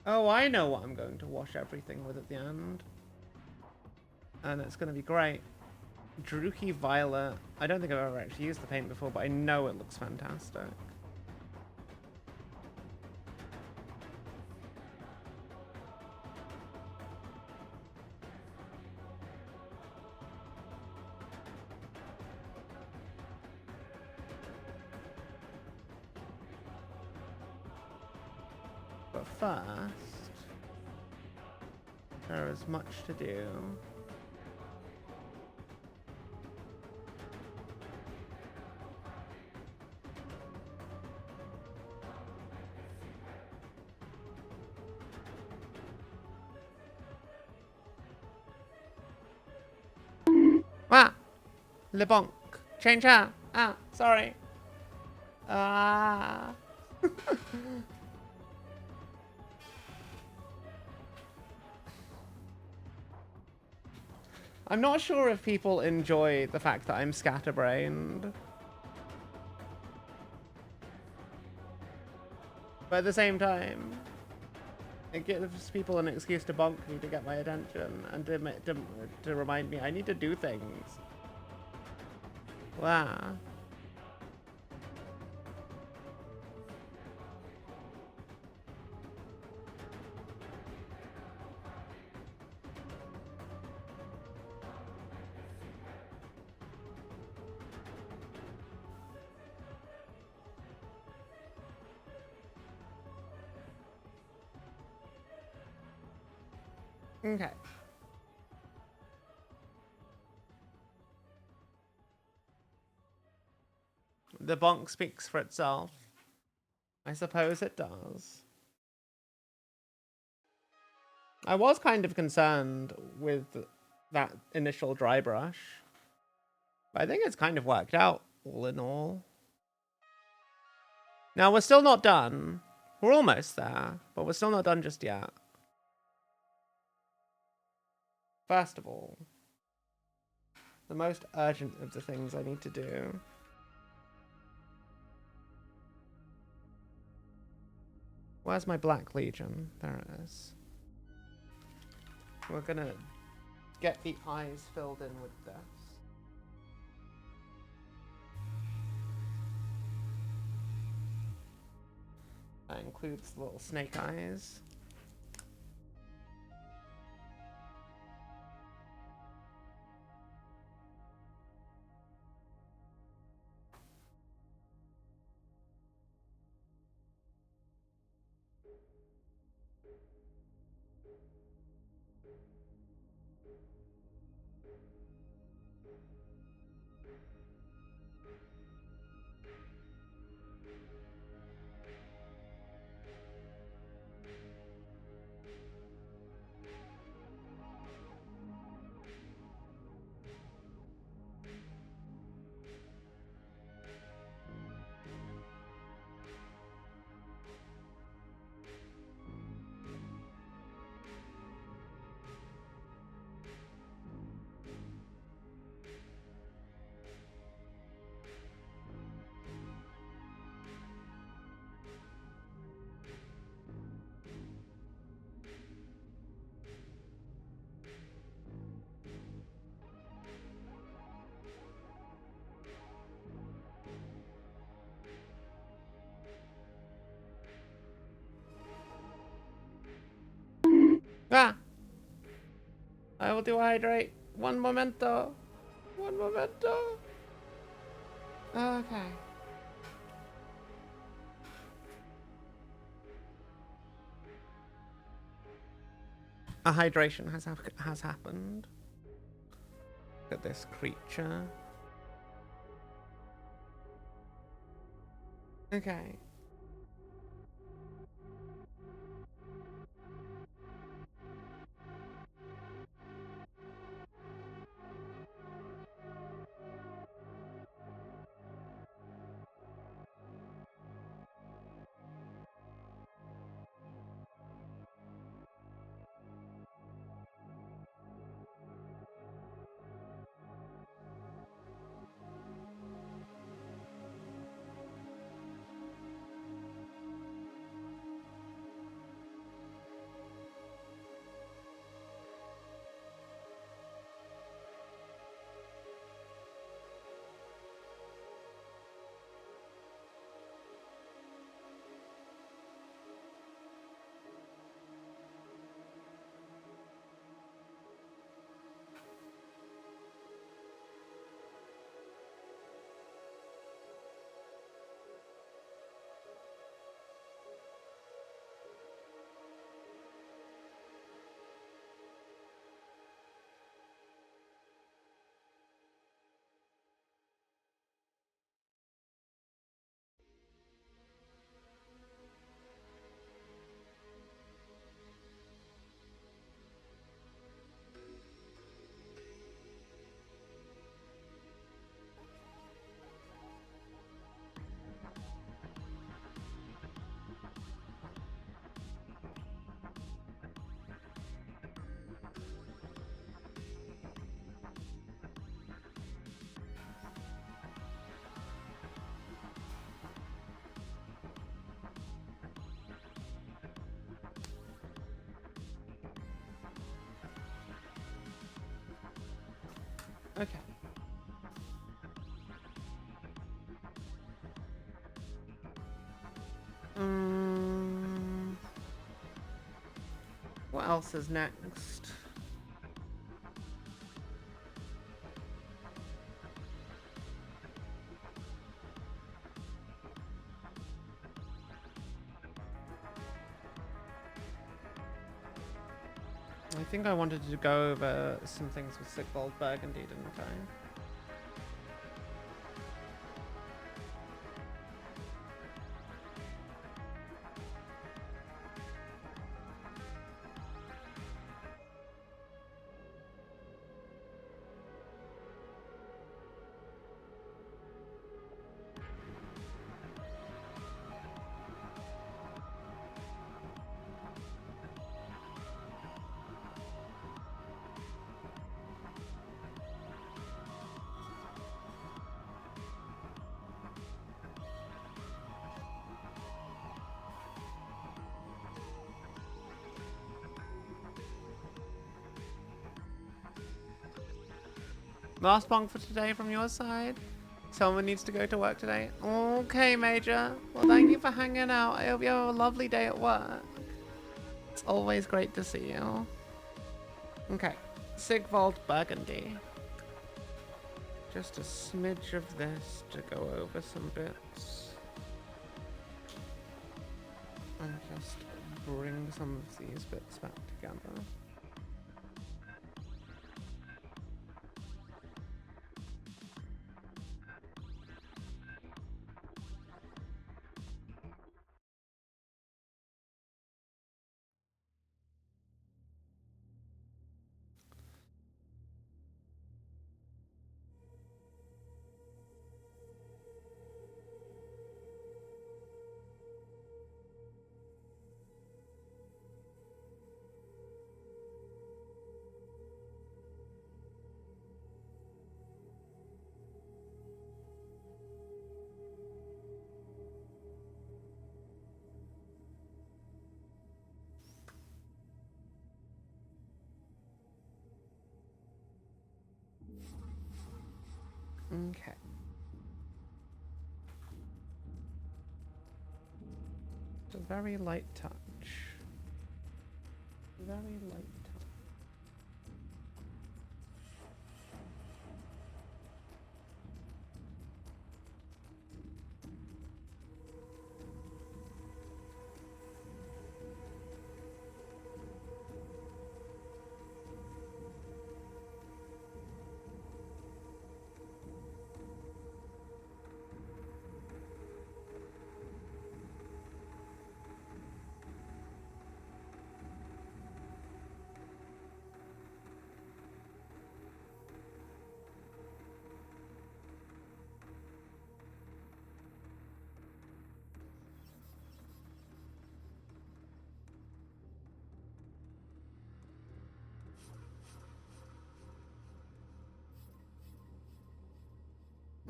Oh, I know what I'm going to wash everything with at the end. And it's going to be great. Druchii Violet. I don't think I've ever actually used the paint before, but I know it looks fantastic. But first, there is much to do. Ah! Le bonk. Change her. Ah, sorry. Ah. I'm not sure if people enjoy the fact that I'm scatterbrained. But at the same time, it gives people an excuse to bonk me to get my attention and to remind me I need to do things. Wow. Okay. The bonk speaks for itself. I suppose it does. I was kind of concerned with that initial dry brush. But I think it's kind of worked out, all in all. Now, we're still not done. We're almost there, but we're still not done just yet. First of all, the most urgent of the things I need to do Where's my Black Legion? There it is. We're gonna get the eyes filled in with this. That includes little snake eyes. Ah! I will do hydrate. One momento. One momento. Okay. A hydration has happened. Look at this creature. Okay. Okay. What else is next? I think I wanted to go over some things with Sigvald Burgundy, didn't I? Last bong for today from your side. Someone needs to go to work today. Okay, Major. Well, thank you for hanging out. I hope you have a lovely day at work. It's always great to see you. Okay. Sigvald Burgundy. Just a smidge of this to go over some bits. And just bring some of these bits back together. Okay. It's a very light touch. Very light touch.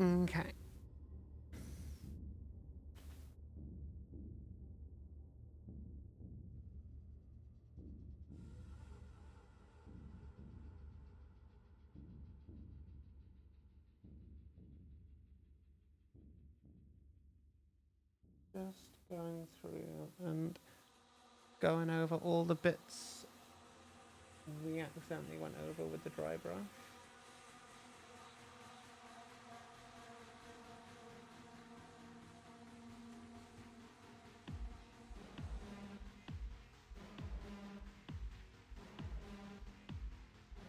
Okay. Just going through and going over all the bits we accidentally went over with the dry brush.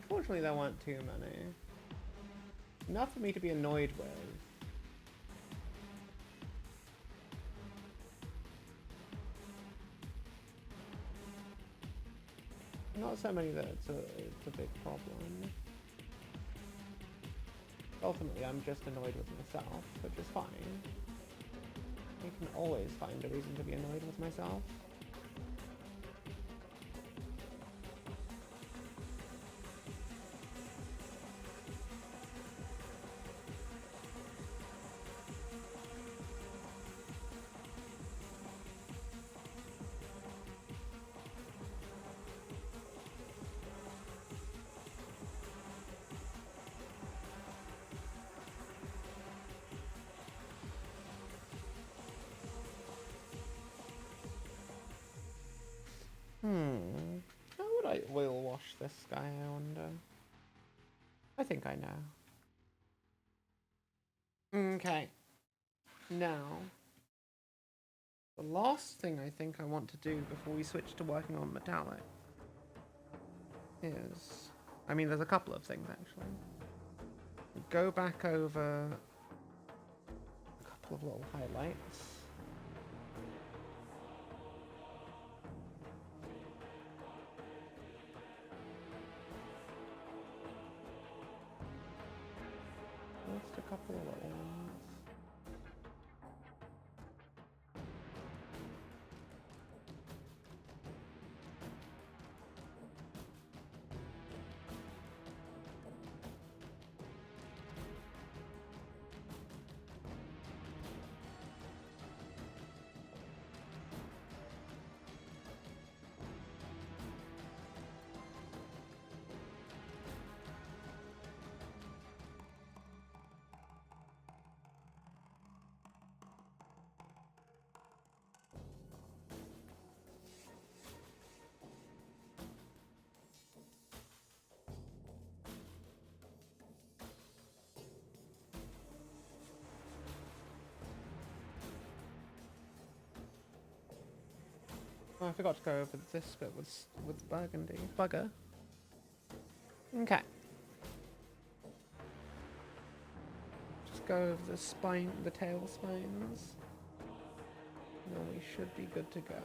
Unfortunately, there weren't too many. Enough for me to be annoyed with. Not so many that it's a big problem. Ultimately, I'm just annoyed with myself, which is fine. I can always find a reason to be annoyed with myself. How would I oil wash this guy, I wonder? I think I know. Okay. Now, the last thing I think I want to do before we switch to working on metallic is... I mean, there's a couple of things, actually. Go back over a couple of little highlights. Just a couple of little ones. Oh, I forgot to go over this bit with burgundy. Bugger. Okay. Just go over the tail spines. Then we should be good to go.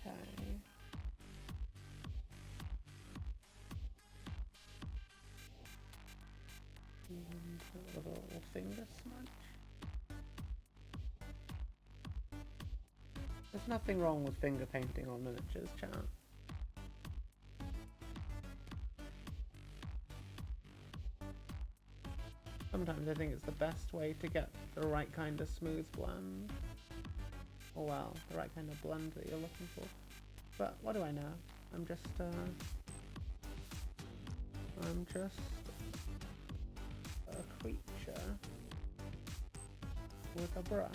Okay. And a little finger smudge. There's nothing wrong with finger painting on miniatures, chat. Sometimes I think it's the best way to get the right kind of smooth blend. Or well, the right kind of blend that you're looking for. But what do I know? I'm just a creature with a brush.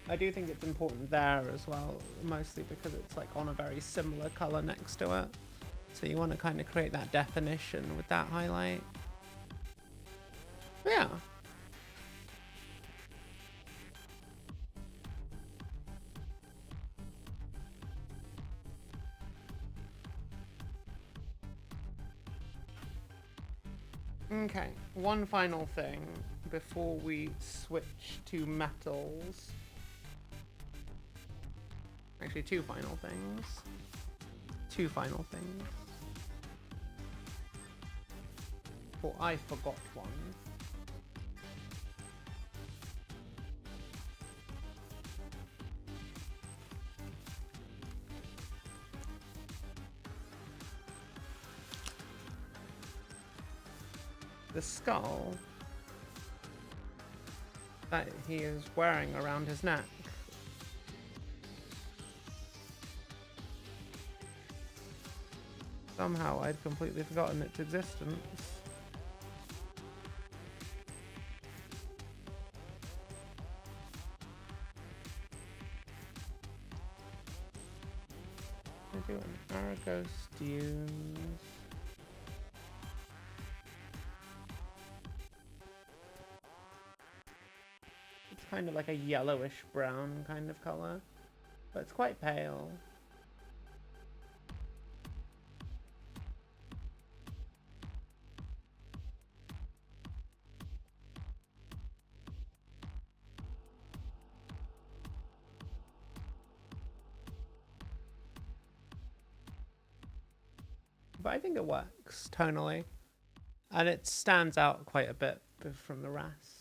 I do think it's important there as well, mostly because it's like on a very similar color next to it. So you want to kind of create that definition with that highlight. Yeah. Okay, one final thing before we switch to metals. Actually, two final things. Oh, I forgot one. The skull that he is wearing around his neck. Somehow I'd completely forgotten its existence. I do an Argos Dunes. It's kind of like a yellowish brown kind of color, but it's quite pale. But I think it works tonally, and it stands out quite a bit from the rest.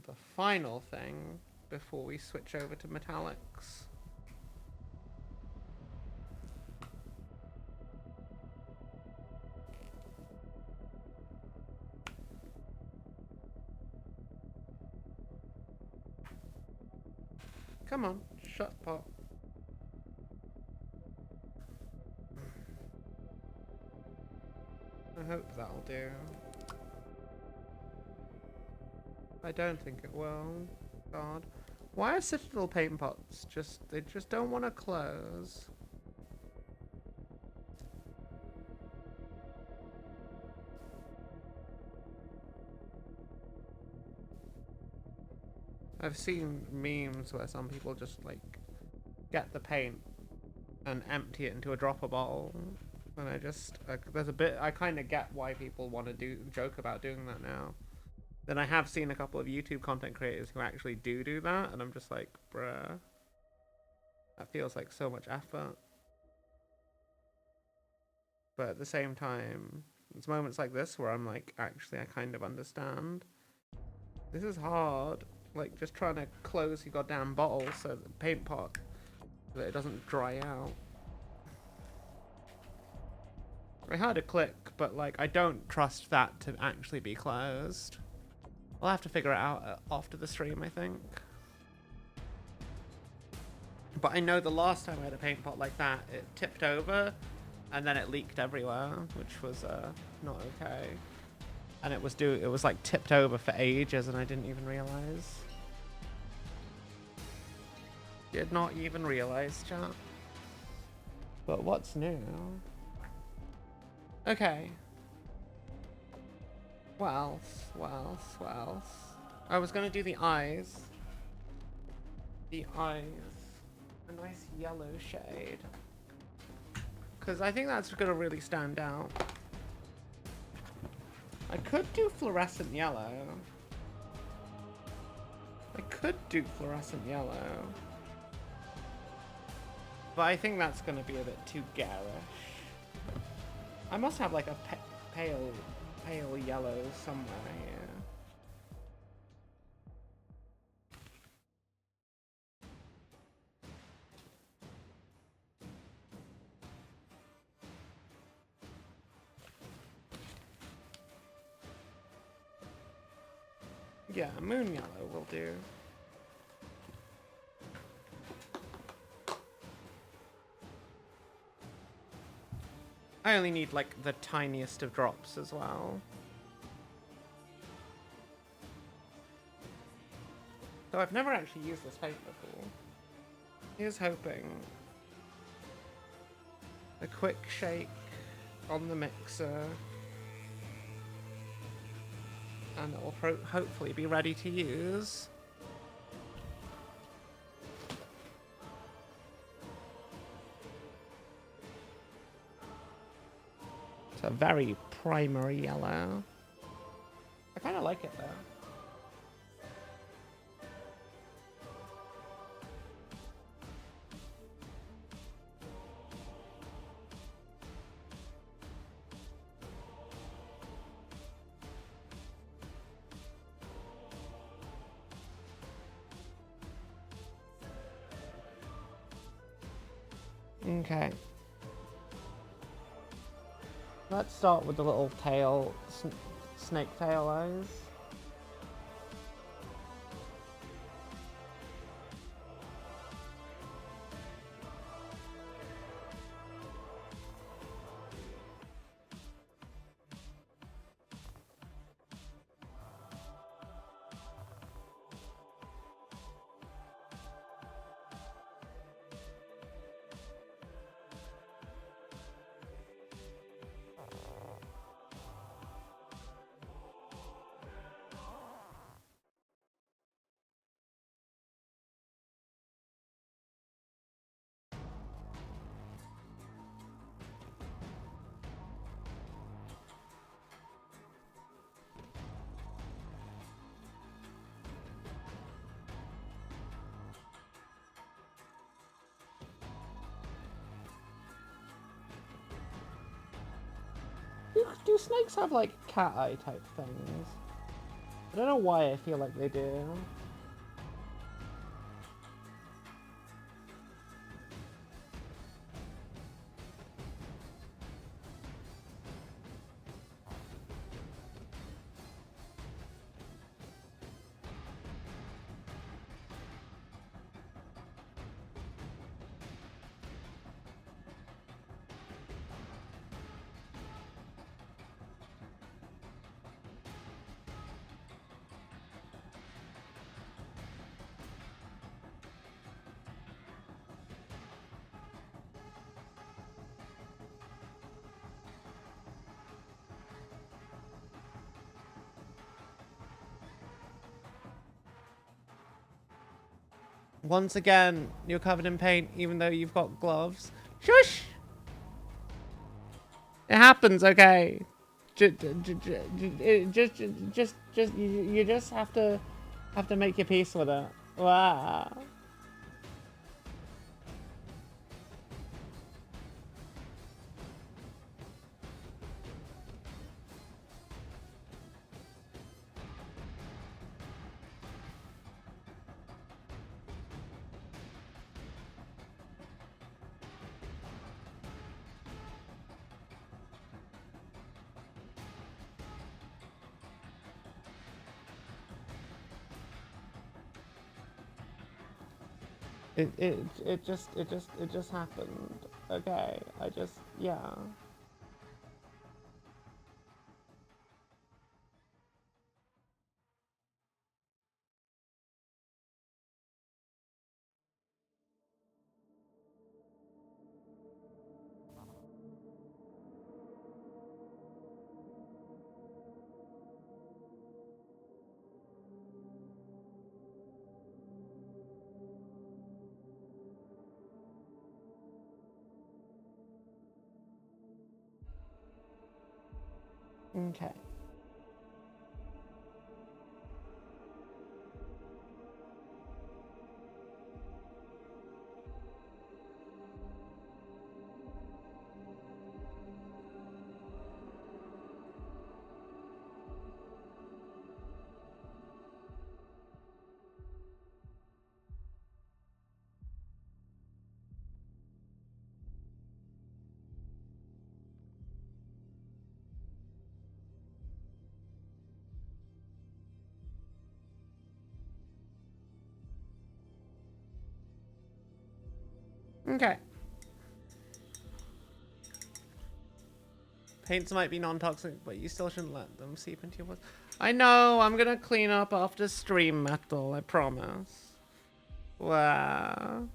The final thing before we switch over to metallics. Come on, shut up. I hope that'll do. I don't think it will. God. Why are Citadel paint pots they just don't want to close? I've seen memes where some people just like get the paint and empty it into a dropper bottle, and there's a bit, I kind of get why people want to joke about doing that now. Then I have seen a couple of YouTube content creators who actually do that, and I'm just like, bruh, that feels like so much effort. But at the same time, it's moments like this where I'm like, actually, I kind of understand. This is hard. Like, just trying to close your goddamn bottle so the paint pot, so that it doesn't dry out. I heard a click, but like, I don't trust that to actually be closed. I'll have to figure it out after the stream, I think. But I know the last time I had a paint pot like that, it tipped over, and then it leaked everywhere, which was not okay. And it was like tipped over for ages, and I didn't even realize. Did not even realize, chat. But what's new? Okay. What else? What else? What else? I was gonna do the eyes. The eyes. A nice yellow shade. Because I think that's gonna really stand out. I could do fluorescent yellow. But I think that's gonna be a bit too garish. I must have like a pale yellow somewhere here. Yeah, moon yellow will do. I only need like the tiniest of drops as well. So I've never actually used this paint before. Here's hoping. A quick shake on the mixer. And it will hopefully be ready to use. It's a very primary yellow. I kind of like it though. Okay. Let's start with the little tail, snake tail eyes. Do snakes have like cat eye type things? I don't know why I feel like they do. Once again, you're covered in paint, even though you've got gloves. Shush! It happens, okay? You just have to make your peace with it. Wow. It just happened. Okay, yeah. Okay. Okay. Paints might be non-toxic, but you still shouldn't let them seep into your blood. I know, I'm gonna clean up after stream metal, I promise. Wow.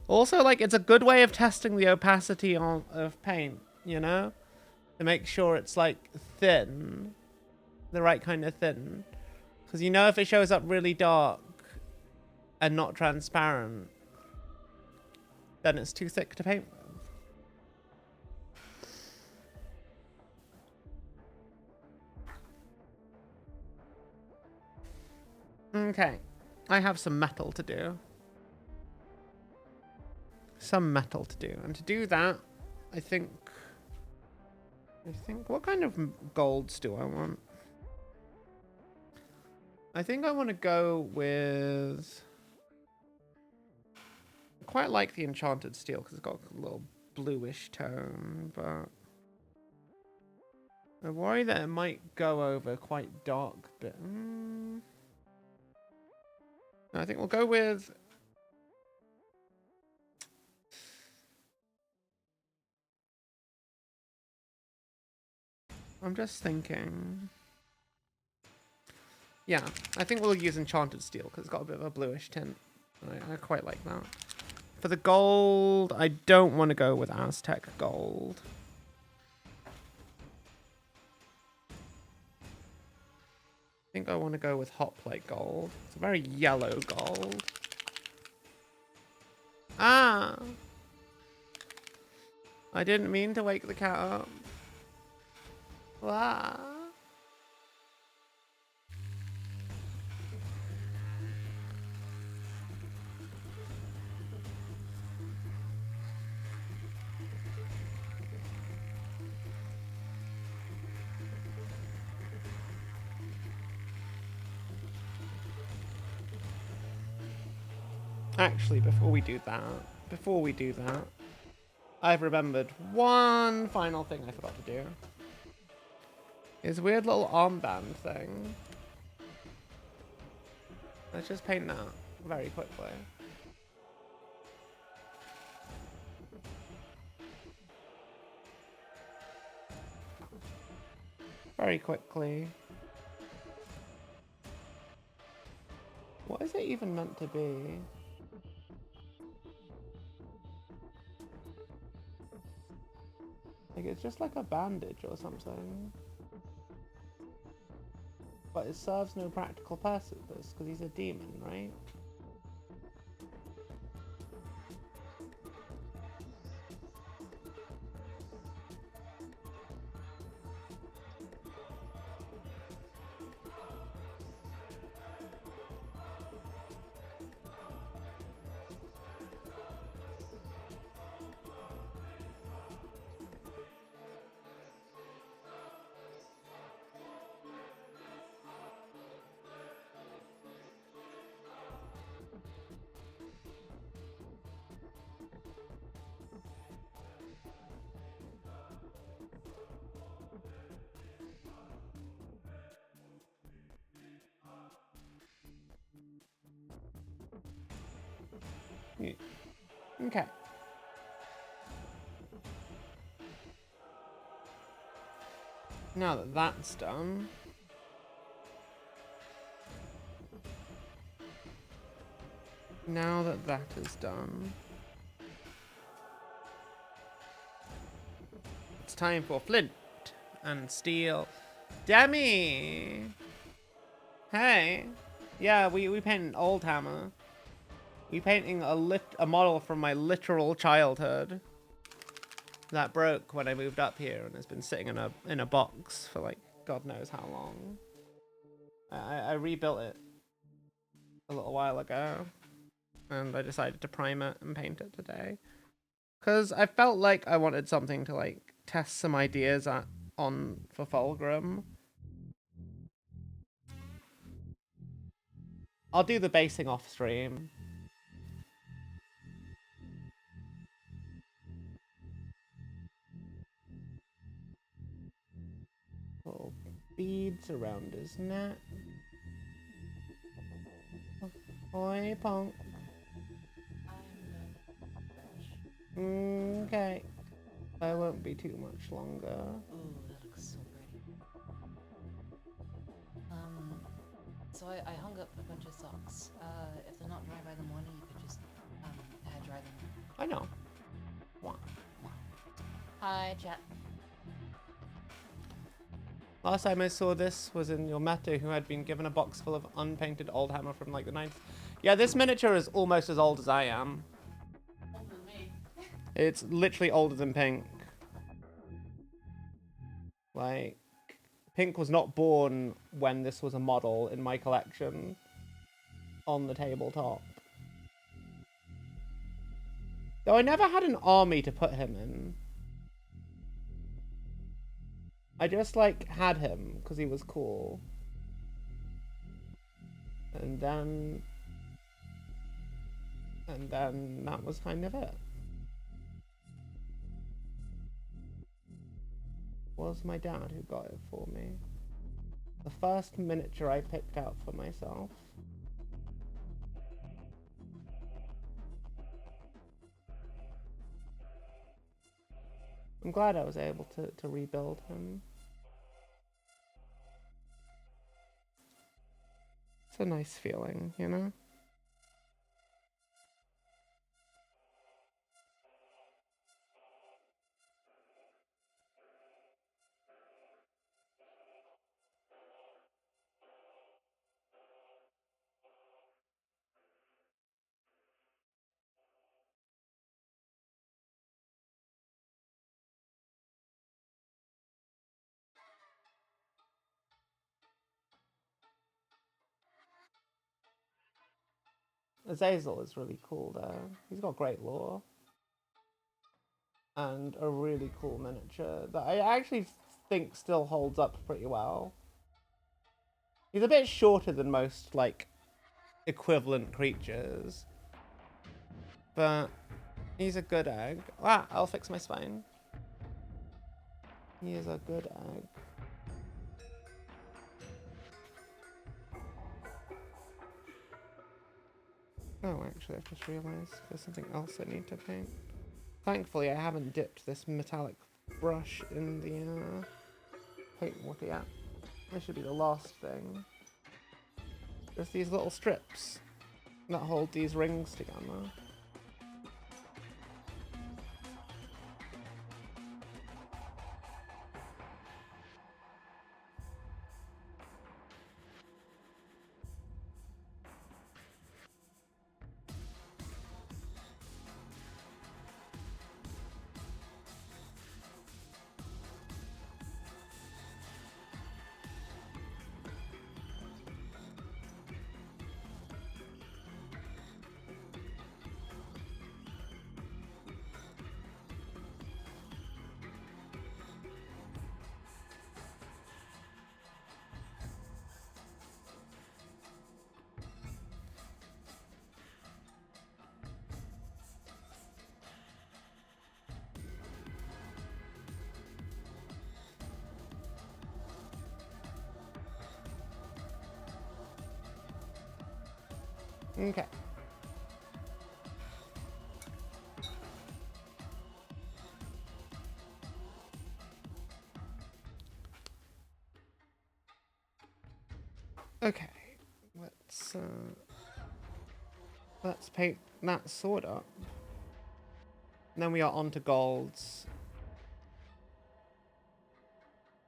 Also, like, it's a good way of testing the opacity of paint, you know? To make sure it's, like, thin. The right kind of thin. Because you know if it shows up really dark and not transparent, then it's too thick to paint with. Okay. I have some metal to do. And to do that, I think what kind of golds do I want? I think I want to go with, I quite like the enchanted steel because it's got a little bluish tone, but I worry that it might go over quite dark bit. I think we'll go with, I'm just thinking. Yeah, I think we'll use enchanted steel because it's got a bit of a bluish tint. I quite like that. For the gold, I don't want to go with Aztec gold. I think I want to go with hot plate gold. It's a very yellow gold. Ah! I didn't mean to wake the cat up. Ah! Actually, before we do that, I've remembered one final thing I forgot to do. Is weird little armband thing. Let's just paint that very quickly. Very quickly. What is it even meant to be? Like, it's just like a bandage or something. But it serves no practical purpose because he's a demon, right? Yeah. Okay. Now that that's done, it's time for flint and steel. Demi! Hey! Yeah, we paint an Oldhammer. We painting a model from my literal childhood that broke when I moved up here and has been sitting in a box for like God knows how long. I rebuilt it a little while ago, and I decided to prime it and paint it today because I felt like I wanted something to like test some ideas on for Fulgrim. I'll do the basing off stream. Little beads around his neck. Oi, punk. Okay. I won't be too much longer. Ooh, that looks so pretty. So I hung up a bunch of socks. If they're not dry by the morning, you could just hair dry them. I know. What? Hi, chat. Last time I saw this was in your meta, who had been given a box full of unpainted Oldhammer from like the 90s. Yeah, this miniature is almost as old as I am. Older than me. It's literally older than Pink. Like, Pink was not born when this was a model in my collection on the tabletop. Though I never had an army to put him in. I just like had him because he was cool. And then that was kind of it. Was my dad who got it for me. The first miniature I picked out for myself. I'm glad I was able to rebuild him. It's a nice feeling, you know? Azazel is really cool though. He's got great lore. And a really cool miniature that I actually think still holds up pretty well. He's a bit shorter than most, like, equivalent creatures. But he's a good egg. Ah, I'll fix my spine. He is a good egg. Oh, actually, I've just realised there's something else I need to paint. Thankfully, I haven't dipped this metallic brush in the paint water yet. This should be the last thing. There's these little strips that hold these rings together. Okay. Okay. Let's paint that sword up. And then we are on to golds.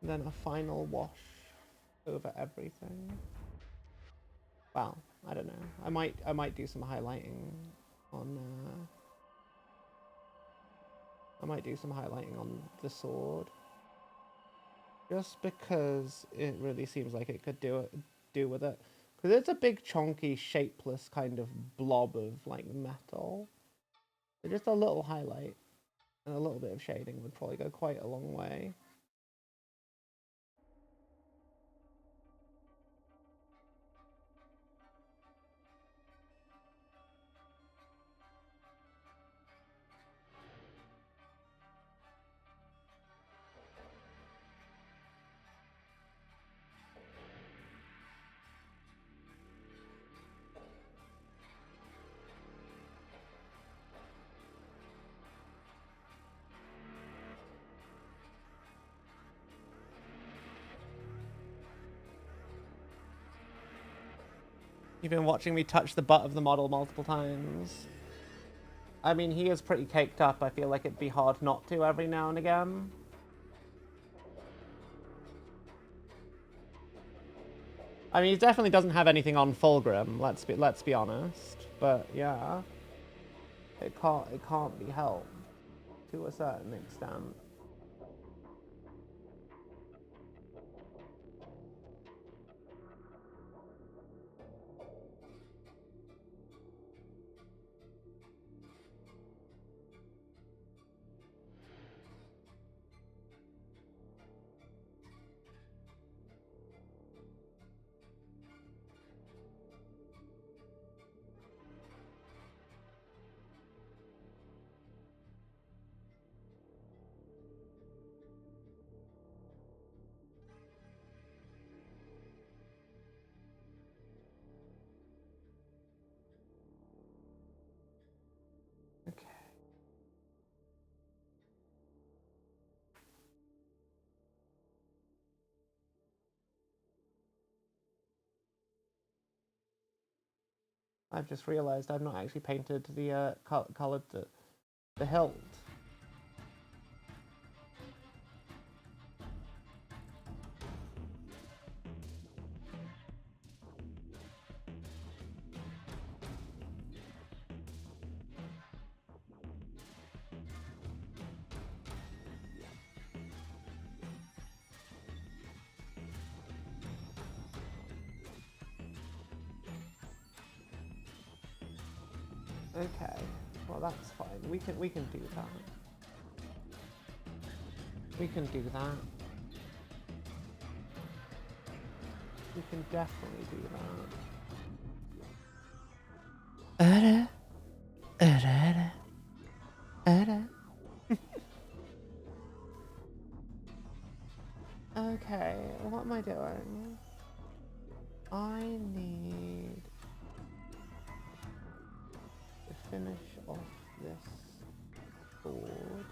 And then a final wash over everything. Well, I don't know. I might do some highlighting on the sword. Just because it really seems like it could do with it. Because it's a big chonky shapeless kind of blob of like metal. So just a little highlight and a little bit of shading would probably go quite a long way. You've been watching me touch the butt of the model multiple times. I mean, he is pretty caked up. I feel like it'd be hard not to every now and again. I mean, he definitely doesn't have anything on Fulgrim, let's be honest. But yeah, it can't be helped to a certain extent. I've just realised I've not actually painted the coloured the hilt. Okay, well that's fine. We can do that. We can do that. We can definitely do that. Okay, what am I doing? I need to finish off this sword.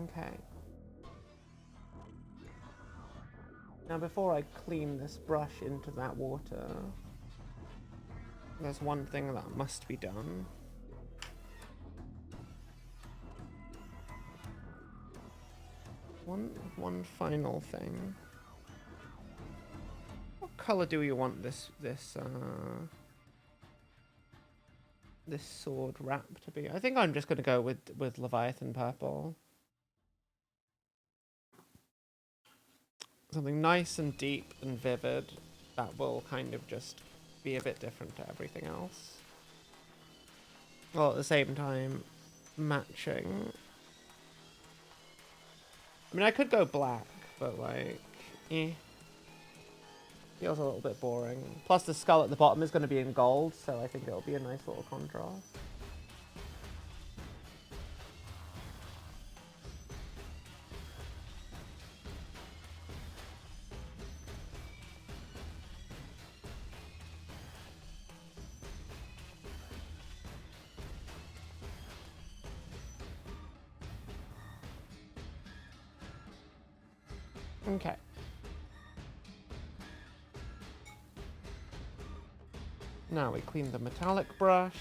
Okay. Now before I clean this brush into that water, there's one thing that must be done. One final thing. What color do you want this sword wrap to be? I think I'm just gonna go with Leviathan purple. Something nice and deep and vivid that will kind of just be a bit different to everything else. While at the same time matching. I mean, I could go black, but like, feels a little bit boring. Plus the skull at the bottom is going to be in gold, so I think it'll be a nice little contrast. Okay. Now we clean the metallic brush.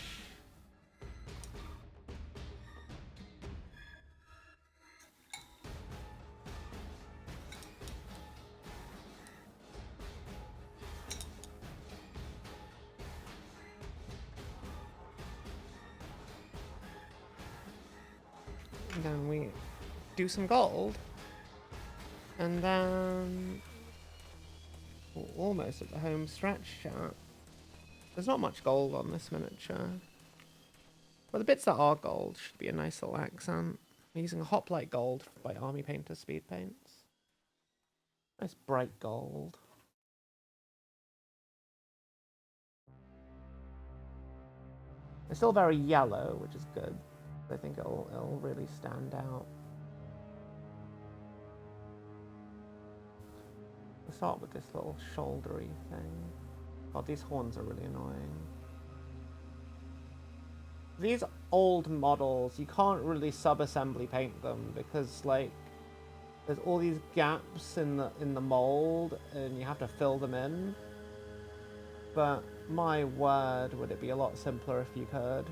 And then we do some gold. And then we're almost at the home stretch, chat. There's not much gold on this miniature. But the bits that are gold should be a nice little accent. I'm using a Hoplite Gold by Army Painter Speed Paints. Nice bright gold. It's still very yellow, which is good. I think it'll really stand out. We'll start with this little shouldery thing. God, these horns are really annoying. These old models, you can't really sub-assembly paint them because, like, there's all these gaps in the mold, and you have to fill them in. But my word, would it be a lot simpler if you could?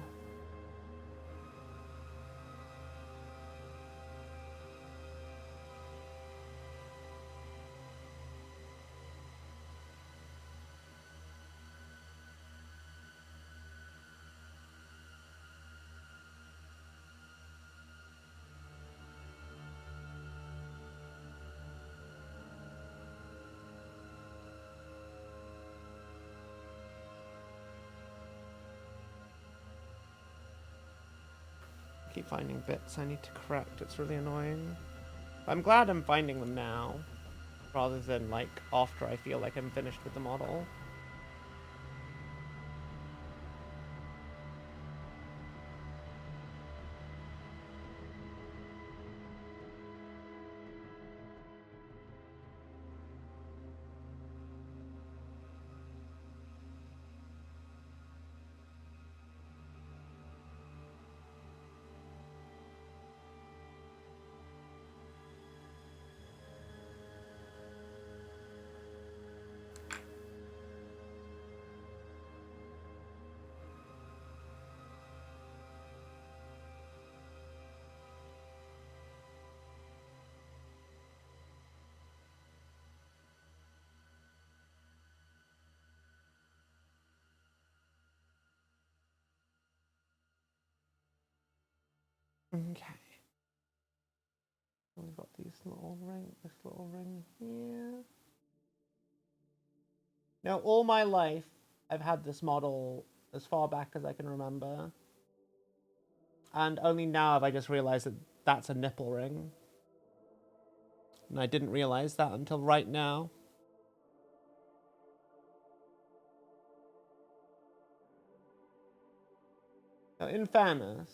Keep finding bits I need to correct. It's really annoying. I'm glad I'm finding them now, rather than like after I feel like I'm finished with the model. Okay. We've got this little ring here. Now, all my life, I've had this model as far back as I can remember. And only now have I just realized that that's a nipple ring. And I didn't realize that until right now. Now, in fairness,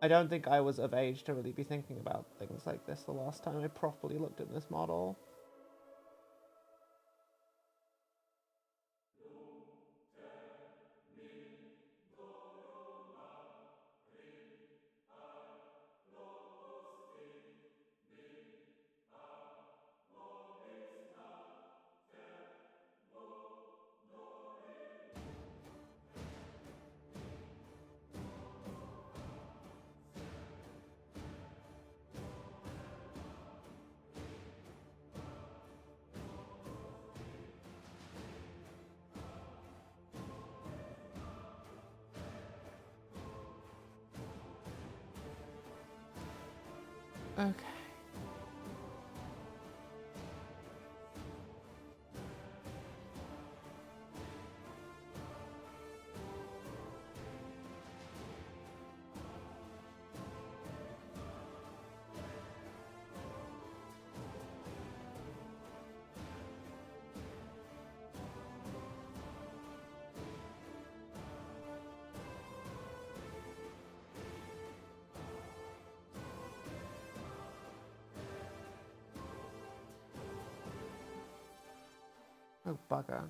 I don't think I was of age to really be thinking about things like this the last time I properly looked at this model. Okay. Oh, bugger.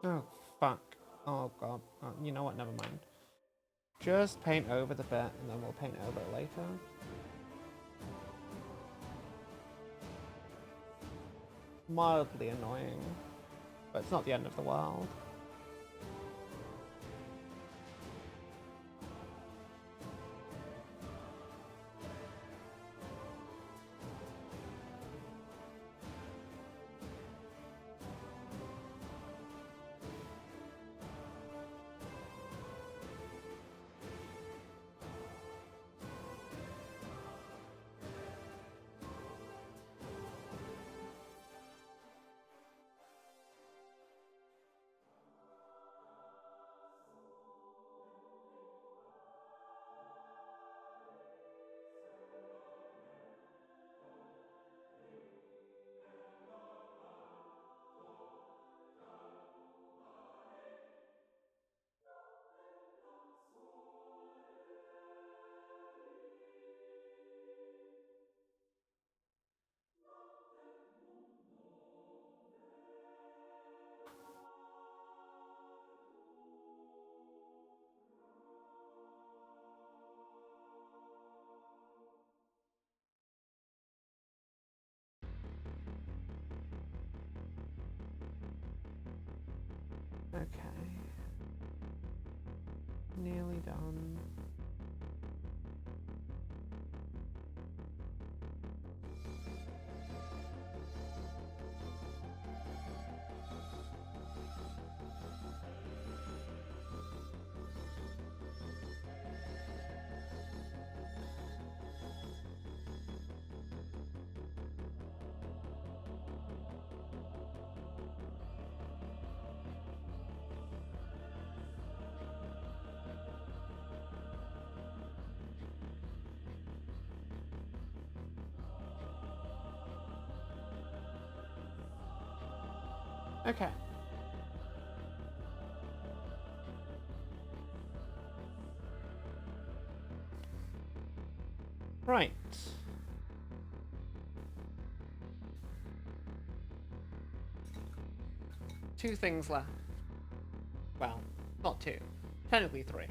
Oh, fuck. Oh, God. Oh, you know what? Never mind. Just paint over the bit, and then we'll paint over it later. Mildly annoying, but it's not the end of the world. Okay. Nearly done. Okay. Right. Two things left. Well, not two. Technically three.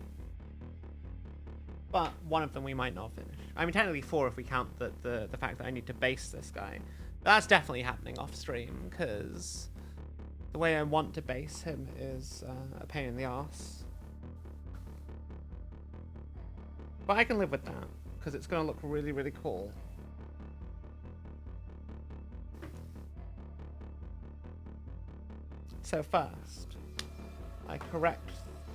But one of them we might not finish. I mean, technically four if we count the fact that I need to base this guy. But that's definitely happening off stream, because the way I want to base him is a pain in the ass. But I can live with that, because it's going to look really, really cool. So first, I correct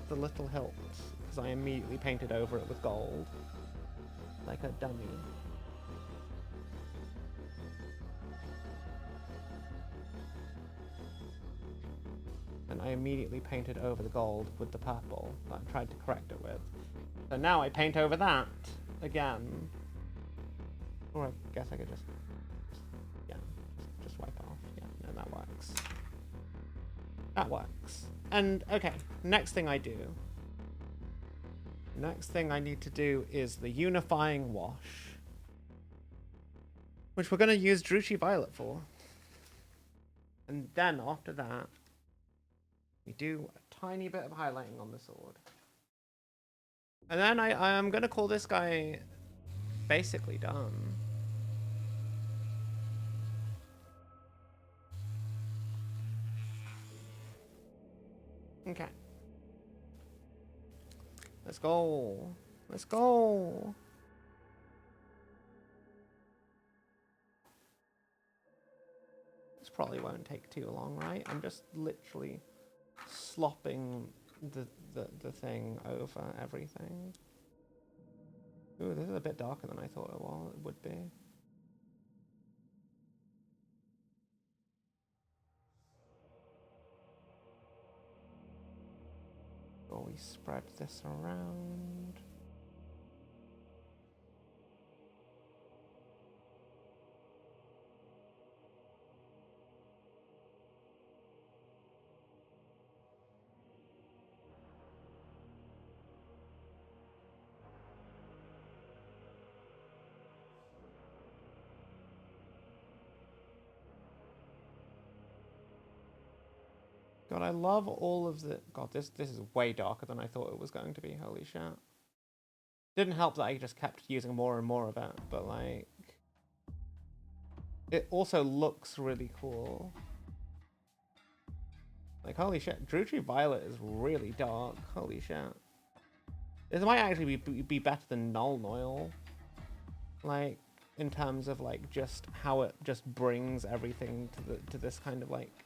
the little hilt, because I immediately painted over it with gold, like a dummy. And I immediately painted over the gold with the purple that I tried to correct it with. So now I paint over that again. Or I guess I could just wipe off. Yeah, no, that works. That works. And, okay, next thing I do. Next thing I need to do is the unifying wash. Which we're going to use Druchii Violet for. And then, after that, we do a tiny bit of highlighting on the sword. And then I'm going to call this guy basically done. Okay. Let's go. Let's go. This probably won't take too long, right? I'm just literally slopping the thing over everything. Ooh, this is a bit darker than I thought it would be. Or we spread this around. God, I love all of the... God, this is way darker than I thought it was going to be. Holy shit. Didn't help that I just kept using more and more of it, but like... It also looks really cool. Like, holy shit. Druchii Violet is really dark. Holy shit. This might actually be better than Null Noil. Like, in terms of like just how it just brings everything to this kind of like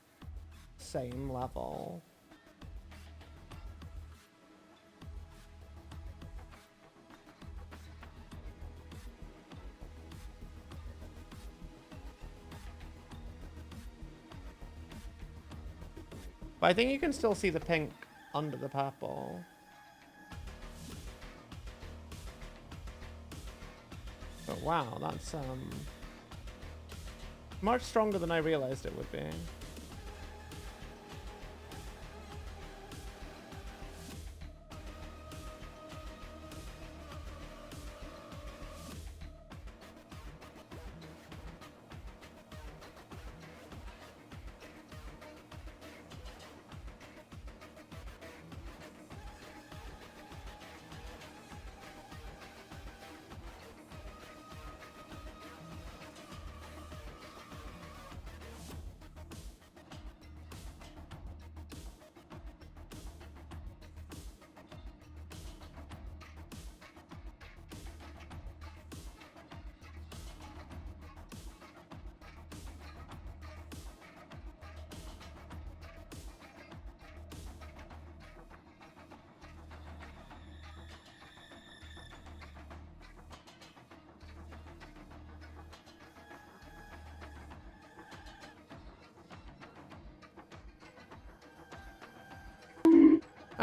same level. But I think you can still see the pink under the purple. But wow, that's much stronger than I realized it would be.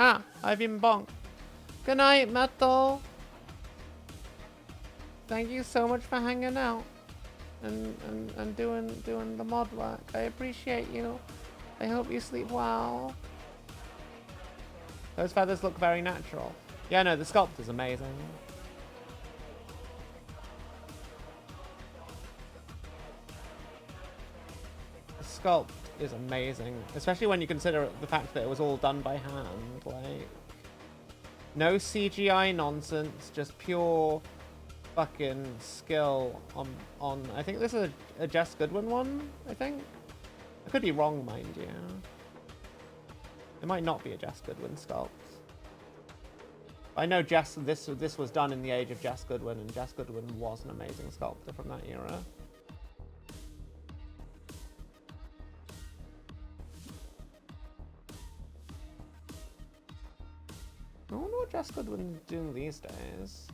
Ah, I've been bonked. Good night, Metal. Thank you so much for hanging out and doing the mod work. I appreciate you. I hope you sleep well. Those feathers look very natural. Yeah, no, the sculpt is amazing. The sculpt is amazing, especially when you consider the fact that it was all done by hand. Like, no CGI nonsense, just pure fucking skill on I think this is a Jess Goodwin one, I think. I could be wrong, mind you. It might not be a Jess Goodwin sculpt. I know this was done in the age of Jess Goodwin, and Jess Goodwin was an amazing sculptor from that era. I wonder what Jess Goodwin's doing these days.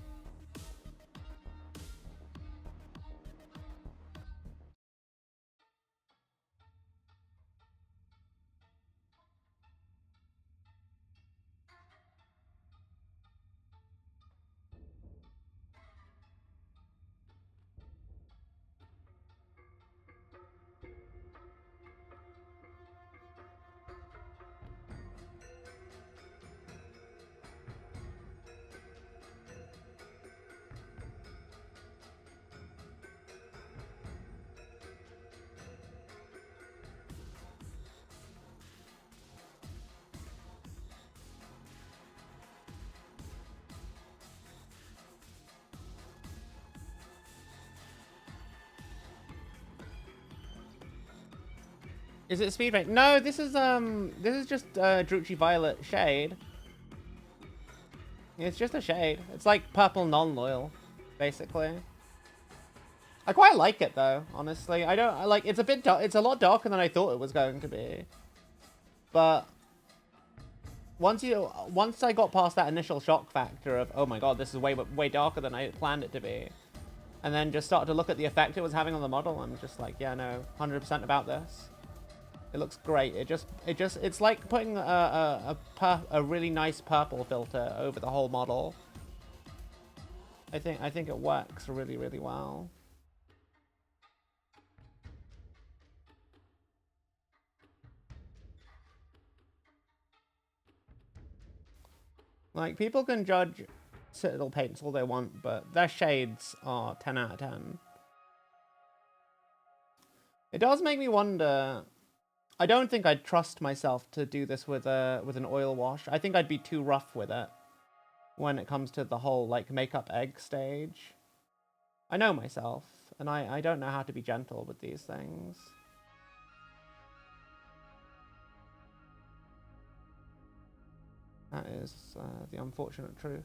Is it speed paint? No, this is just Druchii Violet shade. It's just a shade. It's like purple non-loyal, basically. I quite like it though, honestly. I like it's a bit dark. It's a lot darker than I thought it was going to be. But once I got past that initial shock factor of, oh my god, this is way darker than I planned it to be, and then just started to look at the effect it was having on the model, I'm just like, yeah, no, 100% about this. It looks great. It's like putting a really nice purple filter over the whole model. I think it works really, really well. Like, people can judge Citadel paints all they want, but their shades are 10 out of 10. It does make me wonder I don't think I'd trust myself to do this with an oil wash. I think I'd be too rough with it when it comes to the whole like makeup egg stage. I know myself, and I don't know how to be gentle with these things. That is the unfortunate truth.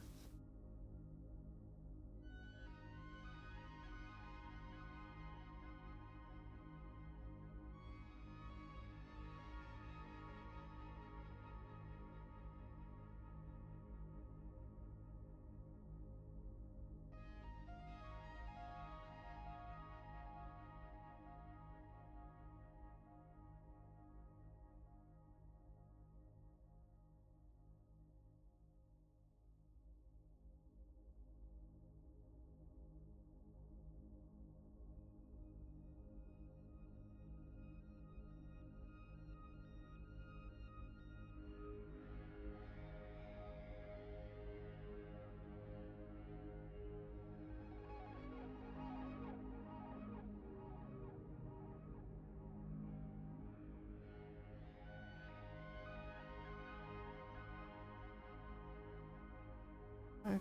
Okay.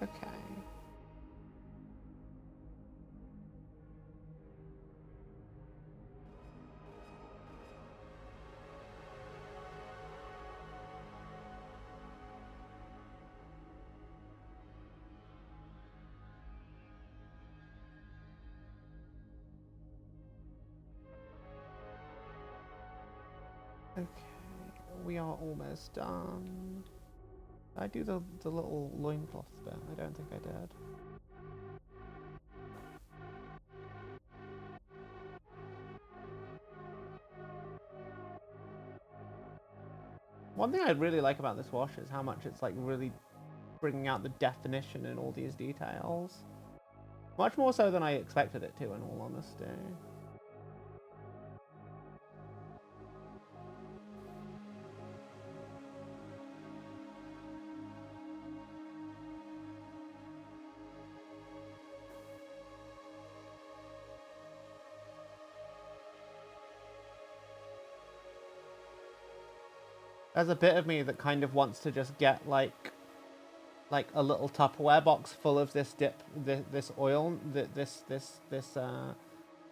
Okay. Okay, we are almost done. Did I do the little loincloth bit? I don't think I did. One thing I really like about this wash is how much it's like really bringing out the definition in all these details. Much more so than I expected it to, in all honesty. There's a bit of me that kind of wants to just get like a little Tupperware box full of this this oil, this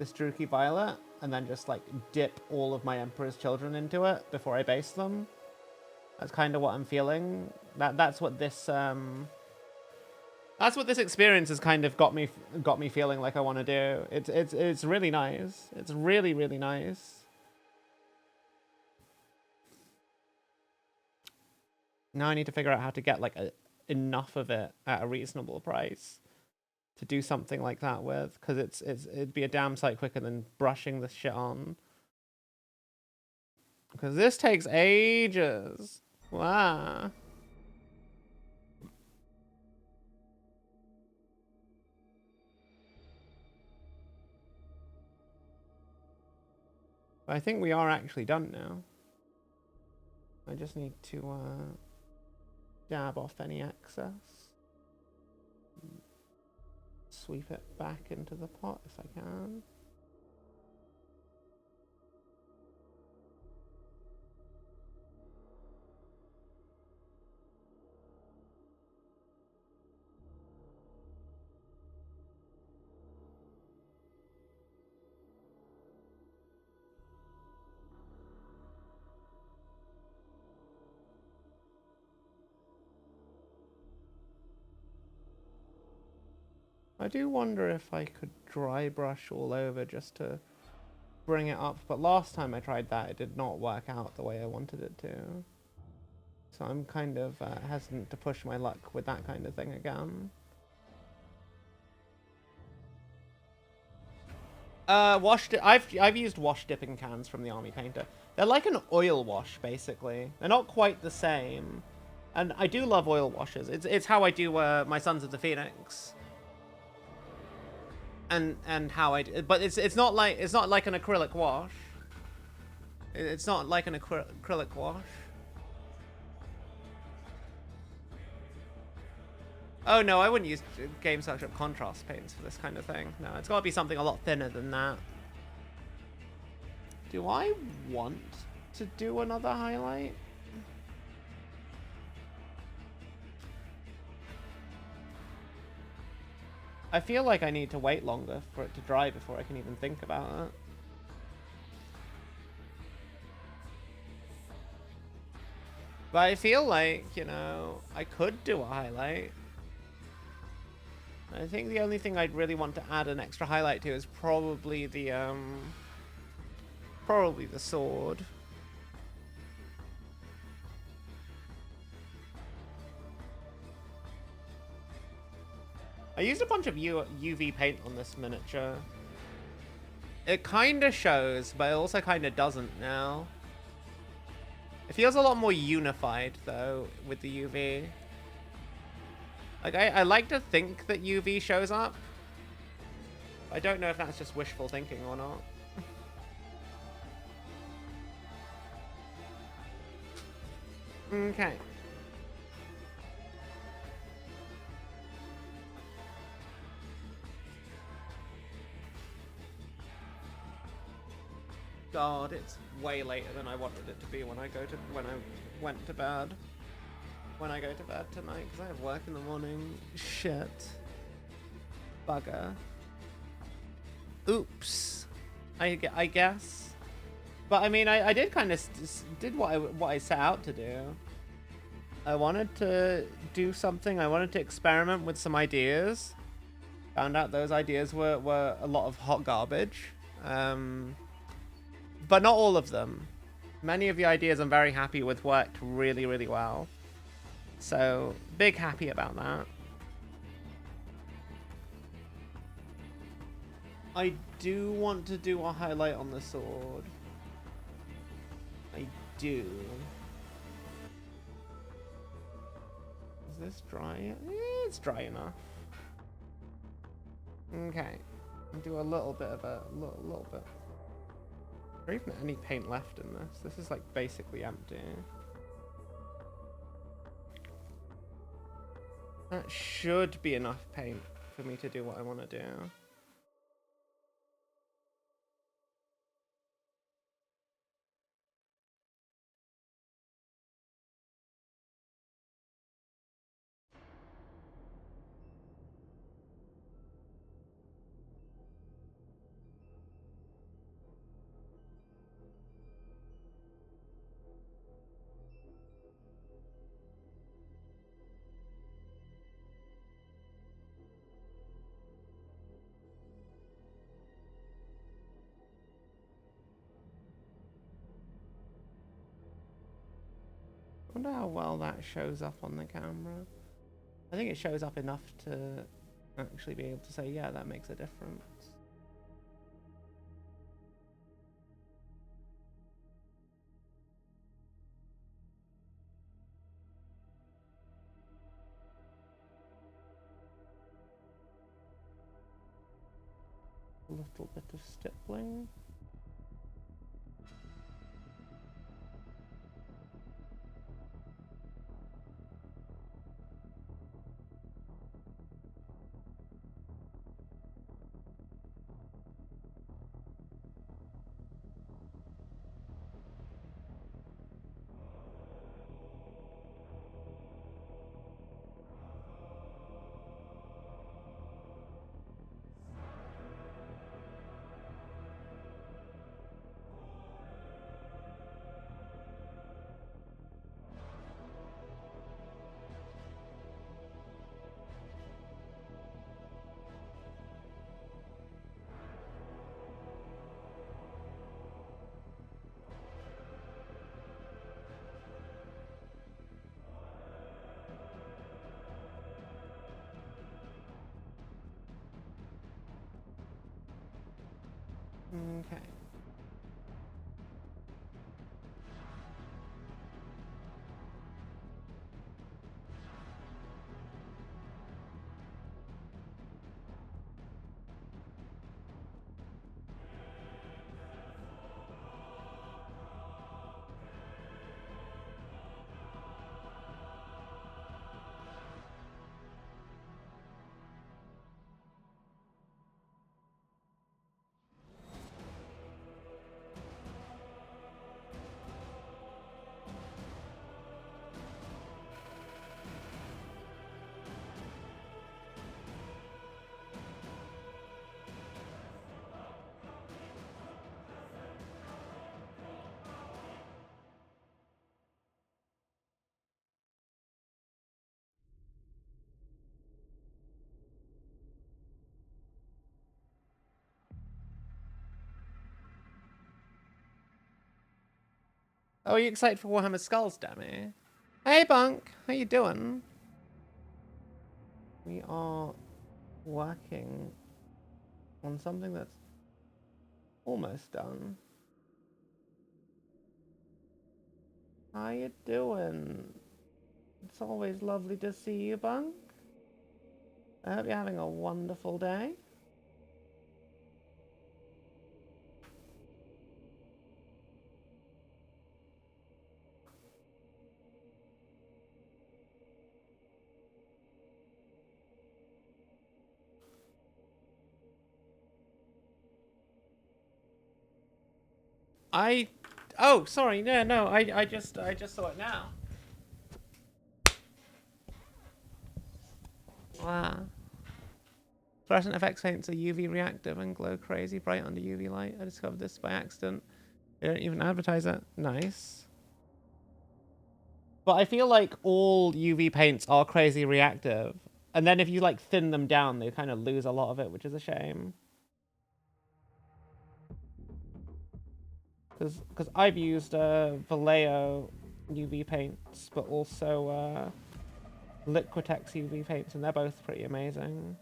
Druchii Violet, and then just like dip all of my Emperor's Children into it before I base them. That's kind of what I'm feeling. That's what this experience has kind of got me feeling like I want to do. It's really nice. It's really nice. Now I need to figure out how to get like enough of it at a reasonable price to do something like that with, because it'd be a damn sight quicker than brushing this shit on. Because this takes ages. Wow. I think we are actually done now. I just need to dab off any excess. Sweep it back into the pot if I can. I do wonder if I could dry brush all over just to bring it up, but last time I tried that it did not work out the way I wanted it to. So I'm kind of hesitant to push my luck with that kind of thing again. I've used wash dipping cans from the Army Painter. They're like an oil wash, basically. They're not quite the same. And I do love oil washes. It's how I do my Sons of the Phoenix. And how I do, but it's not like an acrylic wash. It's not like an acrylic wash. Oh no, I wouldn't use Games Workshop contrast paints for this kind of thing. No, it's got to be something a lot thinner than that. Do I want to do another highlight? I feel like I need to wait longer for it to dry before I can even think about it. But I feel like, you know, I could do a highlight. I think the only thing I'd really want to add an extra highlight to is probably the sword. I used a bunch of UV paint on this miniature. It kind of shows, but it also kind of doesn't now. It feels a lot more unified, though, with the UV. Like, I like to think that UV shows up. I don't know if that's just wishful thinking or not. Okay. God, it's way later than I wanted it to be when I went to bed. When I go to bed tonight, because I have work in the morning. Shit. Bugger. Oops. I guess. But I mean, I did kind of did what I set out to do. I wanted to do something. I wanted to experiment with some ideas. Found out those ideas were a lot of hot garbage. But not all of them. Many of the ideas I'm very happy with worked really, really well. So, big happy about that. I do want to do a highlight on the sword. I do. Is this dry? It's dry enough. Okay. I'll do a little bit of a little bit. Is there even any paint left in this? This is like basically empty. That should be enough paint for me to do what I want to do. I wonder how well that shows up on the camera. I think it shows up enough to actually be able to say, yeah, that makes a difference. A little bit of stippling. Okay. Oh, are you excited for Warhammer Skulls, Demi? Hey, Bunk. How you doing? We are working on something that's almost done. How you doing? It's always lovely to see you, Bunk. I hope you're having a wonderful day. Oh, sorry. No. I just saw it now. Wow. Fluorescent effects paints are UV reactive and glow crazy bright under UV light. I discovered this by accident. They don't even advertise it. Nice. But I feel like all UV paints are crazy reactive. And then if you like thin them down, they kind of lose a lot of it, which is a shame. Because I've used Vallejo UV paints, but also Liquitex UV paints, and they're both pretty amazing.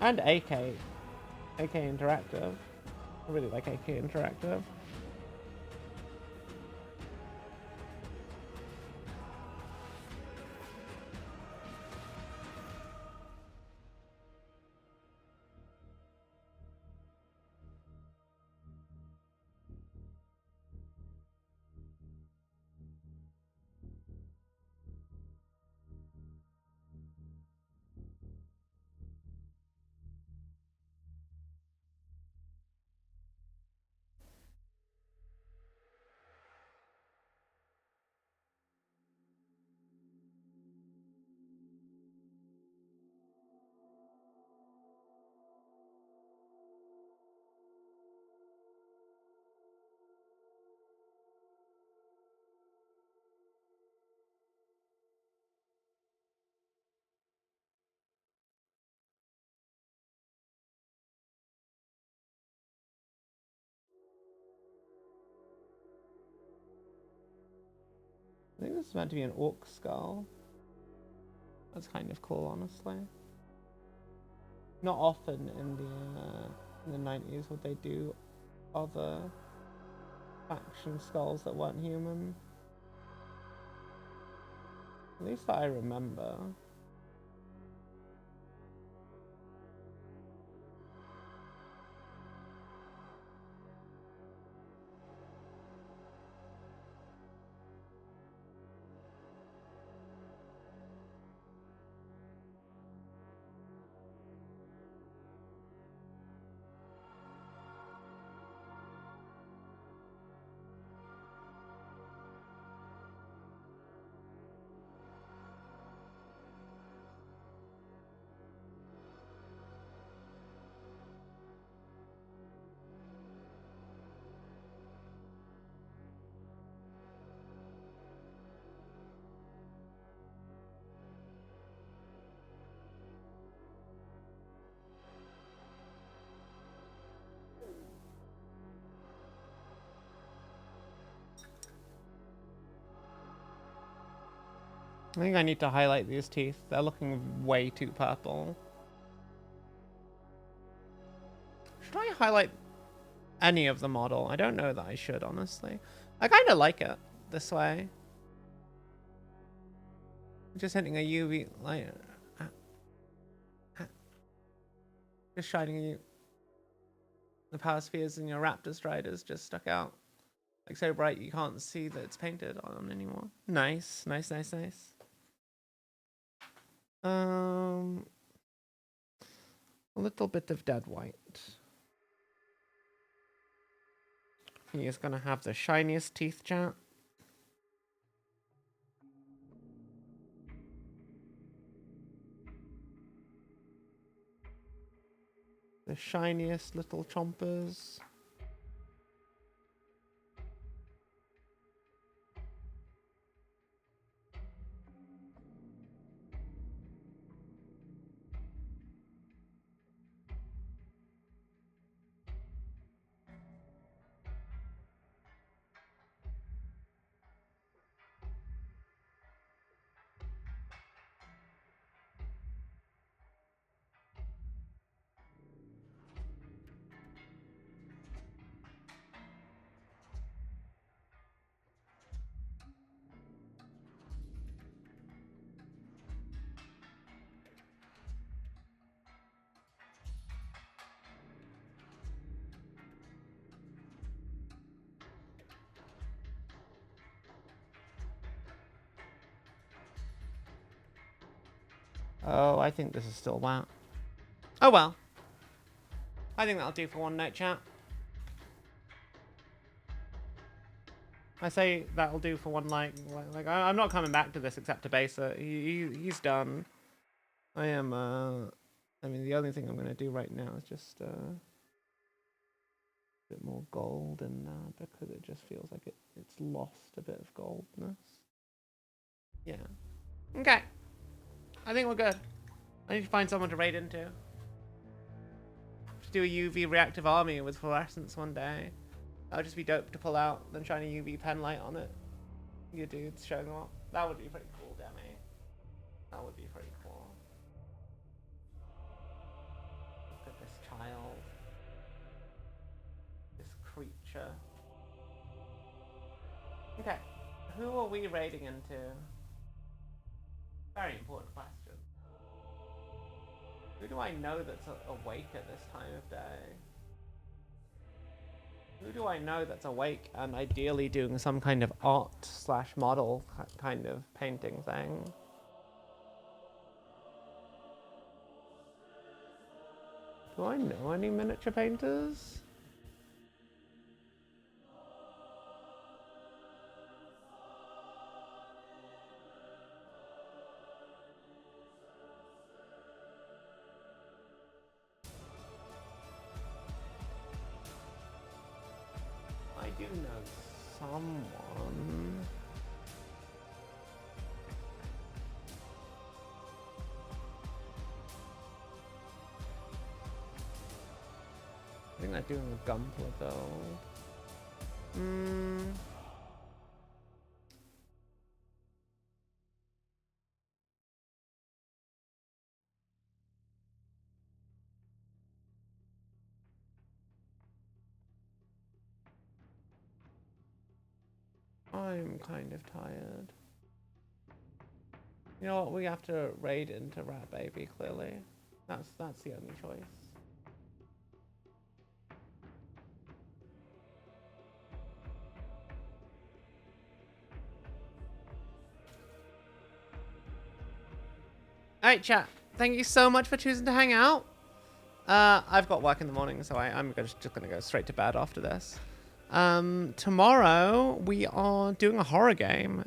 And AK Interactive. I really like AK Interactive. I think this is meant to be an orc skull. That's kind of cool, honestly. Not often in the 90s would they do other faction skulls that weren't human. At least that I remember. I think I need to highlight these teeth. They're looking way too purple. Should I highlight any of the model? I don't know that I should, honestly. I kind of like it this way. Just hitting a UV light. Just shining you. The power spheres in your raptor striders just stuck out. Like so bright you can't see that it's painted on anymore. Nice. A little bit of dead white. He is gonna have the shiniest teeth, chat. The shiniest little chompers. Oh, I think this is still WoW. Oh well. I think that'll do for one night, chat. I say that'll do for one like I'm not coming back to this except to base it. He's done. I am I mean the only thing I'm gonna do right now is just a bit more gold in that because it just feels like it's lost a bit of goldness. Yeah. Okay. I think we're good. I need to find someone to raid into. Just do a UV reactive army with fluorescence one day. That would just be dope to pull out, then shine a UV pen light on it. You dudes showing up. That would be pretty cool, Demi. That would be pretty cool. Look at this child. This creature. Okay. Who are we raiding into? Very important question. Who do I know that's awake at this time of day? Who do I know that's awake and ideally doing some kind of art/model kind of painting thing? Do I know any miniature painters? I do know someone. I think they're doing a Gumpler build. I'm kind of tired. You know what? We have to raid into Rat Baby, clearly. That's the only choice. Alright, chat. Thank you so much for choosing to hang out. I've got work in the morning, so I'm just gonna go straight to bed after this. Tomorrow we are doing a horror game.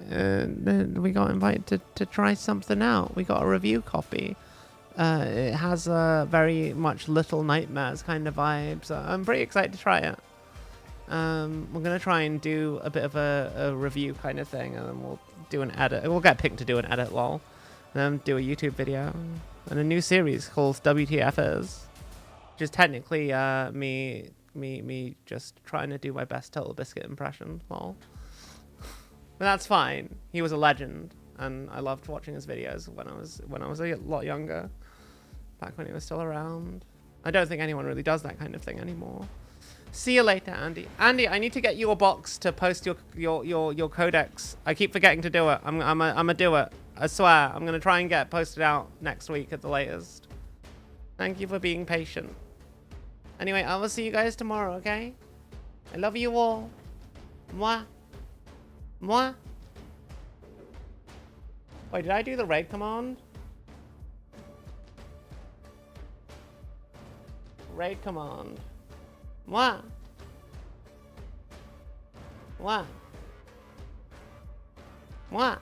We got invited to try something out. We got a review copy. It has very much Little Nightmares kind of vibes. So I'm pretty excited to try it. We're gonna try and do a bit of a review kind of thing, and then we'll do an edit. We'll get picked to do an edit, lol. And then do a YouTube video and a new series called WTF Is, which is technically me just trying to do my best Total Biscuit impression, lol. But that's fine. He was a legend, and I loved watching his videos when I was a lot younger, back when he was still around. I don't think anyone really does that kind of thing anymore. See you later, Andy. Andy, I need to get you a box to post your codex. I keep forgetting to do it. I'm gonna do it. I swear. I'm gonna try and get it posted out next week at the latest. Thank you for being patient. Anyway, I will see you guys tomorrow, okay? I love you all. Mwah. Mwah. Wait, did I do the raid command? Raid command. Mwah. Mwah. Mwah.